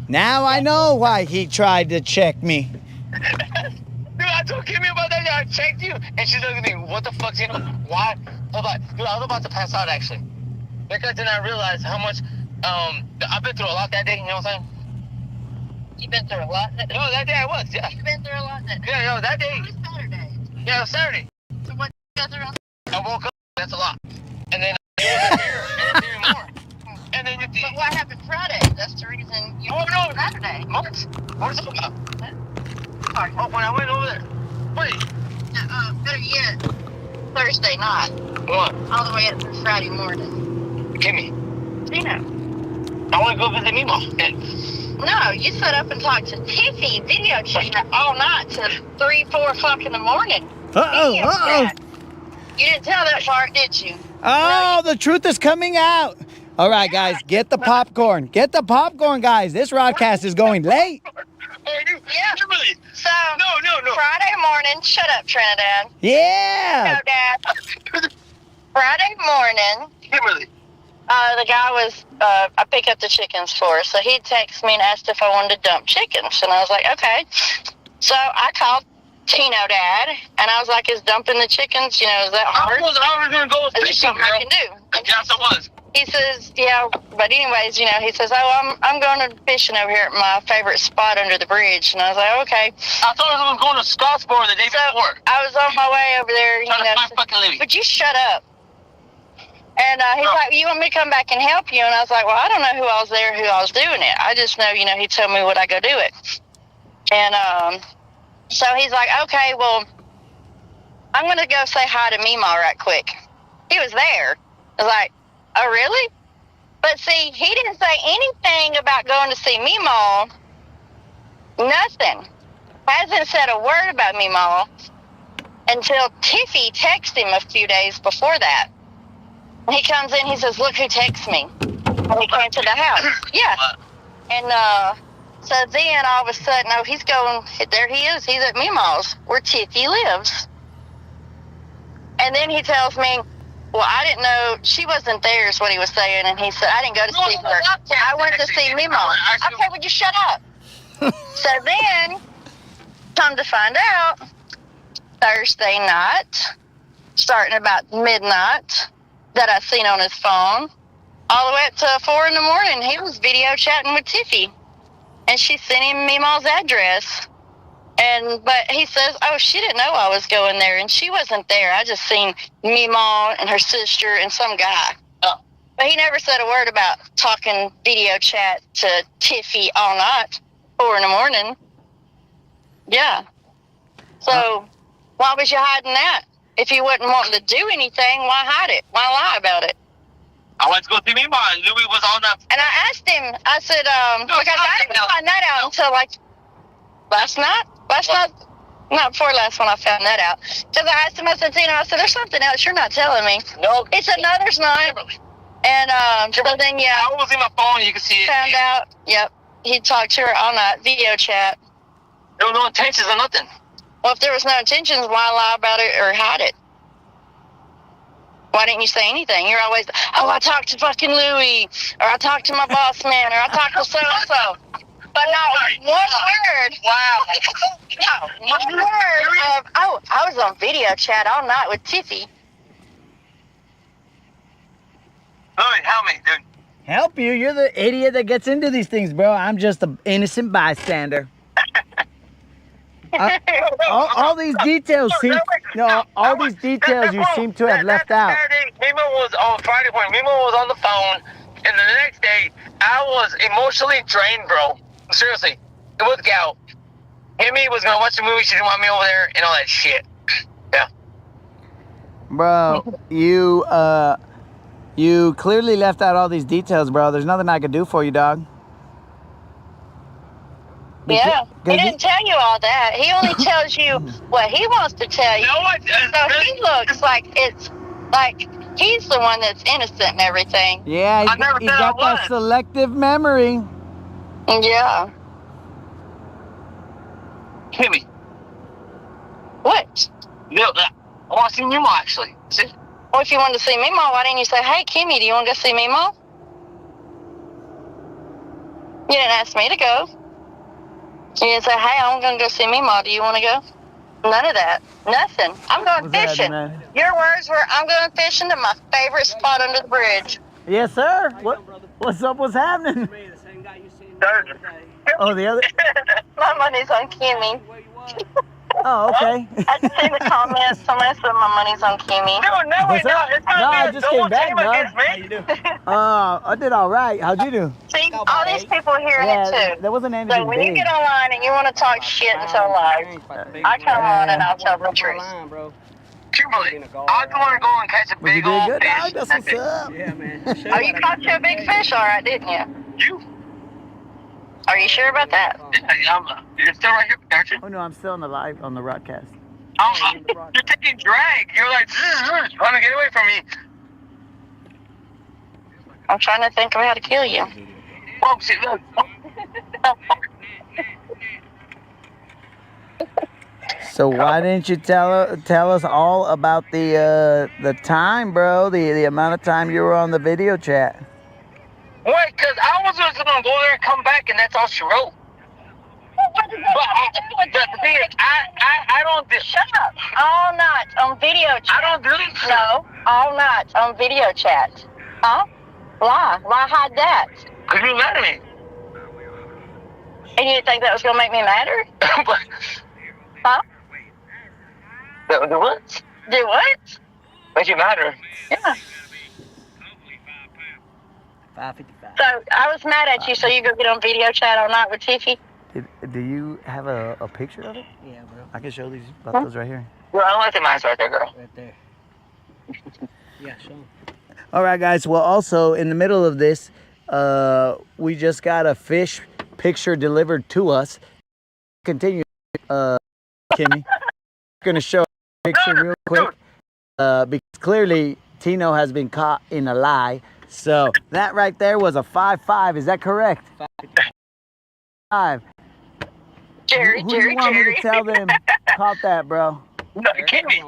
Now I know why he tried to check me. Dude, I told Kimmy about that. I checked you, and she's looking at me. What the fuck's in? Why? Hold on, dude. I was about to pass out actually. Because then I realized how much. I've been through a lot that day. You know what I'm saying? You've been through a lot that day? No, that day I was. Yeah. You've been through a lot that day? Yeah, no, that day. It was Saturday. Yeah, it was Saturday. So what you got through on I woke up. That's a lot. And then it was a beer, and it's even more. And then But what happened Friday? That's the reason you Oh no, Saturday. What are you talking about? Sorry. Oh, when I went over there. Wait. Better yet, Thursday night. What? All the way up through Friday morning. Kimmy. Tina. I want to go visit Mimo. No, you sat up and talked to Tiffy, video chat all night till 3, 4 o'clock in the morning. Uh-oh, Video uh-oh. chat. You didn't tell that part, did you? Oh, the truth is coming out. All right, guys, get the popcorn. Get the popcorn, guys. This Rodcast is going late. Yeah. Kimberly. So, No. Friday morning, shut up, Trinidad. Yeah. No, Dad. Friday morning, Kimberly. the guy was, I pick up the chickens for, so he texted me and asked if I wanted to dump chickens. And I was like, okay. So I called Tino Dad, and I was like, is dumping the chickens, is that hard? I was going to go Is it fishing, something I can do? Yes, it was. He says, yeah, but anyways, he says, oh, I'm going to fishing over here at my favorite spot under the bridge. And I was like, okay. I thought I was going to Scottsboro the day before. I was on my way over there, Trying to find fucking Libby. Would you shut up? And he's like, you want me to come back and help you? And I was like, well, I don't know who I was there, who I was doing it. I just know, he told me would I go do it. And so he's like, okay, well, I'm going to go say hi to Meemaw right quick. He was there. I was like, oh, really? But see, he didn't say anything about going to see Meemaw. Nothing. Hasn't said a word about Meemaw until Tiffy texted him a few days before that. He comes in, he says, look who texts me. And he came to the house. Yeah. And so then all of a sudden, he's going, there he is. He's at Meemaw's, where Tiffy lives. And then he tells me, well, I didn't know, she wasn't there is what he was saying. And he said, I didn't go to see her. I went to see Meemaw. Okay, would you shut up? So then, come to find out, Thursday night, starting about midnight, that I seen on his phone, all the way up to 4 a.m, he was video chatting with Tiffy. And she sent him Meemaw's address. But he says, oh, she didn't know I was going there, and she wasn't there. I just seen Meemaw and her sister and some guy. Oh. But he never said a word about talking video chat to Tiffy all night, 4 a.m. Yeah. So why was you hiding that? If you wasn't wanting to do anything, why hide it? Why lie about it? I went to go see Meemaw, and Louis was on that. And I asked him, I said, because I didn't find that out until last night. Not before last when I found that out. Because I asked him, I said, there's something else you're not telling me. No. He said, no, there's not. And so then, yeah. I was in my phone, you can see it. Found out, yep. He talked to her all night, video chat. There was no intentions or nothing. Well, if there was no intentions, why lie about it or hide it? Why didn't you say anything? You're always, I talked to fucking Louie, or I talked to my boss man, or I talked to so-and-so. But not one word. Wow. No, one word of, I was on video chat all night with Tiffy. Louis, help me, dude. Help you? You're the idiot that gets into these things, bro. I'm just an innocent bystander. All these details seem all these details you seem to have left out. Saturday, Mimo was on Friday when Mimo was on the phone, and the next day I was emotionally drained, bro. Seriously, it was gout. Himmy was gonna watch the movie. She didn't want me over there and all that shit. Yeah, bro. You clearly left out all these details, bro. There's nothing I could do for you, dog. Yeah, he didn't tell you all that. He only tells you what he wants to tell you. So he looks like it's like he's the one that's innocent and everything. Yeah, he's got that selective memory. Yeah. Kimmy. What? No, I want to see Mimo actually. See? Well, if you wanted to see Meemaw, why didn't you say, hey, Kimmy, do you want to go see Meemaw? You didn't ask me to go. You didn't say, hey, I'm going to go see Meemaw. Do you want to go? None of that. Nothing. I'm going fishing. Your words were, I'm going fishing to my favorite spot under the bridge. Yes, sir. What's up? What's happening? Oh, the other? My money's on Kimmy. Oh, okay. I just seen the comments. Somebody said my money's on Kimmy. No, I just came back, dog. I did all right. How'd you do? See, all these people are hearing it too. There wasn't anything So when big. you get online and you want to talk shit and tell lies, I come on and I'll tell the truth. Kimberly, I want to go and catch a big old good, fish. dog? That's what's up. Yeah, man. Oh, you caught you a big fish, all right, didn't you? You? Are you sure about that? You're still right here, aren't you? Oh no, I'm still on the Rodcast. You're taking drag. You're like, trying to get away from me. I'm trying to think of how to kill you. Oh, shit, look. So why didn't you tell us all about the time, bro? The amount of time you were on the video chat. Wait, because I was just going to go there and come back, and that's all she wrote. But the thing is, I don't... Shut up. All night on video chat. I don't do this shit. No, all night on video chat. Huh? Why? Why hide that? Because you're mad at me. And you didn't think that was going to make me madder? But... Huh? Do what? Do what? Make you matter. Yeah. 5:55. So I was mad at you, so you go get on video chat all night with Tiffy? Do you have a picture of it? Yeah, bro. I can show these buffaloes right here. Well, I don't like the mice right there, girl. Right there. Yeah, show 'em. All right, guys. Well, also in the middle of this, we just got a fish picture delivered to us. Continue, Kimmy. Gonna show a picture real quick because clearly Tino has been caught in a lie. So that right there was a 5.5. Is that correct? 5. Jerry, Who do you want me to tell them caught that, bro? No, you can't be.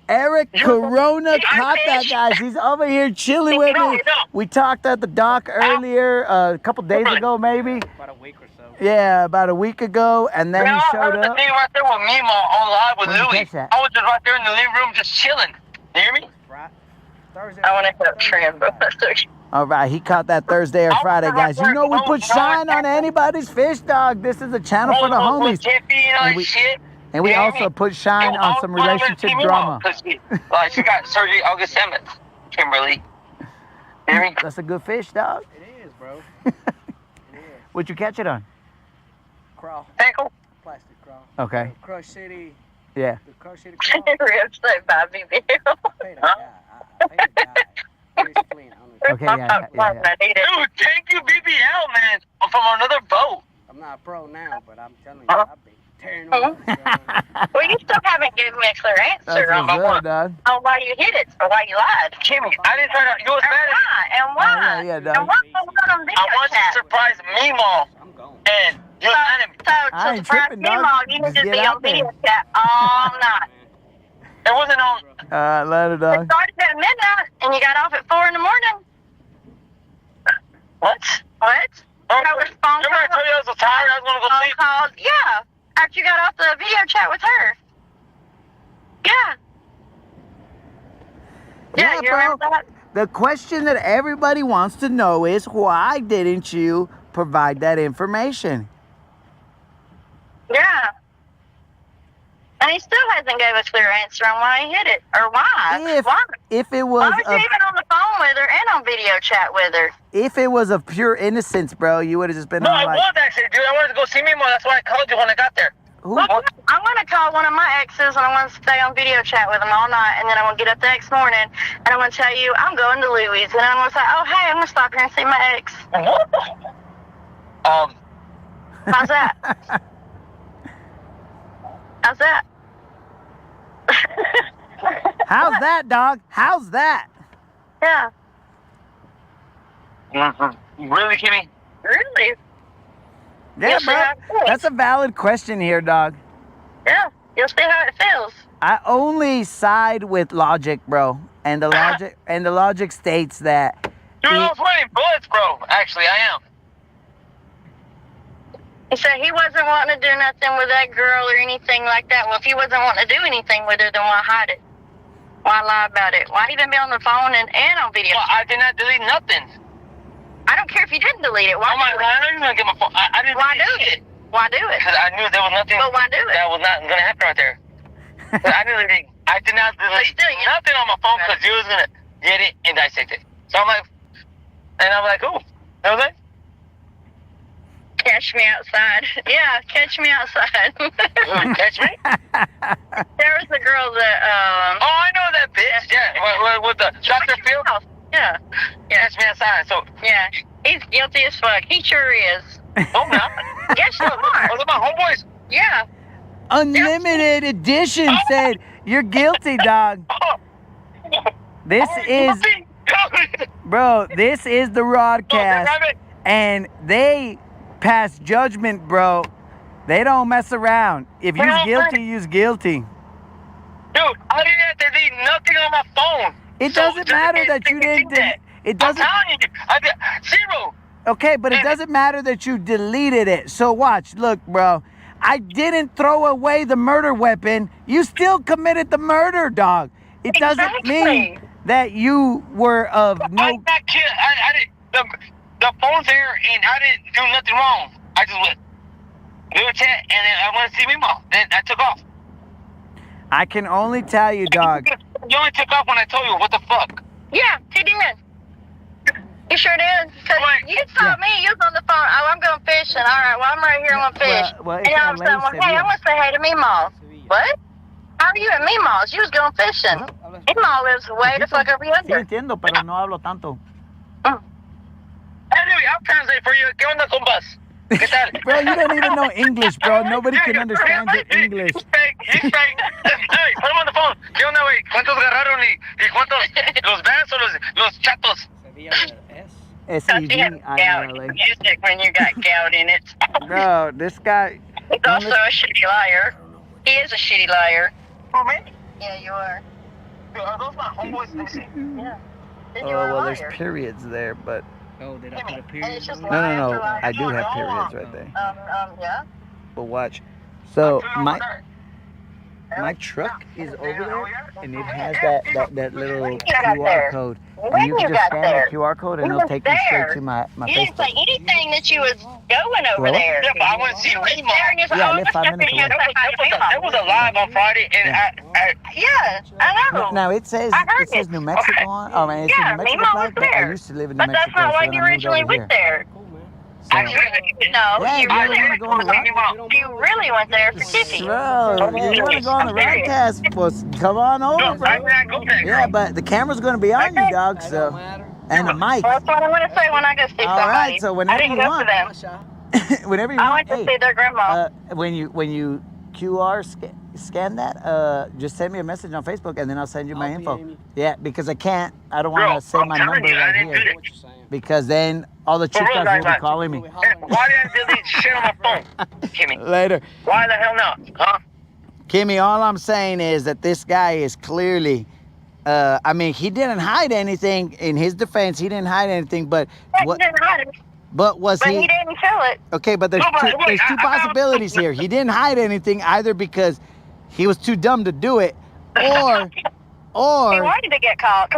Eric Corona caught that, guys. He's over here chilling with me. No. We talked at the dock earlier, a couple days ago, maybe. About a week or so. Yeah, about a week ago, and then he I showed heard the up. thing right there with Mimo on live with Where'd you Louie. catch that? I was just right there in the living room just chilling. You hear me? Right. Thursday. I want to help Trim, but All right, he caught that Thursday or Friday, guys. You know we put shine on anybody's fish, dog. This is a channel for the homies. And we also put shine on some relationship drama. Like, she got surgery August 7th, Kimberly. You hear me? That's a good fish, dog. It is, bro. What'd you catch it on? Crawl. Tackle? Plastic crawl. Okay. Crush City. Yeah. The Crush City crawl. Ribs say Bobby Bill. I paid a guy. I paid a guy. Chris Flynn. I don't know. Okay, yeah. Dude, thank you, BBL, man. I'm from another boat. I'm not a pro now, but I'm telling you, I've been tearing them up, bro. Well, you still haven't given me a clear That's answer on what's up, dog. why you hit it or why you lied. Kimmy, I didn't try to. You was mad at me. And why? Oh, yeah, dog. And why on video I wanted chat? to surprise Mimo, I'm gone. and you was mad at me. So I ain't to surprise tripping, me, dog. Mom, you need Just to get be out on video chat all night. It wasn't on. Later, It dog. started at midnight, and you got off at 4 in the morning. What? What? Oh, That was phone remember I told you I was so tired, I was going to go phone sleep? calls. Yeah, after you got off the video chat with her. Yeah. Yeah, you bro. remember that? The question that everybody wants to know is why didn't you provide that information? Yeah. And he still hasn't gave a clear answer on why he hit it or why. Why? If it Why was was you even on the phone with her and on video chat with her? if it was of pure innocence, bro, you would have just been No, all I like, was actually, dude. I wanted to go see Mimo. That's why I called you when I got there. who? Well, I'm going to call one of my exes and I'm going to stay on video chat with him all night. And then I'm going to get up the next morning and I'm going to tell you I'm going to Louis. And I'm going to say, oh, hey, I'm going to stop here and see my ex. How's that? How's that? How's that, dog? How's that? Yeah. Really, Kimmy? Really? Yeah, You'll see bro. how it feels. That's a valid question here, dog. Yeah. You'll see how it feels. I only side with logic, bro. And the logic states that Dude, I was wearing bullets, bro. Actually, I am. He said he wasn't wanting to do nothing with that girl or anything like that. Well, if he wasn't wanting to do anything with her, then why hide it? Why lie about it? Why even be on the phone and on video? Well, I did not delete nothing. I don't care if you didn't delete it. Why Oh my do God, it? I know you're going to get my phone. I didn't Why delete do shit. it? Why do it? Because I knew there was nothing But why do it? that was not going to happen right there. I did not delete still, you- nothing on my phone because you was going to get it and dissect it. So I'm like, ooh, you know what I'm saying? Catch me outside. Yeah, catch me outside. Catch me? There was a girl that, Oh, I know that bitch. Yeah, with the Dr. Phil. Yeah. Catch me outside. So, Yeah. He's guilty as fuck. He sure is. no, man. Yes, you are. Those are my homeboys. Yeah. Unlimited Edition said you're guilty, dog. This is Bro, this is the Rodcast, and they pass judgment, bro. They don't mess around. If you're guilty, you're guilty. Dude, I didn't have to delete nothing on my phone. It doesn't matter that you didn't. It doesn't. I'm telling you, I did zero. Okay, but it doesn't matter that you deleted it. So watch, look, bro. I didn't throw away the murder weapon. You still committed the murder, dog. It doesn't mean that you were of no. I got killed. I didn't. The phone's there, and I didn't do nothing wrong. I just went. We were chat, and then I went to see me mom. Then I took off. I can only tell you, dog. You only took off when I told you. What the fuck? Yeah, he did. You sure did. Cause you told me you was on the phone. Oh, I'm going fishing. All right, well, I'm right here. I'm going to fish. Well, and all of a sudden, hey, I want to say hey to Meemaw. What? How are you at Meemaw's? You was going fishing. Meemaw lives way the fuck over Sí, yonder. entiendo, pero no hablo tanto. Anyway, I'll translate for you. ¿Qué onda, compas? ¿Qué tal? Bro, you don't even know English, bro. Nobody can understand your English. He's fake. He's fake. Hey, put him on the phone. ¿Qué onda, güey? ¿Cuántos agarraron y cuántos? ¿Los vans o los chatos? S-E-V-I-L-A. Music when you got gout in it. Bro, this guy. He's also a shitty liar. He is a shitty liar. For me? Yeah, you are. Are those my homeboys? Let me see. Yeah. Then Oh, you are a well, there's liar. periods there, but. Oh, did I put a And period? it's just No, lie no, after no. lie I do after have lie. periods right there. Yeah. But watch. So, my truck is over there, and it has that little QR code. And you can just scan the QR code, and it'll take me straight to my You didn't Facebook. say anything that you was going over Well, there. Yeah, but I want to see Meemaw. Yeah, I live 5 minutes away. That was a live on Friday, and Yeah, I know. Now it says I heard New it. Mexico on. Oh man, it says Yeah, New Mexico Meemaw flag, was but I there. used to live in New But that's Mexico, not why so then you I moved originally over went here. there. So, No, yeah, you you wanna really, go on the road? you really went there for Tiffy. Bro, you want to go on the Rodcast? Well, come on over, bro. Yeah, but the camera's going to be on you, dog. So, and the mic. Well, that's what I'm going to say when I go see somebody. All right, so I whenever didn't you go want, for them. whenever you I want, went to see their grandma. when you QR scan that, just send me a message on Facebook, and then I'll send you my info. Yeah, because I don't want to say my number right here, because then all the chicas will be calling me. Why did I delete shit on my phone? Kimmy. Later. Why the hell not? Huh? Kimmy, all I'm saying is that this guy is clearly, I mean, he didn't hide anything. In his defense, he didn't hide anything, but what? He didn't hide it, But was but he? he didn't kill it. Okay, but there's two possibilities here. He didn't hide anything either because he was too dumb to do it, or He wanted to get caught.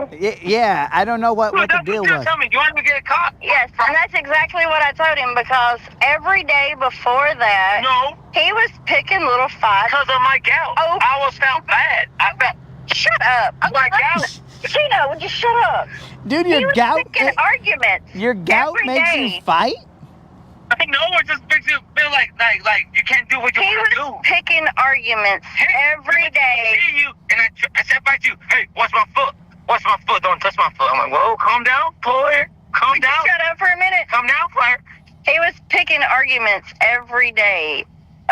yeah, I don't know what the deal was. Tell me, you want me to get caught? Yes, and that's exactly what I told him, because every day before that, No, he was picking little fights. because of my gout. Oh. I was found bad. I felt Shut up. my gout. Tino, would you shut up? Dude, He your was gout, picking arguments. your gout every makes day. you fight. I know it just makes you feel like you can't do what you He want to was do. picking arguments every I day. see you, and I said back to you, hey, watch my foot. Watch my foot. Don't touch my foot. I'm like, whoa, calm down, player. Calm Would you down. shut up for a minute? Calm down, player. He was picking arguments every day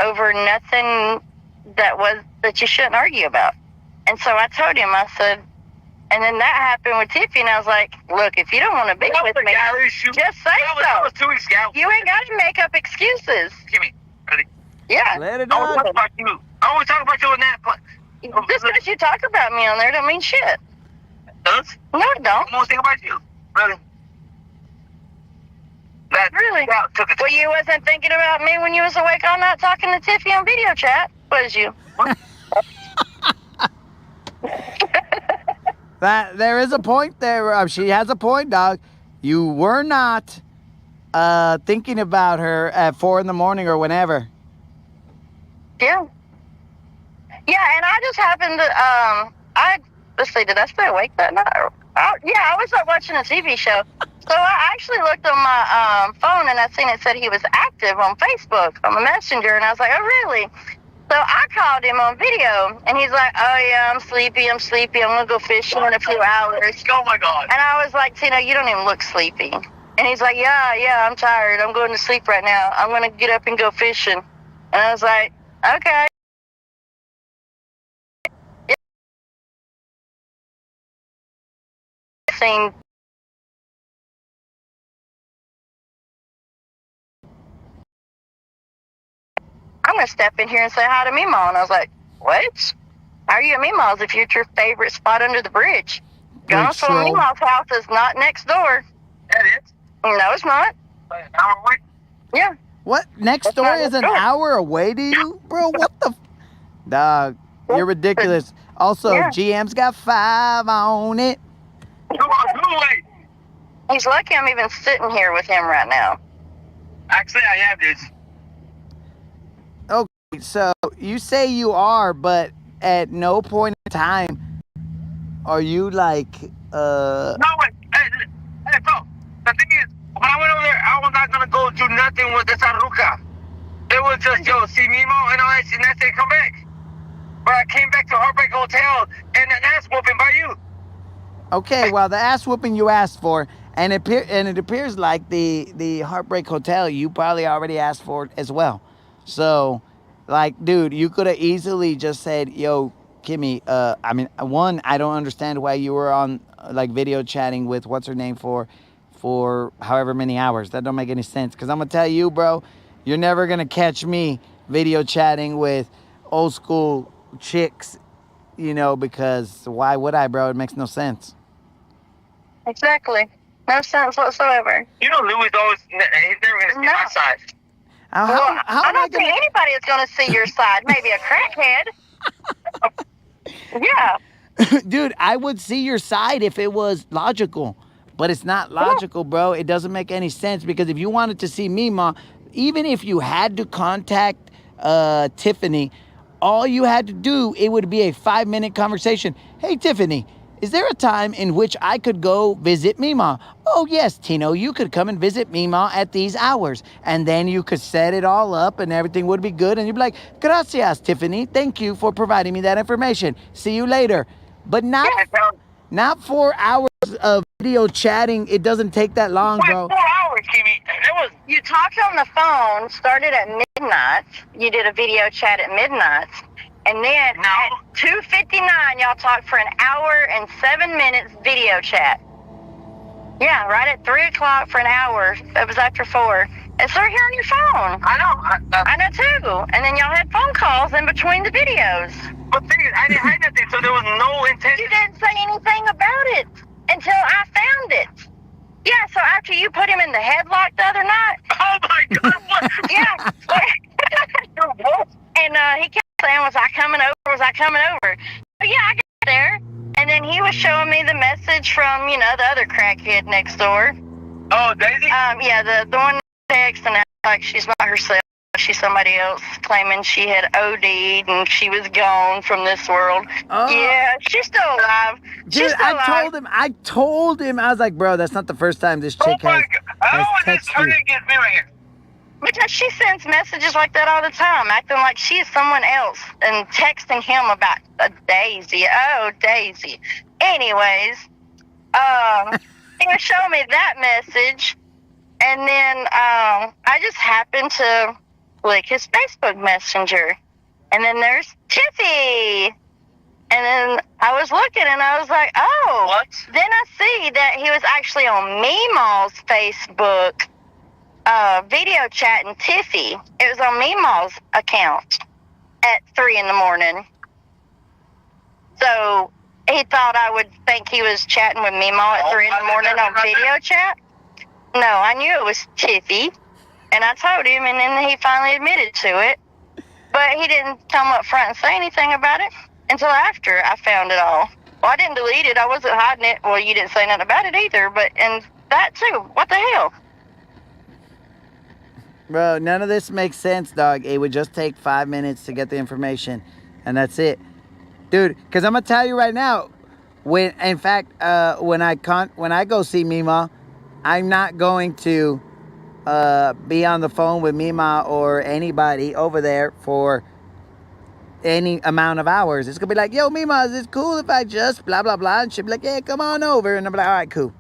over nothing that you shouldn't argue about. And so I told him, I said, and then that happened with Tiffy, and I was like, look, if you don't want to be with me, just say That was so. 2 weeks ago. You ain't got to make up excuses. Give me. Ready? Yeah. Let it I want to out. talk about you. I want to talk about you in that. Just because you talk about me on there don't mean shit. Does? No, it don't. I want to think about you. Really? That Really? gout took it. Well, you wasn't thinking about me when you was awake all night talking to Tiffy on video chat, was you? That there is a point there. She has a point, dog. You were not thinking about her at 4 a.m. or whenever. Yeah. Yeah, and I just happened to, let's see, did I stay awake that night? Yeah, I was up watching a TV show. So I actually looked on my phone, and I seen it said he was active on Facebook on the Messenger, and I was like, oh, really? So I called him on video, and he's like, oh, yeah, I'm sleepy, I'm going to go fishing in a few hours. Oh my God. And I was like, Tina, you don't even look sleepy. And he's like, yeah, I'm tired. I'm going to sleep right now. I'm going to get up and go fishing. And I was like, okay. Seen going to step in here and say hi to Meemaw. And I was like, what? How are you at Meemaw's if you're at your favorite spot under the bridge? Guntersville and Meemaw's house is not next door. Yeah, it is. No, it's not. Like an hour away. Yeah. What? Next That's door not is next an door. hour away to you? Bro, what the... Dog, you're ridiculous. Also, Yeah. GM's got 5 on it. Come on, go away. He's lucky I'm even sitting here with him right now. Actually, I have this. So, you say you are, but at no point in time are you like, No, wait. Hey, bro. The thing is, when I went over there, I was not going to go do nothing with the Saruca. It was just, yo, see Mimo and all that shit, and that's it, come back. But I came back to Heartbreak Hotel and an ass whooping by you. okay, well, the ass whooping you asked for, and it appears like the Heartbreak Hotel you probably already asked for as well. So, like, dude, you could have easily just said, yo, Kimmy, I mean, one, I don't understand why you were on, like, video chatting with what's her name for however many hours. That don't make any sense. Because I'm going to tell you, bro, you're never going to catch me video chatting with old school chicks, you know, because why would I, bro? It makes no sense. Exactly. No sense whatsoever. You know Louis always, he's never going to see my side. How Well, am I I don't going think anybody is going to see your side. Maybe a crackhead. Yeah. Dude, I would see your side if it was logical, but it's not logical, bro. It doesn't make any sense because if you wanted to see Mima, even if you had to contact Tiffany, all you had to do, it would be a 5-minute conversation. Hey, Tiffany, is there a time in which I could go visit Mima? Oh, yes, Tino, you could come and visit Mima at these hours. And then you could set it all up and everything would be good. And you'd be like, gracias, Tiffany. Thank you for providing me that information. See you later. But not 4 hours of video chatting. It doesn't take that long, Wait, bro. 4 hours, Kimmy. It was. You talked on the phone, started at midnight. You did a video chat at midnight. And then No. at 2:59, y'all talked for an hour and 7 minutes video chat. Yeah, right at 3 o'clock for an hour. It was after 4. It's right here on your phone. I know. I know too. And then y'all had phone calls in between the videos. But the thing is, I didn't hide nothing, so there was no intention. You didn't say anything about it until I found it. Yeah, so after you put him in the headlock the other night. Oh my God! What? Yeah. And he kept saying, was I coming over? Was I coming over? But yeah, I got there. And then he was showing me the message from, you know, the other crackhead next door. Oh, Daisy. Yeah, the one text and act like she's not herself. She's somebody else, claiming she had OD'd and she was gone from this world. Oh. Yeah, she's still alive. Dude, She's still alive. I told him, I was like, bro, that's not the first time this chick Oh my has God! How is this texted turning you. against me right here? Because she sends messages like that all the time, acting like she is someone else and texting him about a Daisy. Oh, Daisy. Anyways, he was showing me that message, and then I just happened to click his Facebook Messenger, and then there's Tiffy. And then I was looking, and I was like, oh. What? Then I see that he was actually on Meemaw's Facebook video chatting Tiffy. It was on Meemaw's account at 3 in the morning. So he thought I would think he was chatting with Meemaw at 3 in the morning on video chat. No, I knew it was Tiffy, and I told him, and then he finally admitted to it. But he didn't come up front and say anything about it until after I found it all. Well, I didn't delete it. I wasn't hiding it. Well, you didn't say nothing about it either, and that too. What the hell? Bro, none of this makes sense, dog. It would just take 5 minutes to get the information, and that's it. Dude, because I'm going to tell you right now, when I go see Mima, I'm not going to be on the phone with Mima or anybody over there for any amount of hours. It's going to be like, yo, Mima, is it cool if I just blah, blah, blah? And she'll be like, yeah, come on over. And I'm like, all right, cool.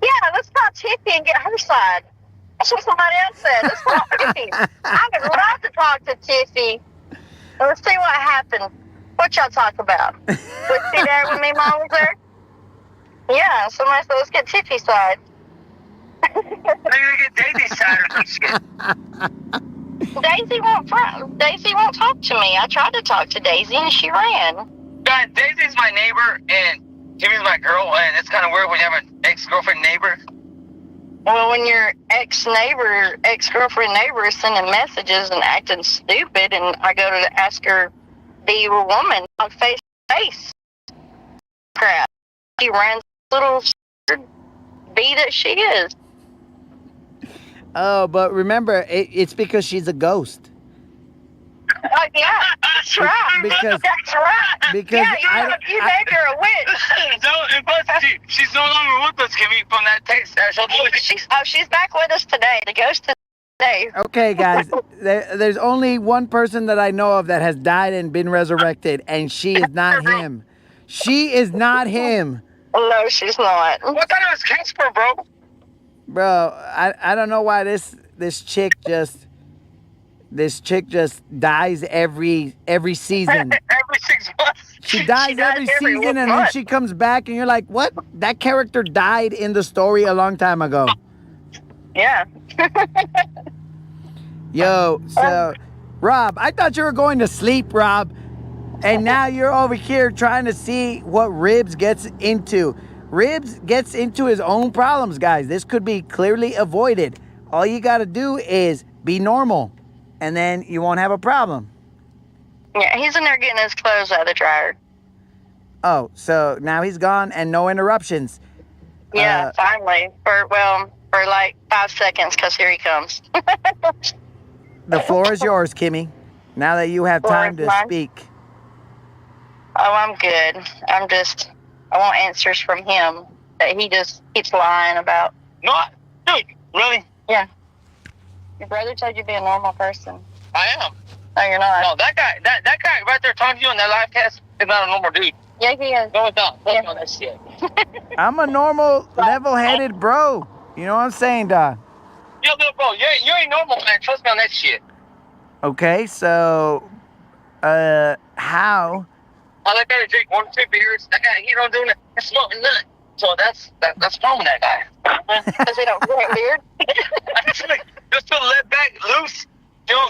Yeah, let's call Tiffy and get her side. That's what somebody else said. Let's call Tiffy. I would love to talk to Tiffy. Let's see what happened. What y'all talk about? Was she there when Mima was there? Yeah, somebody said, let's get Tiffy's side. Maybe we get Daisy's side or some shit. Daisy won't talk to me. I tried to talk to Daisy and she ran. Guys, Daisy's my neighbor and Kimmy's my girl, and it's kind of weird when you have an ex-girlfriend neighbor. Well, when your ex-girlfriend neighbor is sending messages and acting stupid, and I go to ask her, be you a woman, on face to face. Crap. She runs little bee that she is. Oh, but remember, it's because she's a ghost. Oh, yeah, that's right. Because That's right. because You make her a witch. No, she's no longer with us, Kimmy, from that text. She's back with us today. The ghost is today. okay, guys, there's only one person that I know of that has died and been resurrected, and she is not him. She is not him. No, she's not. What kind of Casper, bro? Bro, I don't know why this chick just dies every season. Every 6 months. She dies every season and then month. she comes back and you're like, what? That character died in the story a long time ago. Yeah. Yo, so Rob, I thought you were going to sleep, Rob. And now you're over here trying to see what Ribs gets into. Ribs gets into his own problems, guys. This could be clearly avoided. All you got to do is be normal, and then you won't have a problem. Yeah, he's in there getting his clothes out of the dryer. Oh, so now he's gone and no interruptions. Yeah, finally. For like 5 seconds, because here he comes. The floor is yours, Kimmy. Now that you have time to speak. Oh, I'm good. I want answers from him that he just keeps lying about. No, dude, really? Yeah. Your brother told you to be a normal person. I am. No, you're not. No, that guy right there talking to you on that live cast is not a normal dude. Yeah, he is. No, it's not. Yeah. On that shit. I'm a normal, level-headed bro. You know what I'm saying, Doc? Yo, little bro, you ain't normal, man. Trust me on that shit. Okay, so, how? All I gotta drink 1 or 2 beers. That guy, he don't do nothing. He's smoking nut. So that's wrong with that guy. Because he don't drink beer. Just to let back loose. You know,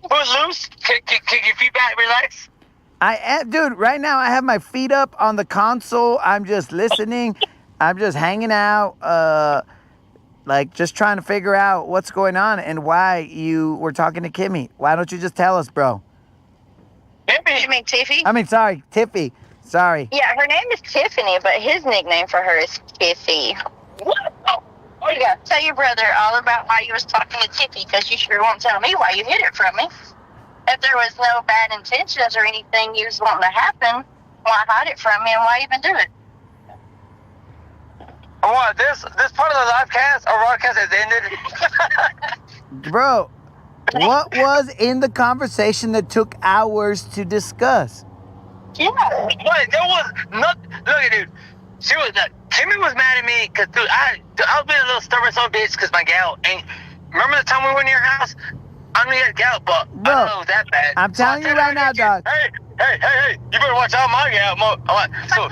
put loose. Kick your feet back, relax. Dude, right now I have my feet up on the console. I'm just listening. I'm just hanging out, like just trying to figure out what's going on and why you were talking to Kimmy. Why don't you just tell us, bro? You mean Tiffy? I mean, sorry, Tiffy. Sorry. Yeah, her name is Tiffany, but his nickname for her is Tiffy. What? Oh, yeah. Tell your brother all about why you was talking to Tiffy, because you sure won't tell me why you hid it from me. If there was no bad intentions or anything you was wanting to happen, why hide it from me and why even do it? What, this part of the live cast or broadcast has ended? Bro, what was in the conversation that took hours to discuss? Yeah. What? There was nothing. Look at dude. Kimmy was mad at me because, dude, I was being a little stubborn son of a bitch because my gal ain't. Remember the time we were in your house? I knew you had gout, but bro, I don't know it was that bad. I'm telling you right now, dog. Hey, you better watch out my gout. So, It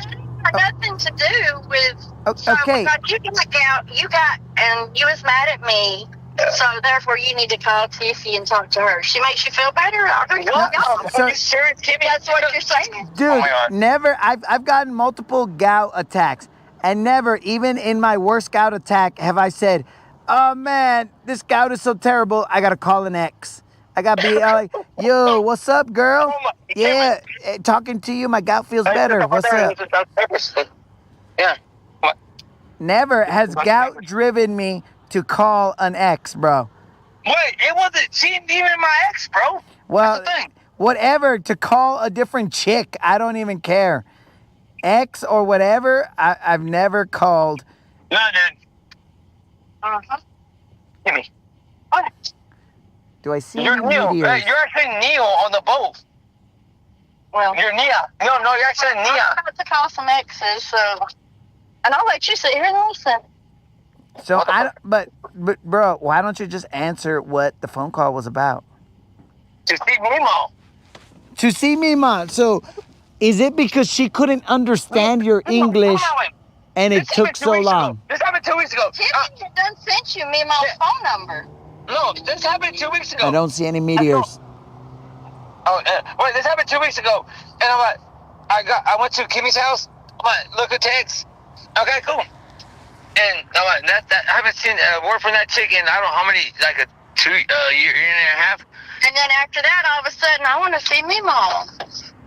had nothing to do with. Okay. So you got gout, and you was mad at me. So therefore, you need to call Tiffy and talk to her. She makes you feel better. So- are you serious, Kimmy? That's what you're saying. Dude, Oh my God. never. I've gotten multiple gout attacks, and never, even in my worst gout attack, have I said, "Oh man, this gout is so terrible. I gotta call an ex. I gotta be like, yo, what's up, girl? Yeah, talking to you. My gout feels better. What's up?" Yeah. Never has gout driven me to call an ex, bro. Wait, it wasn't. She ain't even my ex, bro. Well, That's the thing. whatever, to call a different chick, I don't even care. Ex or whatever, I've never called. No, dude. Kimmy. What? Do I see You're Neil. meteors? You're actually Neil on the boat. Well, You're Nia. No, you're actually I'm Nia. about to call some exes, so. And I'll let you sit here and listen. So but bro, why don't you just answer what the phone call was about? To see Nemo. To see me, ma. So, is it because she couldn't understand your English and it took so long? This happened 2 weeks ago. Tiffany had done sent you Memo's phone number. No, this happened 2 weeks ago. I don't see any meteors. Oh, wait, this happened 2 weeks ago, and I'm like, I went to Kimmy's house. I'm like, look at text. Okay, cool. And I'm like, that I haven't seen a word from that chick in I don't know how many, like a year and a half. And then after that, all of a sudden, I want to see Mimo.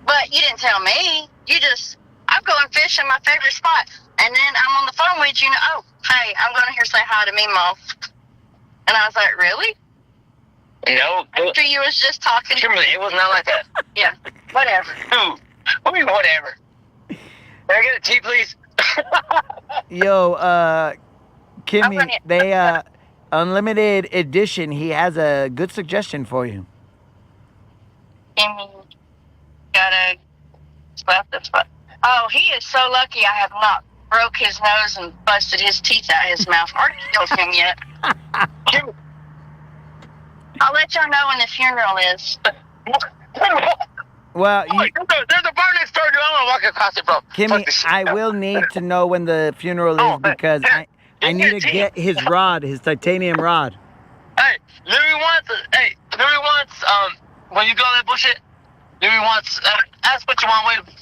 But you didn't tell me. You just, I'm going fishing, my favorite spot. And then I'm on the phone with you, and oh, hey, I'm going to here say hi to Mimo. And I was like, really? No. After you was just talking. Kimberly, it was not like that. Yeah, whatever. Dude, I mean, whatever. Can I get a tea, please? Yo, Kimmy, gonna- they, Unlimited Edition, he has a good suggestion for you. Kimmy, gotta slap this foot. Oh, he is so lucky I have not broke his nose and busted his teeth out of his mouth or killed him yet. I'll let y'all know when the funeral is. Well, There's a bar next door. I'm gonna walk across it, bro. Kimmy, I will need to know when the funeral is because I need to get his rod, his titanium rod. Hey, Louis wants, when you do all that bullshit, Louis wants, ask what you want. Wait.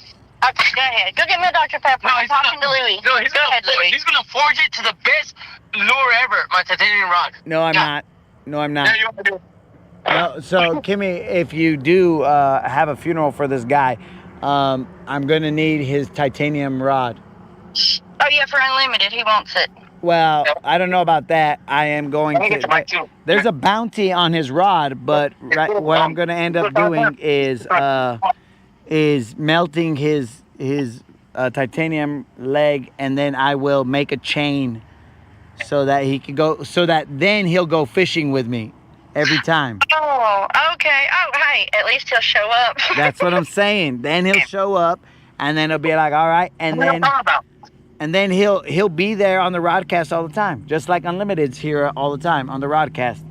Okay, go ahead. Go get me a Dr. Pepper. I'm talking to Louis. No, he's gonna forge it to the best lure ever, my titanium rod. No, I'm not. No, I'm not. Yeah, you want to do it. No, so, Kimmy, if you do have a funeral for this guy, I'm going to need his titanium rod. Oh, yeah, for unlimited. He wants it. Well, I don't know about that. I am going Let me get to mine, to... too. There's a bounty on his rod, but what I'm going to end up doing is melting his titanium leg, and then I will make a chain so that he can go, so that then he'll go fishing with me every time. Oh, okay. Oh, hey, at least he'll show up. That's what I'm saying. Then he'll show up, and then he'll be like, all right, and then he'll be there on the Rodcast all the time, just like Unlimited's here all the time on the Rodcast.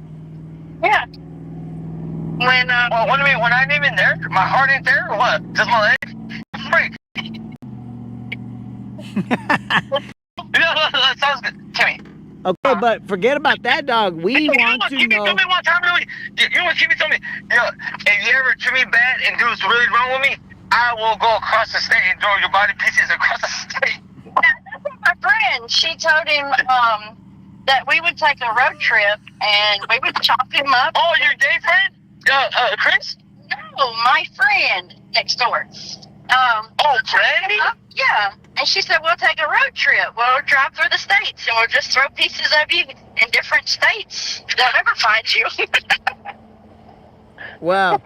Yeah. When, Well, what do you mean? When I'm even there, my heart ain't there, or what? Just my leg? Freak. Yeah, that sounds good. Timmy. Okay, but forget about that, dog. We want to know. Tell me one time, Louis. You want to keep me telling me, if you ever treat me bad and do what's really wrong with me, I will go across the state and throw your body pieces across the state. that's what my friend, she told him that we would take a road trip and we would chop him up. Oh, your gay friend? Chris? No, my friend next door. Brandy? Yeah. And she said, we'll take a road trip. We'll drive through the states and we'll just throw pieces of you in different states. They'll never find you. Well,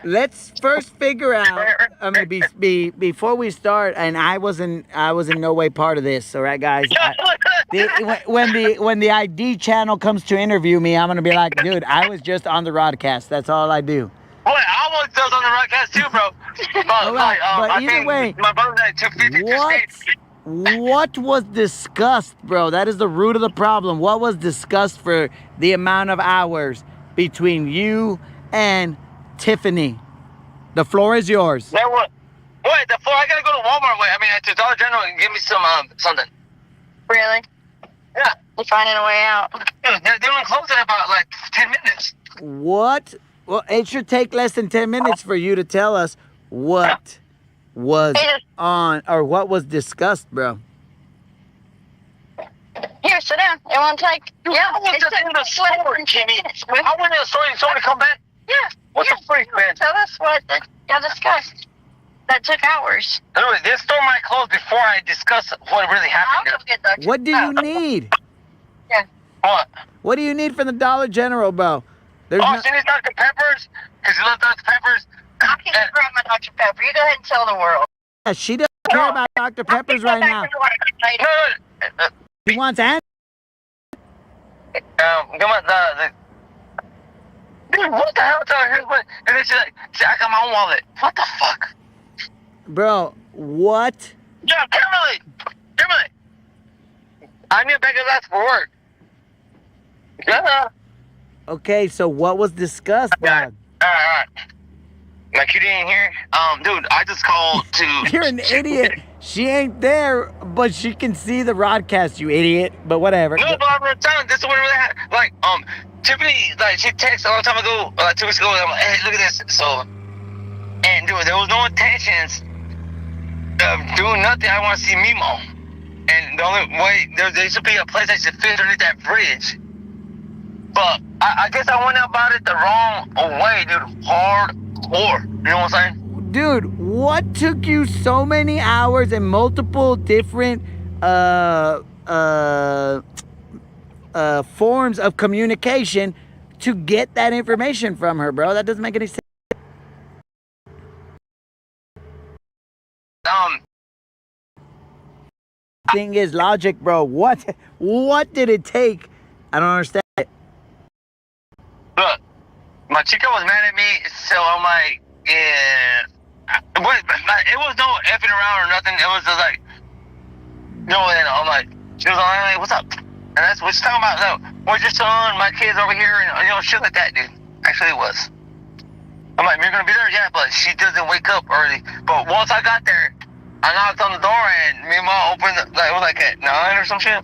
let's first figure out. I mean, before we start, and I was in no way part of this. All right, guys. When the ID channel comes to interview me, I'm gonna be like, dude, I was just on the Rodcast. That's all I do. Boy, I almost was on the Rodcast too, bro. All right, but either way, my brother's at 252 states. What was discussed, bro? That is the root of the problem. What was discussed for the amount of hours between you and Tiffany? The floor is yours. There was. Wait, the floor. I gotta go to Walmart. Wait, I mean, to Dollar General and give me some something. Really? Yeah. You're finding a way out. They don't close in about like 10 minutes. What? Well, it should take less than 10 minutes for you to tell us what was on or what was discussed, bro. Here, sit down. It won't take. Yeah, I was just in the store, Jimmy. I went in the store and told me to come back. Yeah. What the freak, man? Tell us what y'all discussed. That took hours. Anyway, this store might close before I discuss what really I'll happened. go get Dr. What do you need? Yeah. What? What do you need from the Dollar General, bro? There's Oh, no- she needs Dr. Peppers? Because you love Dr. Peppers? I can't grab my Dr. Pepper. You go ahead and tell the world. Yeah, she doesn't care about Dr. Peppers right now. No. She wants Ann. Come on, dude, what the hell? And then she's like, I got my own wallet. What the fuck? Bro, what? Yeah, Kimberly. I need a bag of that for work. Yeah. Okay, so what was discussed, All dog? right. Like you didn't hear? Dude, I just called to... You're an idiot. She ain't there, but she can see the Rodcast, you idiot. But whatever. No, but I'm telling you, this is what really happened. Like, Tiffany, like, she texted a long time ago, like 2 weeks ago, and I'm like, hey, look at this. So, and dude, there was no intentions of doing nothing. I want to see Mimo. And the only way, there should be a place that should fit underneath that bridge. But I guess I went about it the wrong way, dude. Hardcore. You know what I'm saying? Dude, what took you so many hours and multiple different forms of communication to get that information from her, bro? That doesn't make any sense. Thing is logic, bro. What did it take? I don't understand. Look, my chica was mad at me, so I'm like, yeah. But it was no effing around or nothing. It was just like, no, and I'm like, she was like, hey, what's up? And that's what she's talking about. No, where's your son? My kid's over here, and shit like that, dude. Actually, it was. I'm like, you're gonna be there, yeah, but she doesn't wake up early. But once I got there, I knocked on the door, and me and Mom opened. It was like at 9 or some shit.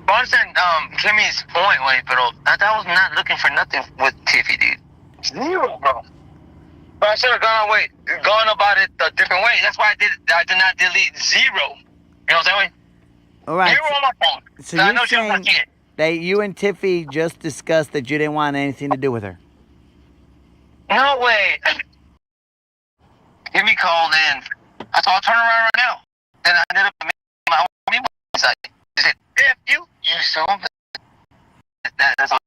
But I understand Kimmy's point, wait, but I was not looking for nothing with Tiffy, dude. Zero, bro. But I should have gone about it a different way. That's why I did not delete 0. You know what I'm saying? All right. 0 on my phone. So I you're know she was my saying kid. that you and Tiffy just discussed that you didn't want anything to do with her? No way. Kimmy called in. I thought I'll turn around right now. Then I ended up making my own site. She said, F you so that's all.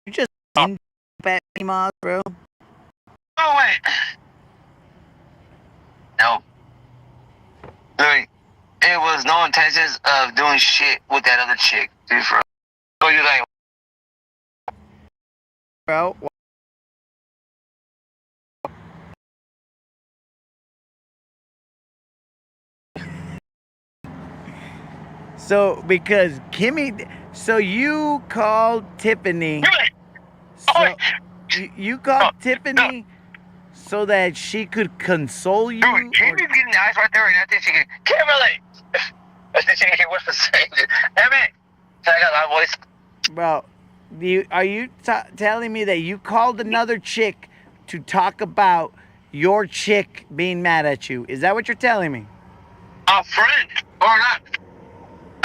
You just in bad moms, bro. Oh, wait. No. Dude, it was no intentions of doing shit with that other chick, dude, for real. So you're like, Bro. So, because Kimmy, so you called Tiffany. So, you called Tiffany so that she could console you? dude, Kimmy's getting the eyes right there, and I think she can, Kimberly! I think she can hear what's saying, dude. Damn it! So I got my voice. Bro, are you telling me that you called another chick to talk about your chick being mad at you? Is that what you're telling me? A friend, or not.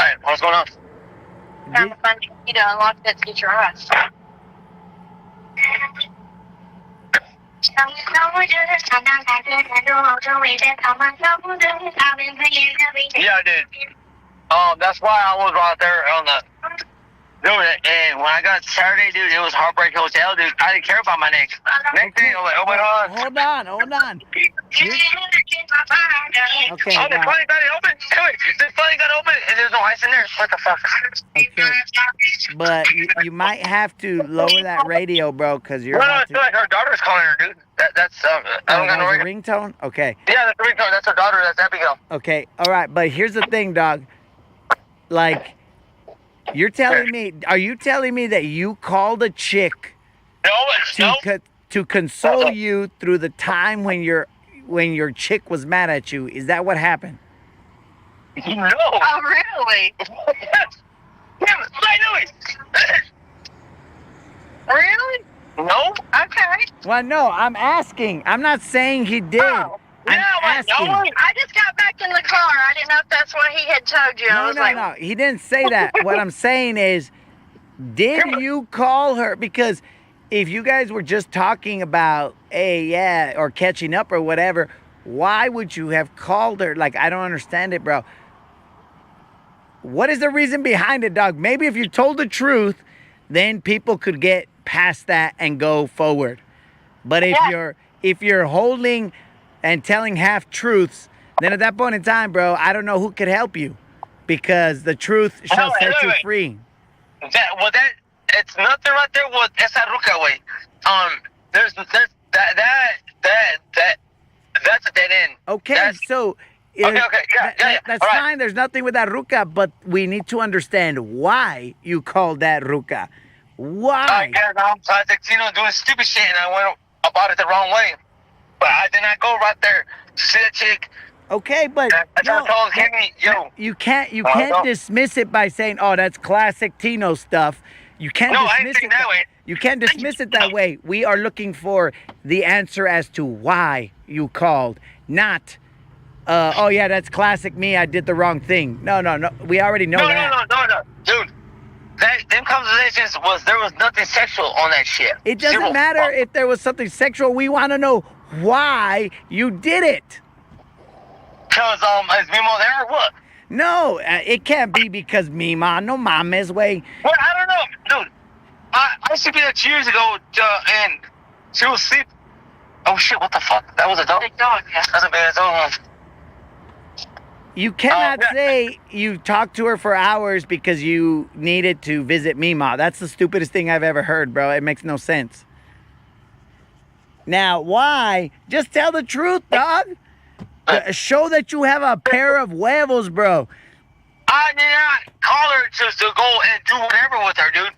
Alright, what's going on? Kind of funny. You to unlock that to get your eyes. Yeah, I did. That's why I was right there on the dude. And when I got Saturday, dude, it was Heartbreak Hotel, dude. I didn't care about my neck. Next thing, I was like, oh my god. Hold on. Okay, Oh, the now, funny got it open. Dude, the funny got open, and there's no ice in there. What the fuck? okay. But you might have to lower that radio, bro, because you're No, about it's like her daughter's calling her, dude. That's I don't got no that was a radio. ringtone? Okay. Yeah, that's the ringtone. That's her daughter. That's Abigail. Okay, all right, but here's the thing, dog. Like, are you telling me that you called a chick No. to console you through the time when your chick was mad at you? Is that what happened? No. Oh, really? Damn it, I knew it. Really? No. Okay. Well, no, I'm asking. I'm not saying he did. Oh, I'm asking. I just got back in the car. I didn't know if that's what he had told you. I was like, No. He didn't say that. What I'm saying is, did you call her? Because if you guys were just talking about, hey, yeah, or catching up or whatever, why would you have called her? Like, I don't understand it, bro. What is the reason behind it, dog? Maybe if you told the truth, then people could get past that and go forward. But if you're holding and telling half truths, then at that point in time, bro, I don't know who could help you, because the truth shall set you free. It's nothing right there with esa ruca way. There's that's a dead end. Okay, so Okay, yeah. That's all right. fine. There's nothing with that ruca, but we need to understand why you called that ruca. Why? I was like, doing stupid shit, and I went about it the wrong way. But I did not go right there to see that chick. Okay, but I told Kimmy, yo. you can't dismiss it by saying, "Oh, that's classic Tino stuff." You can't No, I dismiss didn't think it that way. You can't dismiss it that way. We are looking for the answer as to why you called, not, oh yeah, that's classic me. I did the wrong thing. No. We already know that. No. Dude, them conversations there was nothing sexual on that shit. It doesn't Zero matter fuck. if there was something sexual. We want to know why you did it. Cause is Mimo there or what? No, it can't be because Mima. No mames, way. Well, I don't know, dude. I used to be there 2 years ago, and she was asleep. Oh shit! What the fuck? That was a dog. Big dog. Yeah. That's a big dog. You cannot yeah. say you talked to her for hours because you needed to visit Mima. That's the stupidest thing I've ever heard, bro. It makes no sense. Now, why? Just tell the truth, dog. Show that you have a pair of huevos, bro. I did not call her to go and do whatever with her, dude.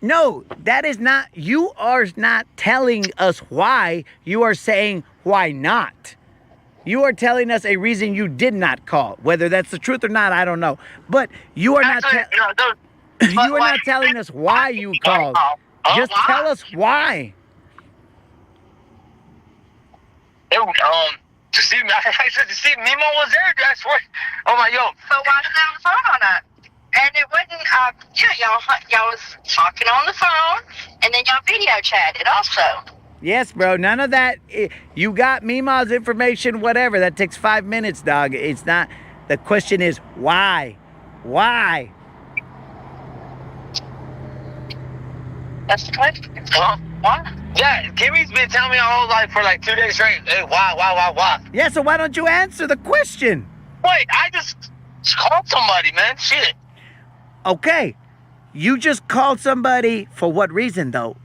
No, that is not. You are not telling us why. You are saying why not. You are telling us a reason you did not call. Whether that's the truth or not, I don't know. But you are Actually, you are not telling us why you called. Just tell us why. To see me, I said to see Mimo was there. I swear. Oh my, yo. So why did I on the phone on it? And it wouldn't, y'all was talking on the phone, and then y'all video chatted also. Yes, bro. None of that. You got Mima's information, whatever. That takes 5 minutes, dog. It's not. The question is why? Why? That's the question. Why? Yeah, Kimmy's been telling me our whole life for like 2 days straight. Hey, why? Yeah, so why don't you answer the question? Wait, I just called somebody, man. Shit. Okay. You just called somebody for what reason, though?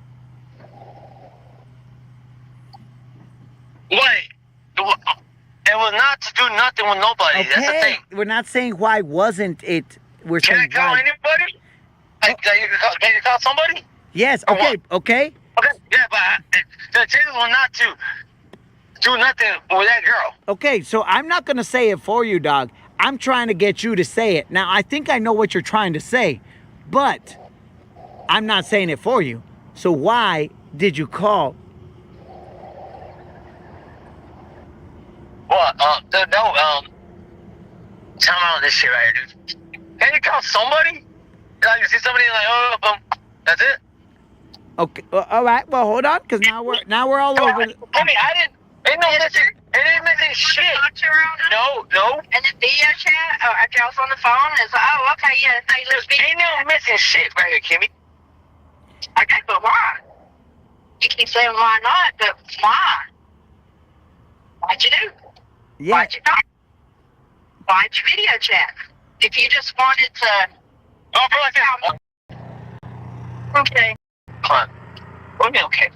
Wait. It was not to do nothing with nobody. Okay. That's the thing. We're not saying why wasn't it. We're Can I saying call why. anybody? Can you call somebody? Yes, Or okay, what? okay. Okay, yeah, but the chances were not to do nothing with that girl. Okay, so I'm not going to say it for you, dog. I'm trying to get you to say it. Now, I think I know what you're trying to say, but I'm not saying it for you. So why did you call? What? Time out on this shit right here, dude. Can you call somebody? Like, you see somebody like, oh, that's it? Okay, all right. Well, hold on, because now we're all over. I mean, ain't missing shit. No. And the video chat, after I was on the phone, it's like, oh, okay, yeah, hey, let's be. Ain't no missing shit right here, Kimmy. Okay, but why? You keep saying why not, but why? Why'd you do? Yeah. Why'd you not? Why'd you video chat? If you just wanted to. Oh, bro, Okay. Come on. Okay.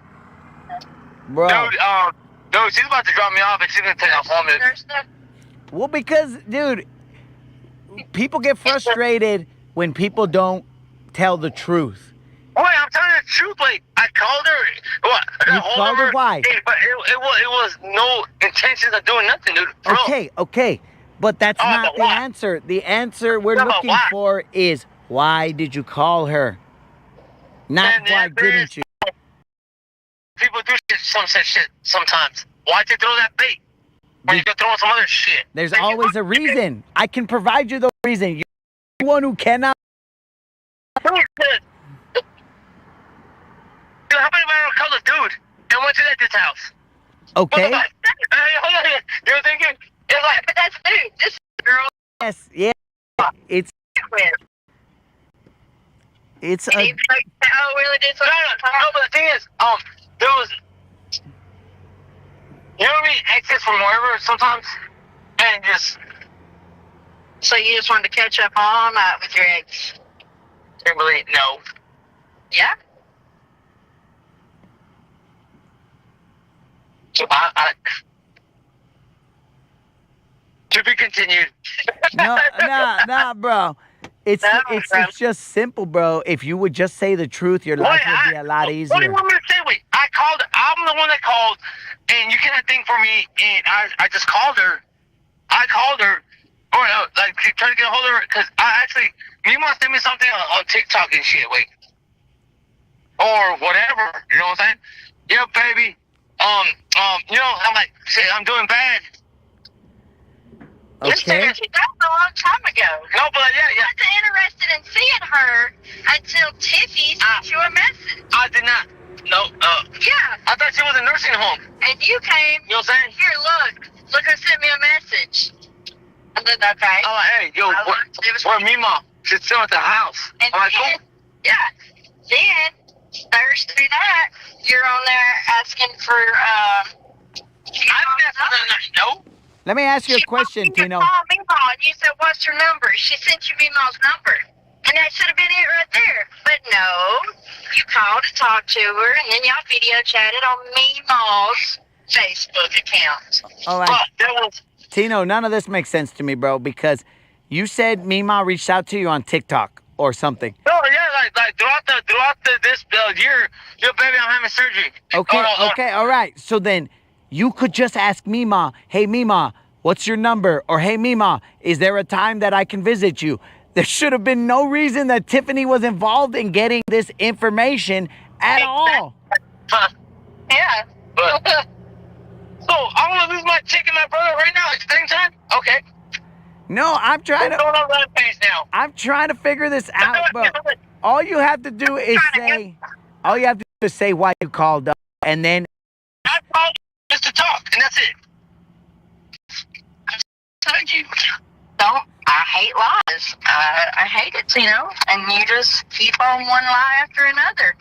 Bro. Dude, she's about to drop me off and she's gonna take off home. Well, because, dude, people get frustrated when people don't tell the truth. Wait, I'm telling you the truth. Like, I called her. What? You called her? Why? But it was no intentions of doing nothing, dude. Bro. Okay. But that's not but the why? answer. The answer we're Yeah, but looking why? for is why did you call her? Not And the why answer didn't is- you? People do some shit sometimes. Why'd you throw that bait? When you could throw some other shit. There's always a reason. I can provide you the reason. You're the one who cannot. Dude, how many of I called a dude and went to that dude's house? Okay. You're thinking, it's like, But that's new. This girl. Yes. Yeah. It's And a. he like, oh, really did no, something. but the thing is, there was, you know what I mean, exits from wherever sometimes, and just, So you just wanted to catch up all night with your ex? really, no. Yeah. So I to be continued. Nah, bro. It's just simple, bro. If you would just say the truth, your life would be a lot What do you easier. want me to say? Wait, I'm the one that called, and you cannot think for me, and I just called her. I called her, or like trying to get a hold of her, because I actually, Mima sent me something on TikTok and shit. Wait, or whatever. You know what I'm saying? Yeah, baby. You know, I'm like, shit, I'm doing bad. Okay. That was a long time ago. No, but yeah. I wasn't interested in seeing her until Tiffy sent you a message. I did not. No, Yeah. I thought she was in nursing home. And you came. You know what I'm saying? Here, look who sent me a message. I said, okay. I'm like, hey, yo, I looked, it was where Mima? She's still at the house. And I'm like, then, cool. yeah. Then Thursday night, you're on there asking for No. Let me ask you a She question, wanted you to Tino. call Mima, and you said, what's her number? She sent you Mima's number. And that should have been it right there. But no, you called to talk to her, and then y'all video chatted on Mima's Facebook account. All right. But that was Tino, none of this makes sense to me, bro, because you said Mima reached out to you on TikTok or something. no, yeah, like throughout this year, yo, baby, I'm having surgery. Okay, Oh, okay, all right. So then you could just ask Mima, hey, Mima, what's your number? Or, hey, Mima, is there a time that I can visit you? There should have been no reason that Tiffany was involved in getting this information at all. Yeah. But, so I'm gonna lose my chick and my brother right now at the same time? Okay. No, I'm trying What's to going on Rampage now? I'm trying to figure this out, bro. All you have to do is say why you called up, and then I called just to talk, and that's it. Told you. Don't. I hate lies. I hate it, and you just keep on one lie after another.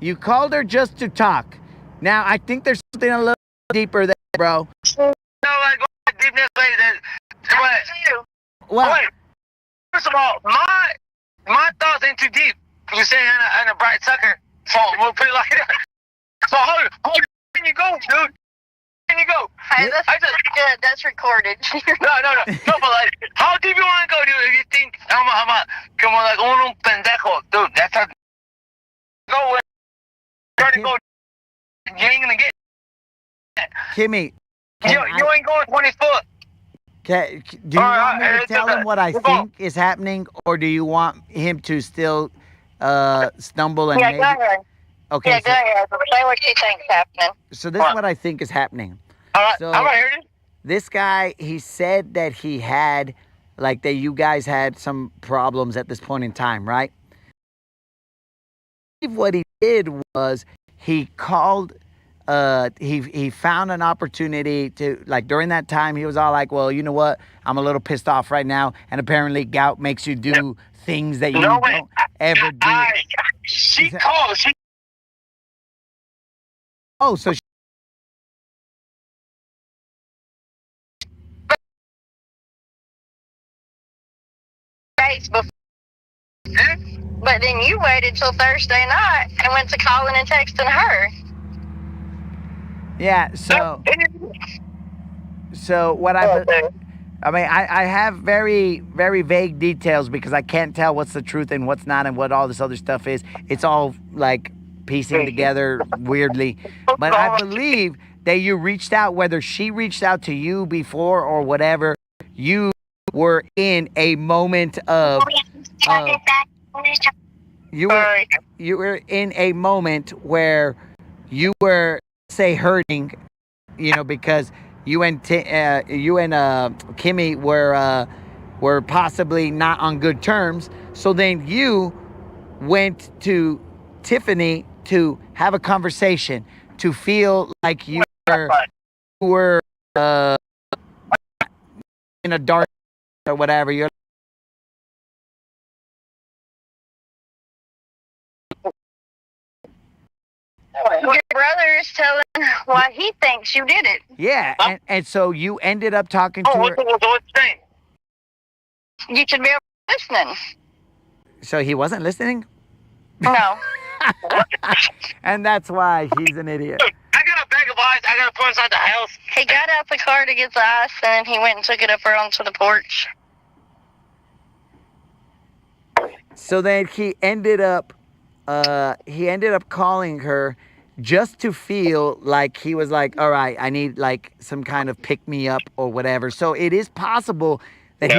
you called her just to talk. Now, I think there's something a little deeper there, bro. No, like deepness like that. Too. Well, Wait. First of all, my thoughts ain't too deep. You say in a bright sucker. So we'll put it like that. So how can you go, dude? Can you go? Hey, that's good. That's recorded. No, but like, how deep you want to go, dude? If you think I'm a como like un pendejo, dude, that's how go with. Try to go. You ain't gonna get. Kimmy, You ain't going 20 foot. do you want me to tell him what I think is happening, or do you want him to still stumble and Yeah, maybe? go ahead. Okay, Yeah, go ahead. Say what you think's happening. so this is what I think is happening. All right, So- I'm right here. This guy, he said that he had, like, that you guys had some problems at this point in time, right? What he did was he called, he found an opportunity to, like, during that time, he was all like, well, you know what? I'm a little pissed off right now. And apparently gout makes you do things that you don't ever do. She called. Oh, so Days before. But then you waited till Thursday night and went to calling and texting her. yeah, so what I mean, I have very, very vague details because I can't tell what's the truth and what's not and what all this other stuff is. It's all like piecing together weirdly. But I believe that you reached out, whether she reached out to you before or whatever, you were in a moment of you were in a moment where you were, say, hurting, because you and Kimmy were possibly not on good terms. So then you went to Tiffany to have a conversation, to feel like you were in a dark or whatever. You're Your brother is telling why he thinks you did it. yeah, and so you ended up talking to her. What's the thing? You should be listening. So he wasn't listening, No. and that's why he's an idiot. I got a bag of ice. I gotta put inside the house. He got out the car to get the ice, and he went and took it up onto the porch. So then he ended up calling her just to feel like he was like, all right, I need like some kind of pick me up or whatever. So it is possible that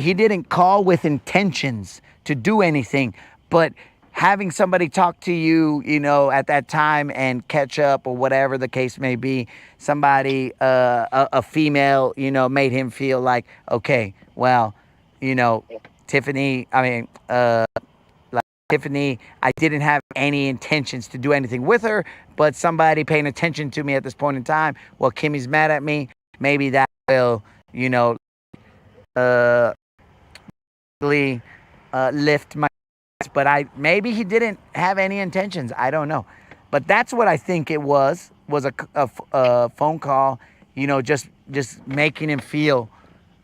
he didn't call with intentions to do anything, but having somebody talk to you, you know, at that time and catch up or whatever the case may be, somebody, a female, you know, made him feel like, okay, well, you know, Tiffany, I mean, Tiffany, I didn't have any intentions to do anything with her, but somebody paying attention to me at this point in time, well, Kimmy's mad at me. Maybe that will, you know, uh, lift my. But maybe he didn't have any intentions. I don't know. But that's what I think it was a phone call, you know, just making him feel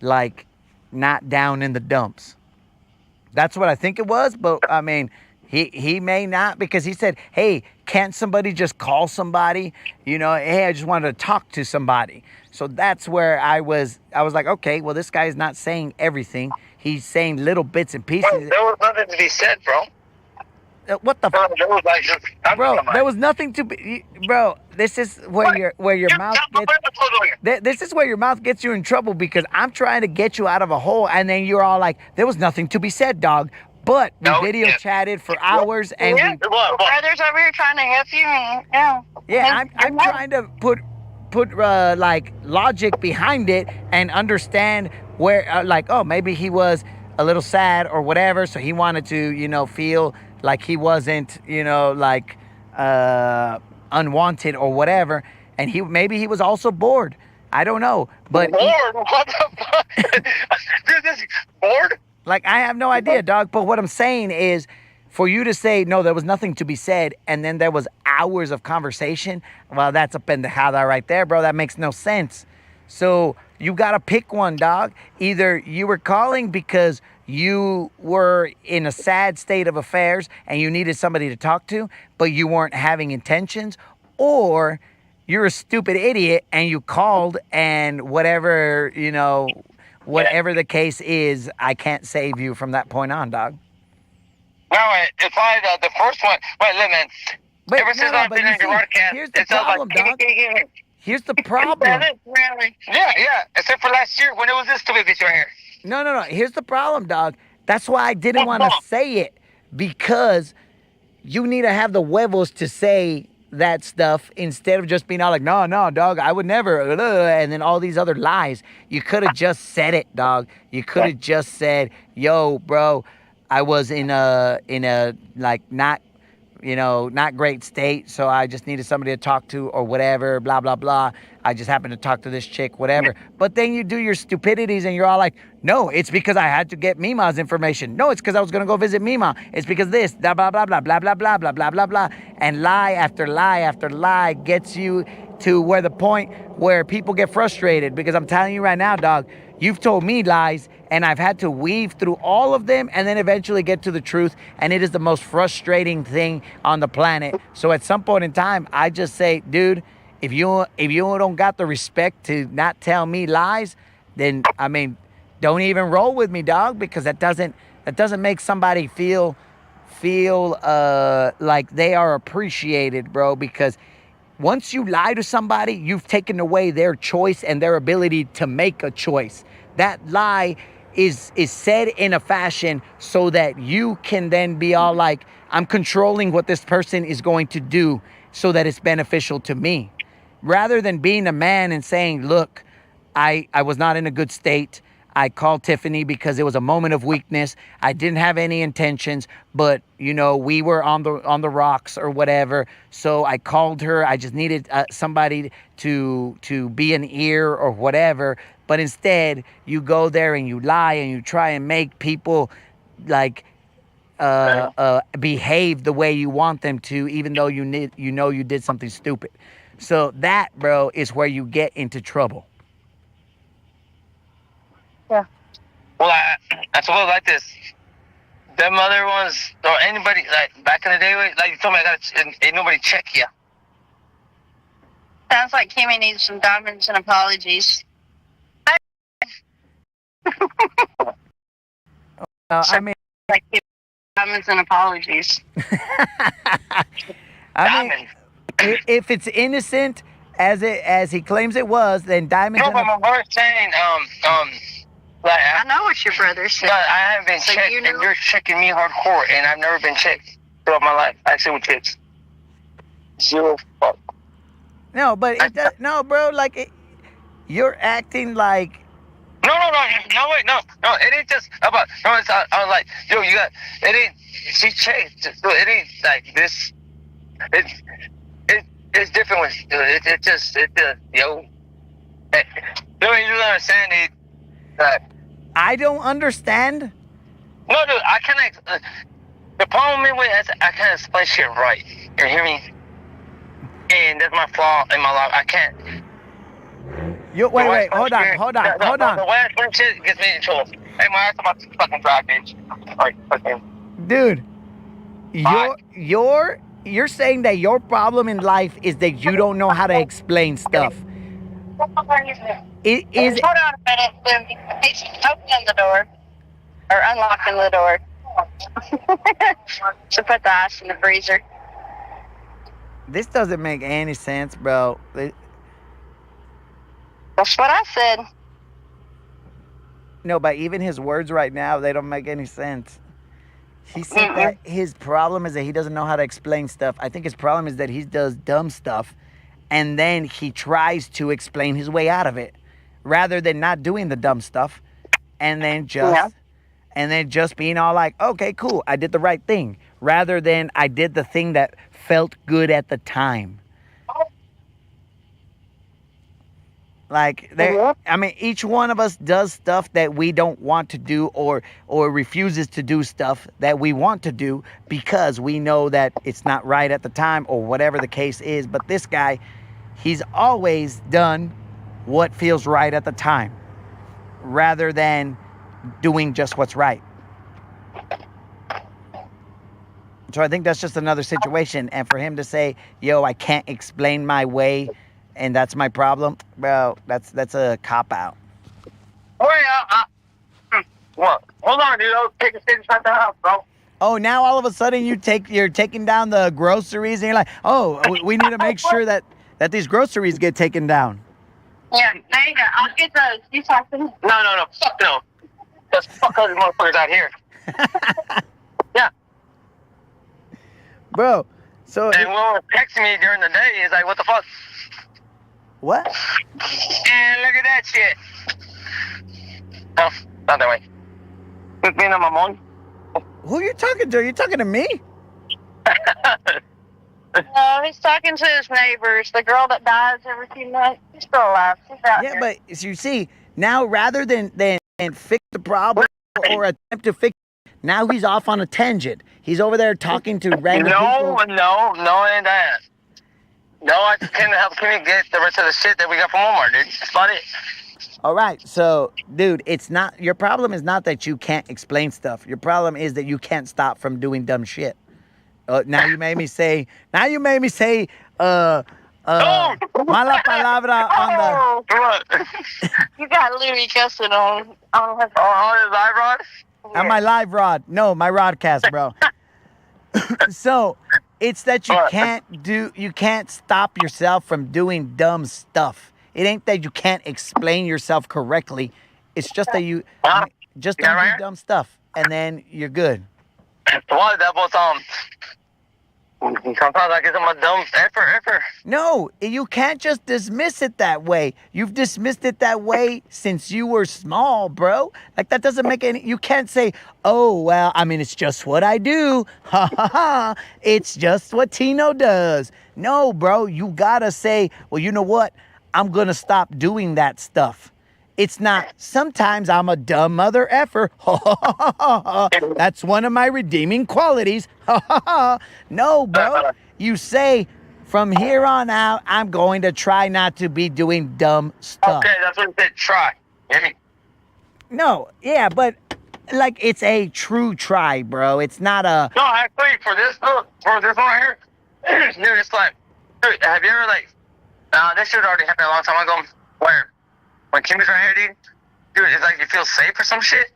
like not down in the dumps. That's what I think it was, but I mean, he may not, because he said, "Hey, can't somebody just call somebody? You know, hey, I just wanted to talk to somebody." So that's where I was like, okay, well, this guy is not saying everything. He's saying little bits and pieces. Bro, there was nothing to be said, bro. What the? Bro, there was like just Bro, there was nothing to be. Bro, this is where your mouth gets. This is where your mouth gets you in trouble, because I'm trying to get you out of a hole, and then you're all like, "There was nothing to be said, dog." But we video chatted for hours, and brother's over here trying to help you, and I'm trying to put like logic behind it and understand where, like, oh, maybe he was a little sad or whatever, so he wanted to, you know, feel like he wasn't, you know, like unwanted or whatever, and maybe he was also bored. I don't know, but bored. What the fuck? Dude, this bored? Like, I have no idea, dog. But what I'm saying is, for you to say no, there was nothing to be said, and then there was hours of conversation. Well, that's a pendejada right there, bro. That makes no sense. So you gotta pick one, dog. Either you were calling because you were in a sad state of affairs and you needed somebody to talk to, but you weren't having intentions, or you're a stupid idiot and you called, and whatever, you know, whatever the case is, I can't save you from that point on, dog. No, if I, the first one, wait, look, man. Wait, ever since I've been in your Rodcast, here's the problem, dog. Here's the problem. Yeah, except for last year when it was this stupid bitch right here. No. Here's the problem, dog. That's why I didn't want to say it, because you need to have the huevos to say that stuff instead of just being all like, no, dog, I would never, and then all these other lies. You could have just said it, dog. You could have just said, yo, bro, I was in a like not great state, so I just needed somebody to talk to or whatever, blah, blah, blah. I just happened to talk to this chick, whatever. But then you do your stupidities and you're all like, no, it's because I had to get Mima's information. No, it's because I was going to go visit Mima. It's because this, blah, blah, blah, blah, blah, blah, blah, blah, blah, blah, blah. And lie after lie after lie gets you to where the point where people get frustrated, because I'm telling you right now, dog, you've told me lies, and I've had to weave through all of them and then eventually get to the truth, and it is the most frustrating thing on the planet. So at some point in time, I just say, dude, if you don't got the respect to not tell me lies, then, I mean, don't even roll with me, dog, because that doesn't make somebody feel like they are appreciated, bro, because once you lie to somebody, you've taken away their choice and their ability to make a choice. That lie is said in a fashion so that you can then be all like, I'm controlling what this person is going to do so that it's beneficial to me. Rather than being a man and saying, look, I was not in a good state. I called Tiffany because it was a moment of weakness. I didn't have any intentions, but, you know, we were on the rocks or whatever. So I called her. I just needed somebody to be an ear or whatever. But instead, you go there and you lie and you try and make people like behave the way you want them to, even though you did something stupid. So that, bro, is where you get into trouble. Yeah. Well, I suppose like this. Them other ones, or anybody, like back in the day, like you told me, ain't nobody check you. Sounds like Kimmy needs some diamonds and apologies. I mean, like diamonds and apologies. I mean, if it's innocent as he claims it was, then diamonds. No, but my brother's saying, like, I know what your brother said. But I haven't been checked, you know? and you're checking me hardcore, and I've never been checked. throughout my life. Actually, with chicks. Zero fuck. No, but it does, no, bro. Like you're acting like No, wait, no, it ain't just about. No, it's I was like, yo, you got it ain't. She changed. It ain't like this. It's different with it just yo. You don't understand it. I don't understand. No, dude, I can't. The problem with it is I can't explain shit right. You hear me? And that's my flaw in my life. I can't. Wait, hold on. The way I explain shit gets me in trouble. Hey, my ass about to fucking drive, bitch. Alright, fucking. Dude, you're saying that your problem in life is that you don't know how to explain stuff. Hold on a minute. He's opening the door. Or unlocking the door. To put the ice in the freezer. This doesn't make any sense, bro. That's what I said. No, but even his words right now, they don't make any sense. He said that his problem is that he doesn't know how to explain stuff. I think his problem is that he does dumb stuff, and then he tries to explain his way out of it, rather than not doing the dumb stuff, and then just being all like, okay, cool, I did the right thing, rather than I did the thing that felt good at the time. Like, I mean, each one of us does stuff that we don't want to do, or refuses to do stuff that we want to do because we know that it's not right at the time, or whatever the case is. But this guy, he's always done what feels right at the time, rather than doing just what's right. So I think that's just another situation. And for him to say, yo, I can't explain my way, and that's my problem, bro, that's a cop-out. What? Hold on, dude. I'll take a stitch inside the house, bro. Oh, now all of a sudden you're taking down the groceries, and you're like, oh, we need to make sure that these groceries get taken down. Yeah, there you go. I'll get those. You talking? No. Fuck no. Just fuck those motherfuckers out here. Yeah. Bro, so... And when was texting me during the day, is like, what the fuck? What? And look at that shit. No, not that way. Who's being on my phone? Who are you talking to? Are you talking to me? No, he's talking to his neighbors. The girl that dies every few months. She's still alive. She's out there. Yeah, but as you see, now rather than fix the problem or attempt to fix it, now he's off on a tangent. He's over there talking to random people. No, it ain't that. No, I just can't help me get the rest of the shit that we got from Walmart, dude. That's about it. All right, so, dude, it's not... Your problem is not that you can't explain stuff. Your problem is that you can't stop from doing dumb shit. Now you made me say... mala palabra on What? You got Louis cussing on his live rod? on my live rod. No, my Rodcast, bro. So, it's that you can't stop yourself from doing dumb stuff. It ain't that you can't explain yourself correctly. It's just that you just don't do dumb stuff, and then you're good. Well, that was sometimes I get my dumb effort. No, you can't just dismiss it that way. You've dismissed it that way since you were small, bro. Like, that doesn't make any... You can't say, oh, well, I mean, it's just what I do. Ha, ha, ha. It's just what Tino does. No, bro, you gotta say, well, you know what? I'm gonna stop doing that stuff. It's not, sometimes I'm a dumb mother effer. That's one of my redeeming qualities. No, bro. You say, from here on out, I'm going to try not to be doing dumb stuff. Okay, that's what it said, try. Hear me? No, yeah, but like, it's a true try, bro. It's not a... No, actually, for this one right here, dude, it's like, dude, have you ever, like, this shit already happened a long time ago, where when Kimmy's right here, dude, it's like you feel safe or some shit.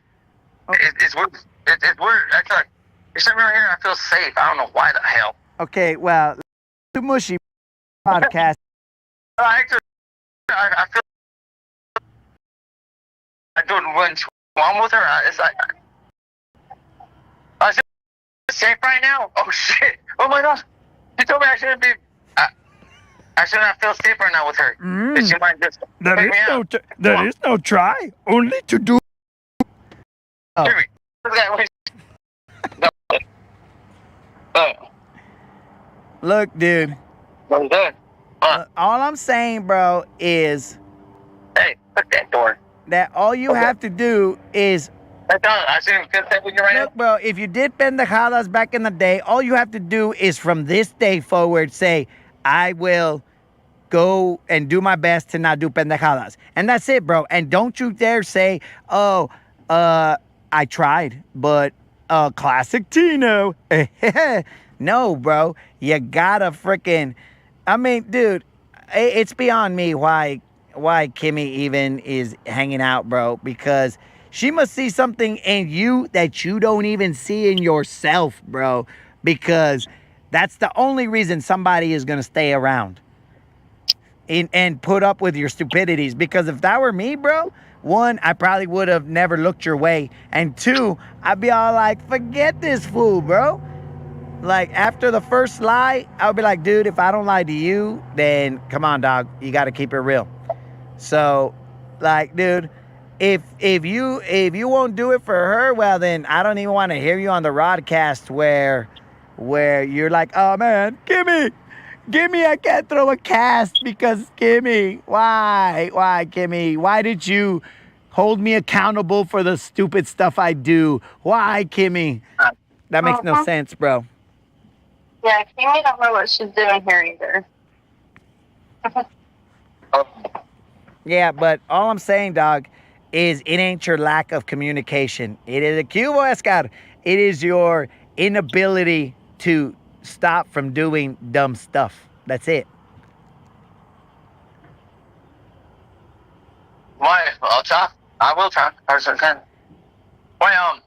Okay. It's weird. It's weird. I feel like you're sitting right here, I feel safe. I don't know why the hell. Okay, well, too mushy podcast. Actually, I feel like, dude, when I'm with her, it's like, I just safe right now? Oh shit! Oh my gosh! She told me I shouldn't be. I should not feel safe right now with her. That she might just take me out. there is no try, only to do. Oh. Hear me. Look at that. Look, dude. I'm good. All I'm saying, bro, is Hey, put that door. that all you have to do is I shouldn't feel safe with you right now. look, bro. If you did pendejadas back in the day, all you have to do is from this day forward say, I will go and do my best to not do pendejadas, and that's it, bro. And don't you dare say, oh, I tried, but classic Tino. No, bro. You gotta freaking. I mean, dude, it's beyond me why Kimmy even is hanging out, bro. Because she must see something in you that you don't even see in yourself, bro. Because that's the only reason somebody is gonna stay around and put up with your stupidities. Because if that were me, bro, one, I probably would have never looked your way, and two, I'd be all like, forget this fool, bro. Like, after the first lie, I would be like, dude, if I don't lie to you, then come on, dog, you got to keep it real. So, like, dude, if you won't do it for her, well, then I don't even want to hear you on the Rodcast where you're like, oh man, Gimme, I can't throw a cast because Gimme. Why, Gimme? Why did you hold me accountable for the stupid stuff I do? Why, Kimmy? That makes no sense, bro. Yeah, Kimmy don't know what she's doing here either. Yeah, but all I'm saying, dog, is it ain't your lack of communication. It is a cubo, Escar. It is your inability to stop from doing dumb stuff. That's it. Why? I'll try. I will try. I certainly can. Well,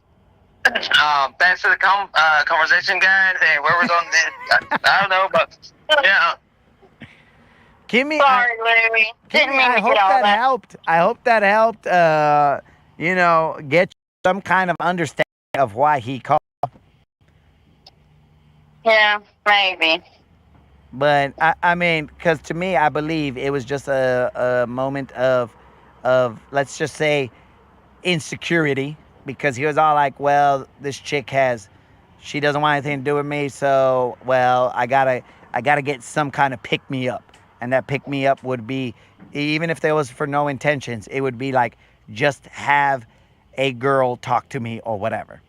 thanks for the conversation, guys. Hey, where we're going, I don't know, but yeah. Kimmy, Sorry, Larry. Didn't mean I to hope get all that that. helped. I hope that helped. Get some kind of understanding of why he called. Yeah, maybe. But I mean, because to me, I believe it was just a moment of let's just say insecurity, because he was all like, well, this chick she doesn't want anything to do with me, so well, I gotta get some kind of pick me up, and that pick me up would be, even if there was for no intentions, it would be like just have a girl talk to me or whatever.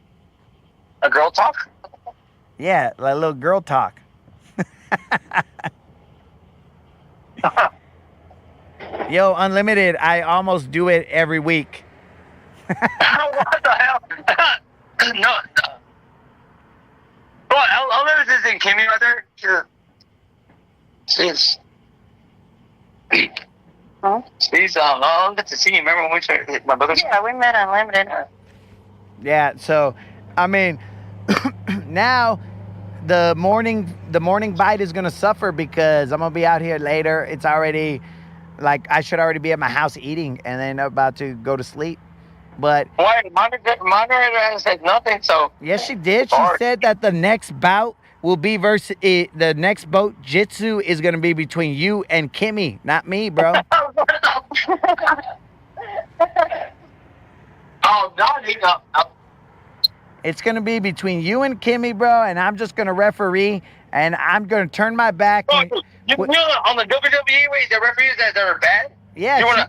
A girl talk? Yeah, like a little girl talk. Yo, Unlimited, I almost do it every week. What the hell? No. Bro, I'll never this thing Kimmy right there. Jeez. Huh? Jeez, I'll get to see you. Remember when we started my brother's? Yeah, we met Unlimited. Yeah, so I mean, now the morning bite is gonna suffer because I'm gonna be out here later. It's already like I should already be at my house eating and then about to go to sleep. But Why? Moderator hasn't said nothing, so. yes, she did. She Sorry. said that the next bout will be the next boat jitsu is gonna be between you and Kimmy, not me, bro. Oh, no, no. It's gonna be between you and Kimmy, bro, and I'm just gonna referee, and I'm gonna turn my back. Bro, And, you know on the WWE way, the referees that are bad? yeah,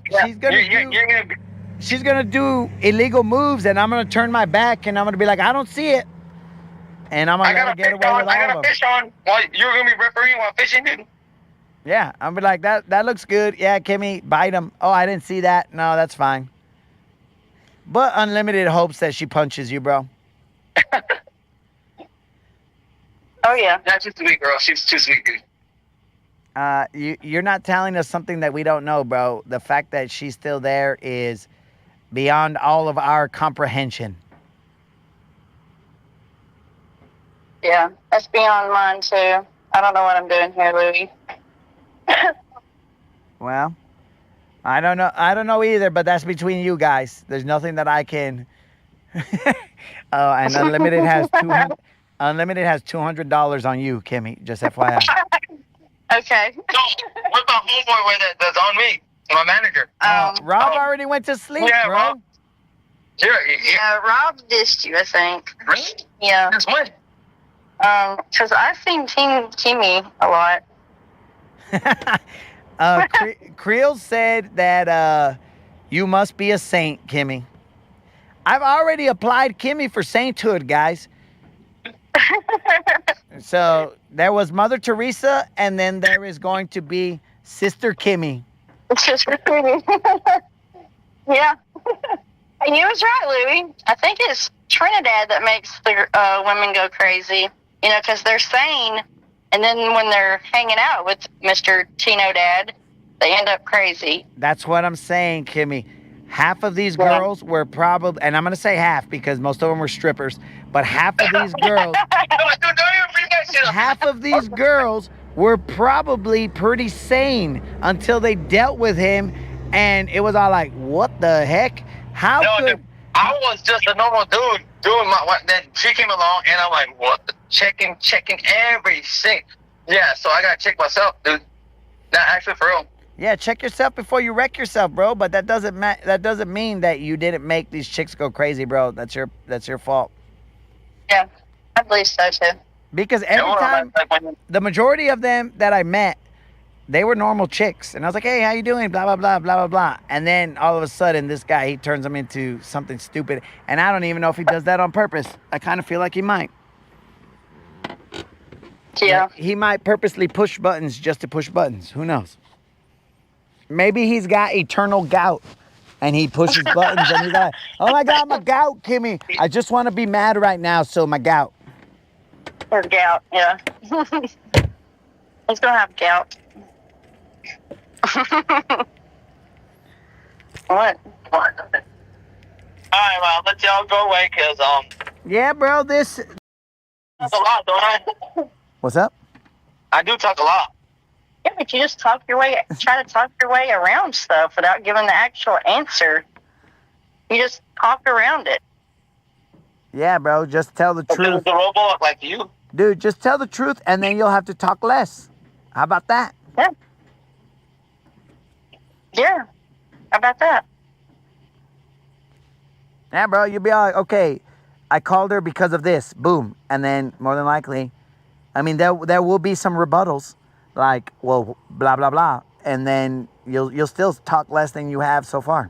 she's gonna do illegal moves, and I'm gonna turn my back, and I'm gonna be like, I don't see it, and I'm gonna let her get away with all of them. I got a fish on while you're gonna be refereeing while fishing, dude. Yeah, I'm gonna be like, that looks good. Yeah, Kimmy, bite him. Oh, I didn't see that. No, that's fine. But Unlimited hopes that she punches you, bro. Oh, yeah. That's just sweet, girl. She's too sweet, dude. You're not telling us something that we don't know, bro. The fact that she's still there is beyond all of our comprehension. Yeah, that's beyond mine, too. I don't know what I'm doing here, Louie. Well, I don't know either, but that's between you guys. There's nothing that I can. Oh, and Unlimited has Unlimited has $200 on you, Kimmy. Just FYI. Okay. No, with my homeboy with it, that's on me. My manager. Rob already went to sleep, Yeah, bro. Rob. Yeah. Rob dissed you, I think. Really? Yeah. That's what? Because I've seen Kimmy a lot. Creel said that you must be a saint, Kimmy. I've already applied Kimmy for sainthood, guys. So there was Mother Teresa, and then there is going to be Sister Kimmy. It's just recruiting. Yeah. And you was right, Louie. I think it's Trinidad that makes the women go crazy. You know, because they're sane, and then when they're hanging out with Mr. Tino Dad, they end up crazy. That's what I'm saying, Kimmy. Half of these girls were probably, and I'm going to say half because most of them were strippers, but half of these girls, Don't even bring that shit up. half of these girls were probably pretty sane until they dealt with him, and it was all like, what the heck? How could... I was just a normal dude doing then she came along, and I'm like, what? Checking everything. Yeah, so I got to check myself, dude. Not actually for real. Yeah, check yourself before you wreck yourself, bro. But that doesn't mean that you didn't make these chicks go crazy, bro. That's your fault. Yeah, I believe so, too. Because every time, the majority of them that I met, they were normal chicks. And I was like, hey, how you doing? Blah, blah, blah, blah, blah, blah. And then all of a sudden, this guy, he turns them into something stupid. And I don't even know if he does that on purpose. I kind of feel like he might. Yeah. Like, he might purposely push buttons just to push buttons. Who knows? Maybe he's got eternal gout. And he pushes buttons and he's like, oh my God, my gout, Kimmy. I just want to be mad right now, so my gout. Or gout, yeah. He's going to have gout. What? All right, well, I'll let y'all go away, because, Yeah, bro, this... That's a lot, don't I? What's up? I do talk a lot. Yeah, but you just try to talk your way around stuff without giving the actual answer. You just talk around it. Yeah, bro, just tell the truth. The robot like you. Dude, just tell the truth and then you'll have to talk less. How about that? Yeah. Yeah. How about that? Yeah, bro, you'll be all like, okay, I called her because of this. Boom. And then more than likely, I mean, there will be some rebuttals. Like, well, blah, blah, blah. And then you'll still talk less than you have so far.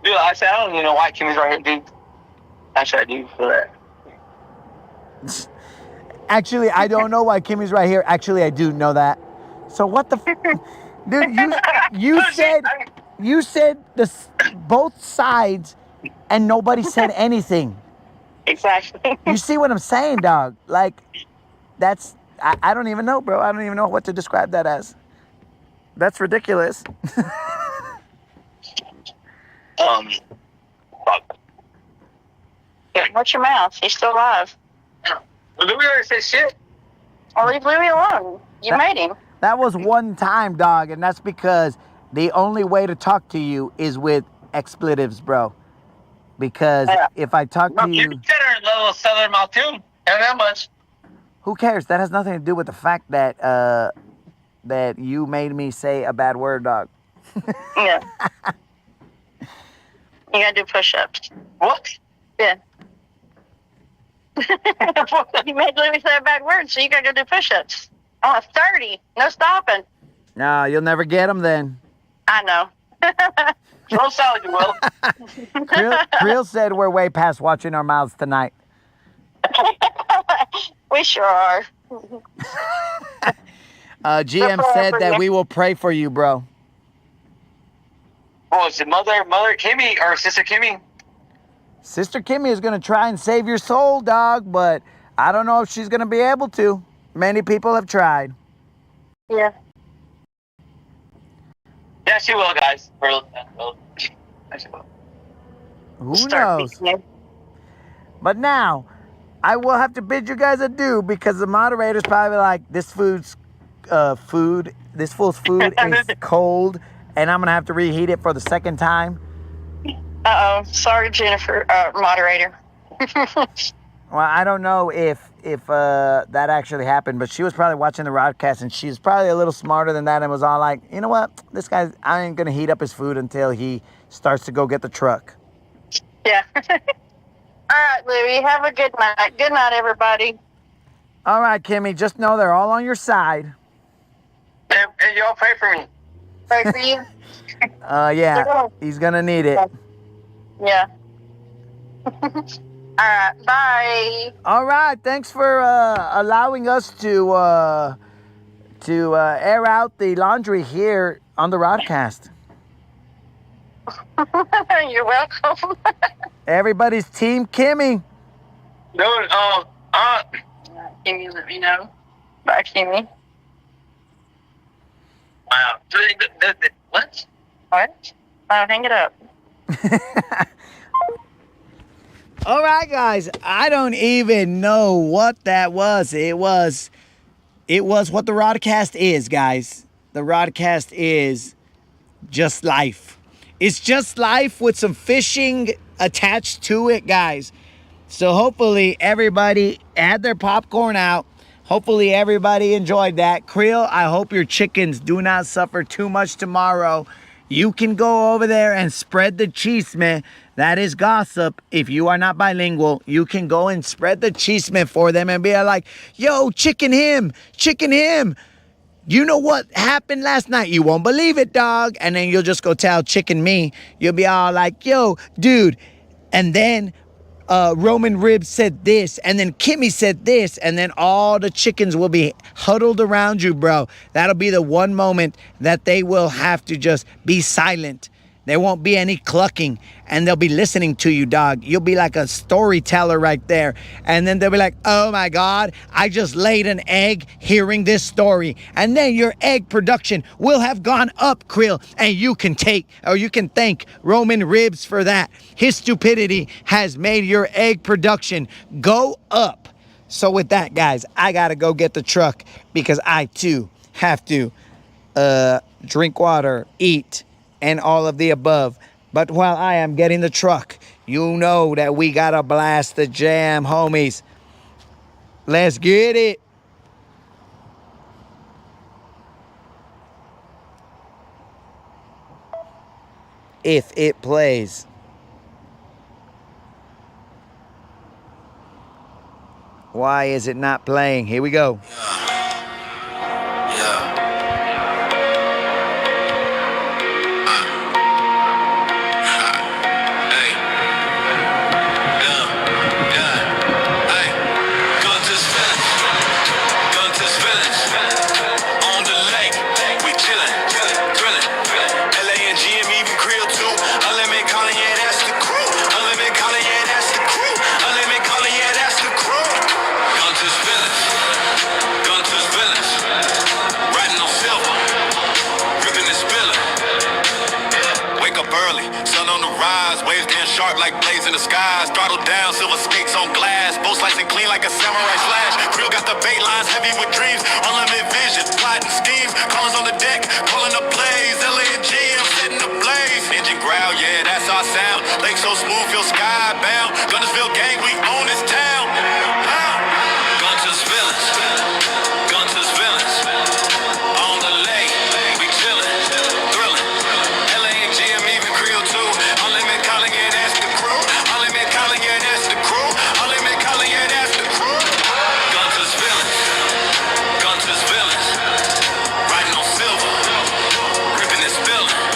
Dude, I said, I don't even know why Kimmy's right here, dude. Actually, I do for that. Actually, I don't know why Kimmy's right here. Actually, I do know that. So what the... Dude, you said both sides and nobody said anything. Exactly. You see what I'm saying, dog? Like, that's... I don't even know, bro. I don't even know what to describe that as. That's ridiculous. Fuck. Watch your mouth. He's still alive. Louis already said shit. Or leave Louis alone. You made him. That was one time, dog, and that's because the only way to talk to you is with expletives, bro. Because if I talk to you... You said her little southern mouth too. And that much. Who cares? That has nothing to do with the fact that that you made me say a bad word, dog. Yeah. You gotta do push-ups. What? Yeah. You made Louis say a bad word, so you gotta go do push-ups. Oh, 30. No stopping. No, you'll never get them then. I know. Throw salad, you will. Creel said we're way past watching our mouths tonight. We sure are. GM said that we will pray for you, bro. Oh, is it Mother Kimmy or Sister Kimmy? Sister Kimmy is going to try and save your soul, dog, but I don't know if she's going to be able to. Many people have tried. Yeah. Yeah, she will, guys. She will. Who knows? But now, I will have to bid you guys adieu because the moderator's probably like, this fool's food is cold, and I'm going to have to reheat it for the second time. Uh-oh. Sorry, Jennifer, moderator. Well, I don't know if that actually happened, but she was probably watching the Rodcast, and she's probably a little smarter than that, and was all like, you know what, this guy, I ain't gonna heat up his food until he starts to go get the truck. Yeah. All right, Louie. Have a good night. Good night, everybody. All right, Kimmy, just know they're all on your side. Hey, y'all pray for me. Pray for you. Yeah, he's gonna need it. Yeah. All right. Bye. All right, thanks for allowing us to air out the laundry here on the Rodcast. You're welcome. Everybody's Team Kimmy. Dude, Kimmy, let me know. Bye, Kimmy. wow. What? What? Hang it up. All right, guys. I don't even know what that was. It was what the Rodcast is, guys. The Rodcast is just life. It's just life with some fishing attached to it, guys. So hopefully everybody had their popcorn out. Hopefully everybody enjoyed that. Creel, I hope your chickens do not suffer too much tomorrow. You can go over there and spread the chisme. That is gossip. If you are not bilingual, you can go and spread the chisme for them and be like, yo, chicken him. You know what happened last night? You won't believe it, dog. And then you'll just go tell chicken me. You'll be all like, yo, dude. And then Roman Ribs said this, and then Kimmy said this, and then all the chickens will be huddled around you, bro. That'll be the one moment that they will have to just be silent. There won't be any clucking, and they'll be listening to you, dog. You'll be like a storyteller right there. And then they'll be like, oh my God, I just laid an egg hearing this story. And then your egg production will have gone up, Krill, and you can thank Roman Ribs for that. His stupidity has made your egg production go up. So with that, guys, I gotta go get the truck because I too have to drink water, eat, and all of the above. But while I am getting the truck, you know that we gotta blast the jam, homies. Let's get it. If it plays. Why is it not playing? Here we go. Sharp like blades in the skies, throttle down, silver skates on glass, bow slicing clean like a samurai slash. Krill got the bait lines heavy with dreams, unlimited vision, plotting schemes, callers on the deck, calling the plays, LA and G, I'm setting the blaze. Engine growl, yeah, that's our sound. Lake so smooth, feel skybound. Guntersville gang, we own this town. Guntersville, on the lake, we chillin', thrillin'. LA and G, I'm even Krill too. Unlimited calling, yeah, that's the crew. Unlimited calling, yeah, that's the crew. Unlimited calling, yeah, that's the crew. Guntersville, riding on silver, ripping and spillin'.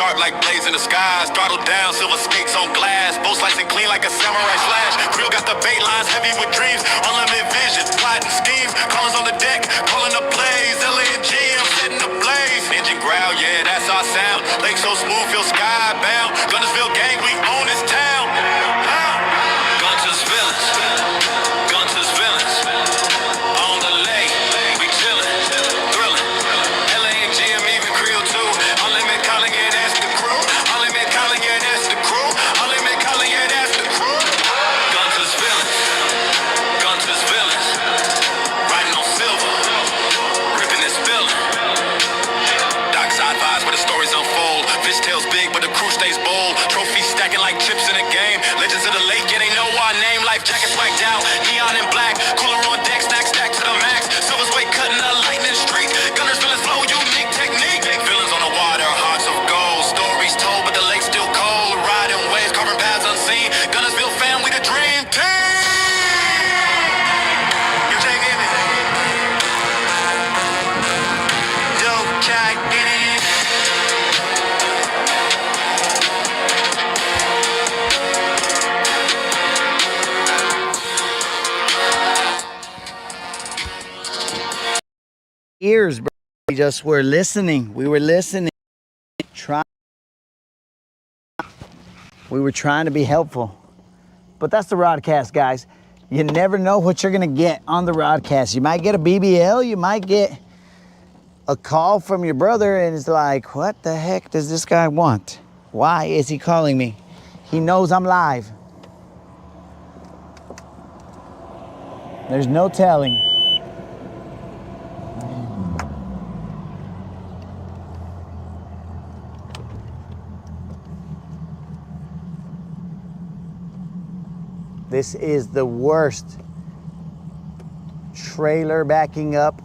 dark like blades in the skies. Throttle down, silver skates on glass. Both slicing clean like a samurai slash. Grill got the bait lines heavy with dreams. Unlimited vision, plotting schemes. Callers on the deck, calling the plays. LA&G, I'm setting the blaze. Engine growl, yeah, that's our sound. Lake so smooth, feel skybound. Guntersville gang, we own this town. Guntersville, Guntersville. On the lake, we chillin', thrillin'. LA&G, I'm even Creole too. Unlimited calling, yeah, that's the crew. Unlimited calling, yeah, that's the crew. Unlimited calling, yeah, that's the crew. Guntersville, Guntersville. Riding on silver, ripping this building. Dockside vibes where the stories unfold. Fish tails big, but the crew stays bold. Trophies stacking like chips in a game. Legends of the lake, yeah, they know our name. Life jackets whacked out, neon and black. Cooler on deck, snack stacked to the max. Silver's weight cutting the lightning streak. Guntersville is flow, unique technique. Feelings on the water, hearts of gold. Stories told, but the lake's still cold. Riding waves, carving paths unseen. Guntersville fam, we the dream team. You take it. Dope jack in it. Ears, bro. We just were listening. We were listening. We were trying to be helpful. But that's the Rodcast, guys. You never know what you're going to get on the Rodcast. You might get a BBL. You might get a call from your brother and it's like, what the heck does this guy want? Why is he calling me? He knows I'm live. There's no telling. This is the worst trailer backing up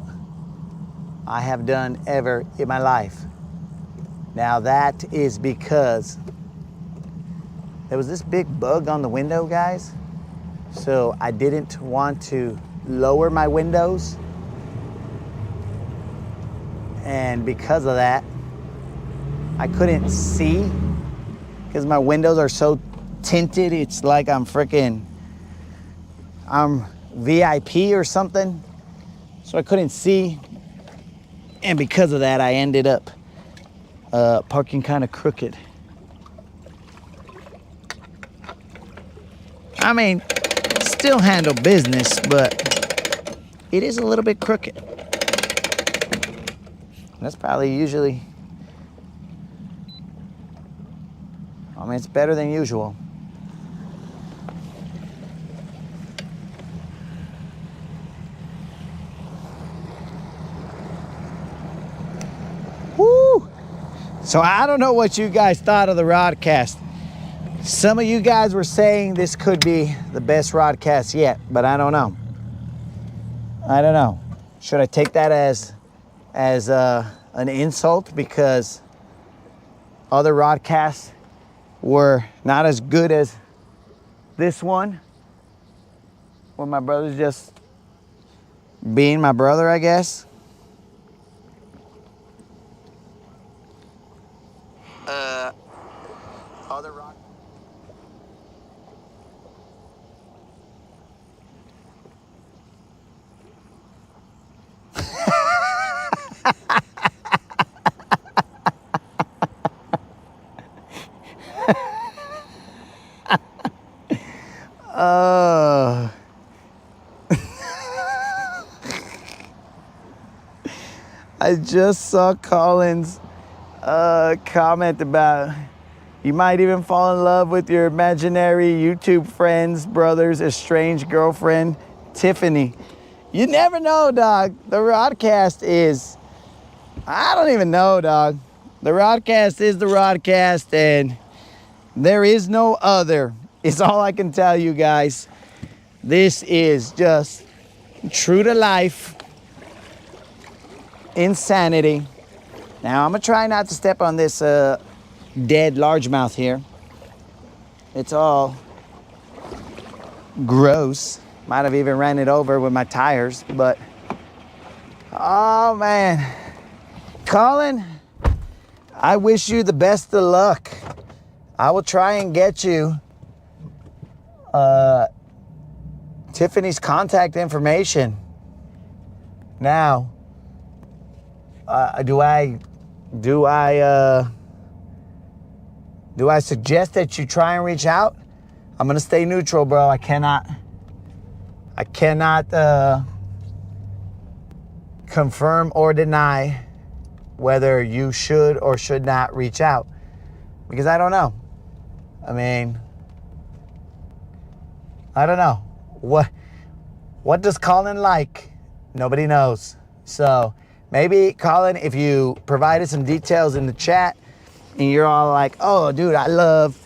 I have done ever in my life. Now that is because there was this big bug on the window, guys. So I didn't want to lower my windows. And because of that, I couldn't see because my windows are so tinted. It's like I'm VIP or something. So I couldn't see. And because of that, I ended up parking kind of crooked. I mean, still handle business, but it is a little bit crooked. That's probably usually, I mean, it's better than usual. Woo! So I don't know what you guys thought of the Rodcast. Some of you guys were saying this could be the best Rodcast yet, but I don't know. I don't know. Should I take that as an insult because other Rodcasts were not as good as this one? Or my brother's just being my brother, I guess. Other rock. I just saw Colin's comment about you might even fall in love with your imaginary YouTube friend's brother's estranged girlfriend, Tiffany. You never know, dog. The Rodcast is, I don't even know, dog. The Rodcast is the Rodcast, and there is no other. It's all I can tell you guys. This is just true to life insanity. Now I'm gonna try not to step on this dead largemouth here. It's all gross. Might have even ran it over with my tires, but oh man, Colin, I wish you the best of luck. I will try and get you Tiffany's contact information. Now, do I suggest that you try and reach out? I'm gonna stay neutral, bro. I cannot confirm or deny whether you should or should not reach out, because I don't know. I mean, I don't know. What does Colin like? Nobody knows. So maybe, Colin, if you provided some details in the chat and you're all like, oh, dude, I love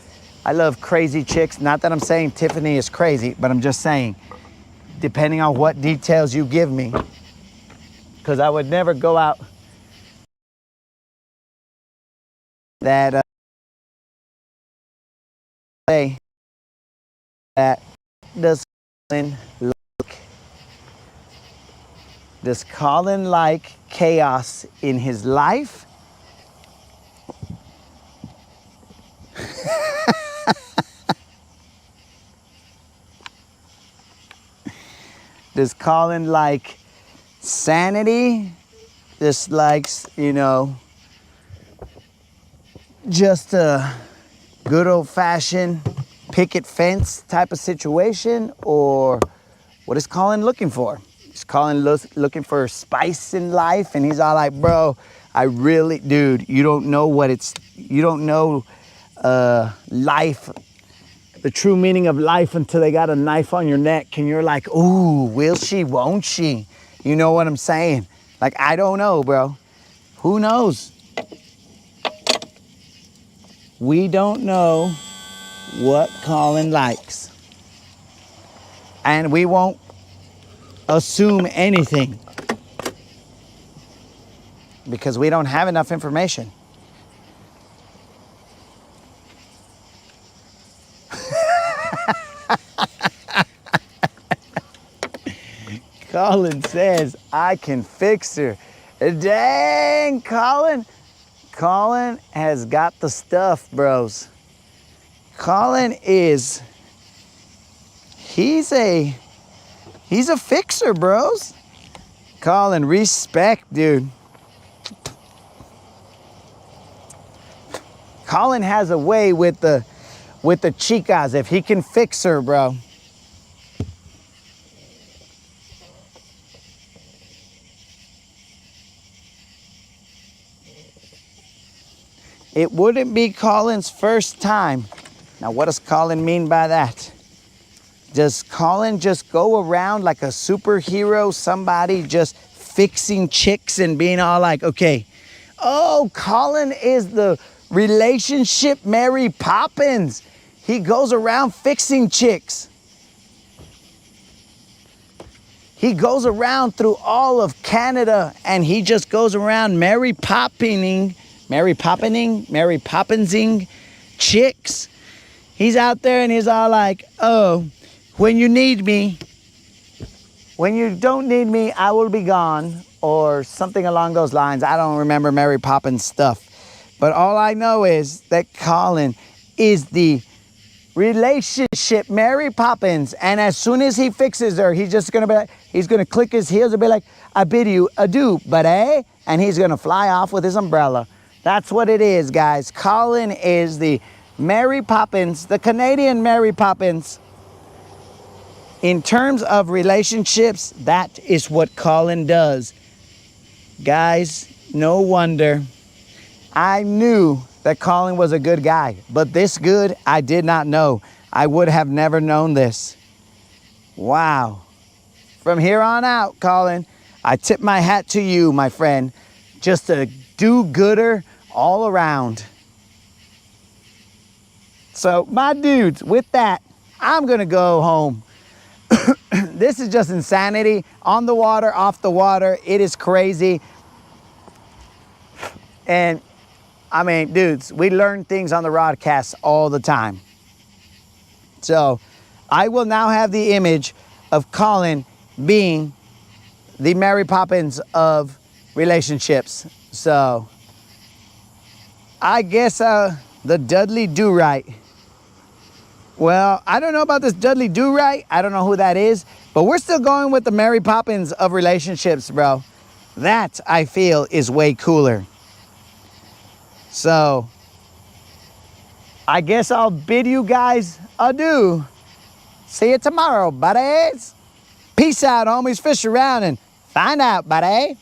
crazy chicks. Not that I'm saying Tiffany is crazy, but I'm just saying, depending on what details you give me, because I would never go out that say that does Colin like chaos in his life? Does Colin like sanity? Just likes, just a good old-fashioned picket fence type of situation? Or what is Colin looking for? Is Colin looking for spice in life? And he's all like, bro, dude, you don't know life, the true meaning of life, until they got a knife on your neck and you're like, ooh, will she, won't she? You know what I'm saying? Like, I don't know, bro. Who knows? We don't know what Colin likes. And we won't assume anything because we don't have enough information. Colin says, I can fix her. Dang, Colin. Colin has got the stuff, bros. Colin he's a fixer, bros. Colin, respect, dude. Colin has a way with the chicas. If he can fix her, bro. It wouldn't be Colin's first time. Now, what does Colin mean by that? Does Colin just go around like a superhero, somebody just fixing chicks and being all like, okay, oh, Colin is the relationship Mary Poppins. He goes around fixing chicks. He goes around through all of Canada and he just goes around Mary Poppinsing chicks. He's out there and he's all like, oh, when you need me, when you don't need me, I will be gone, or something along those lines. I don't remember Mary Poppins stuff. But all I know is that Colin is the relationship Mary Poppins, and as soon as he fixes her, he's gonna click his heels and be like, I bid you adieu, buddy, and he's gonna fly off with his umbrella. That's what it is, guys. Colin is the Mary Poppins, the Canadian Mary Poppins. In terms of relationships, that is what Colin does. Guys, no wonder. I knew that Colin was a good guy, but this good, I did not know. I would have never known this. Wow. From here on out, Colin, I tip my hat to you, my friend. Just a do-gooder all around. So, my dudes, with that, I'm gonna go home. This is just insanity. On the water, off the water, it is crazy. And I mean, dudes, we learn things on the Rodcast all the time. So I will now have the image of Colin being the Mary Poppins of relationships. So I guess the Dudley Do-Right. Well, I don't know about this Dudley Do-Right. I don't know who that is. But we're still going with the Mary Poppins of relationships, bro. That, I feel, is way cooler. So, I guess I'll bid you guys adieu. See you tomorrow, buddies. Peace out, homies. Fish around and find out, buddy.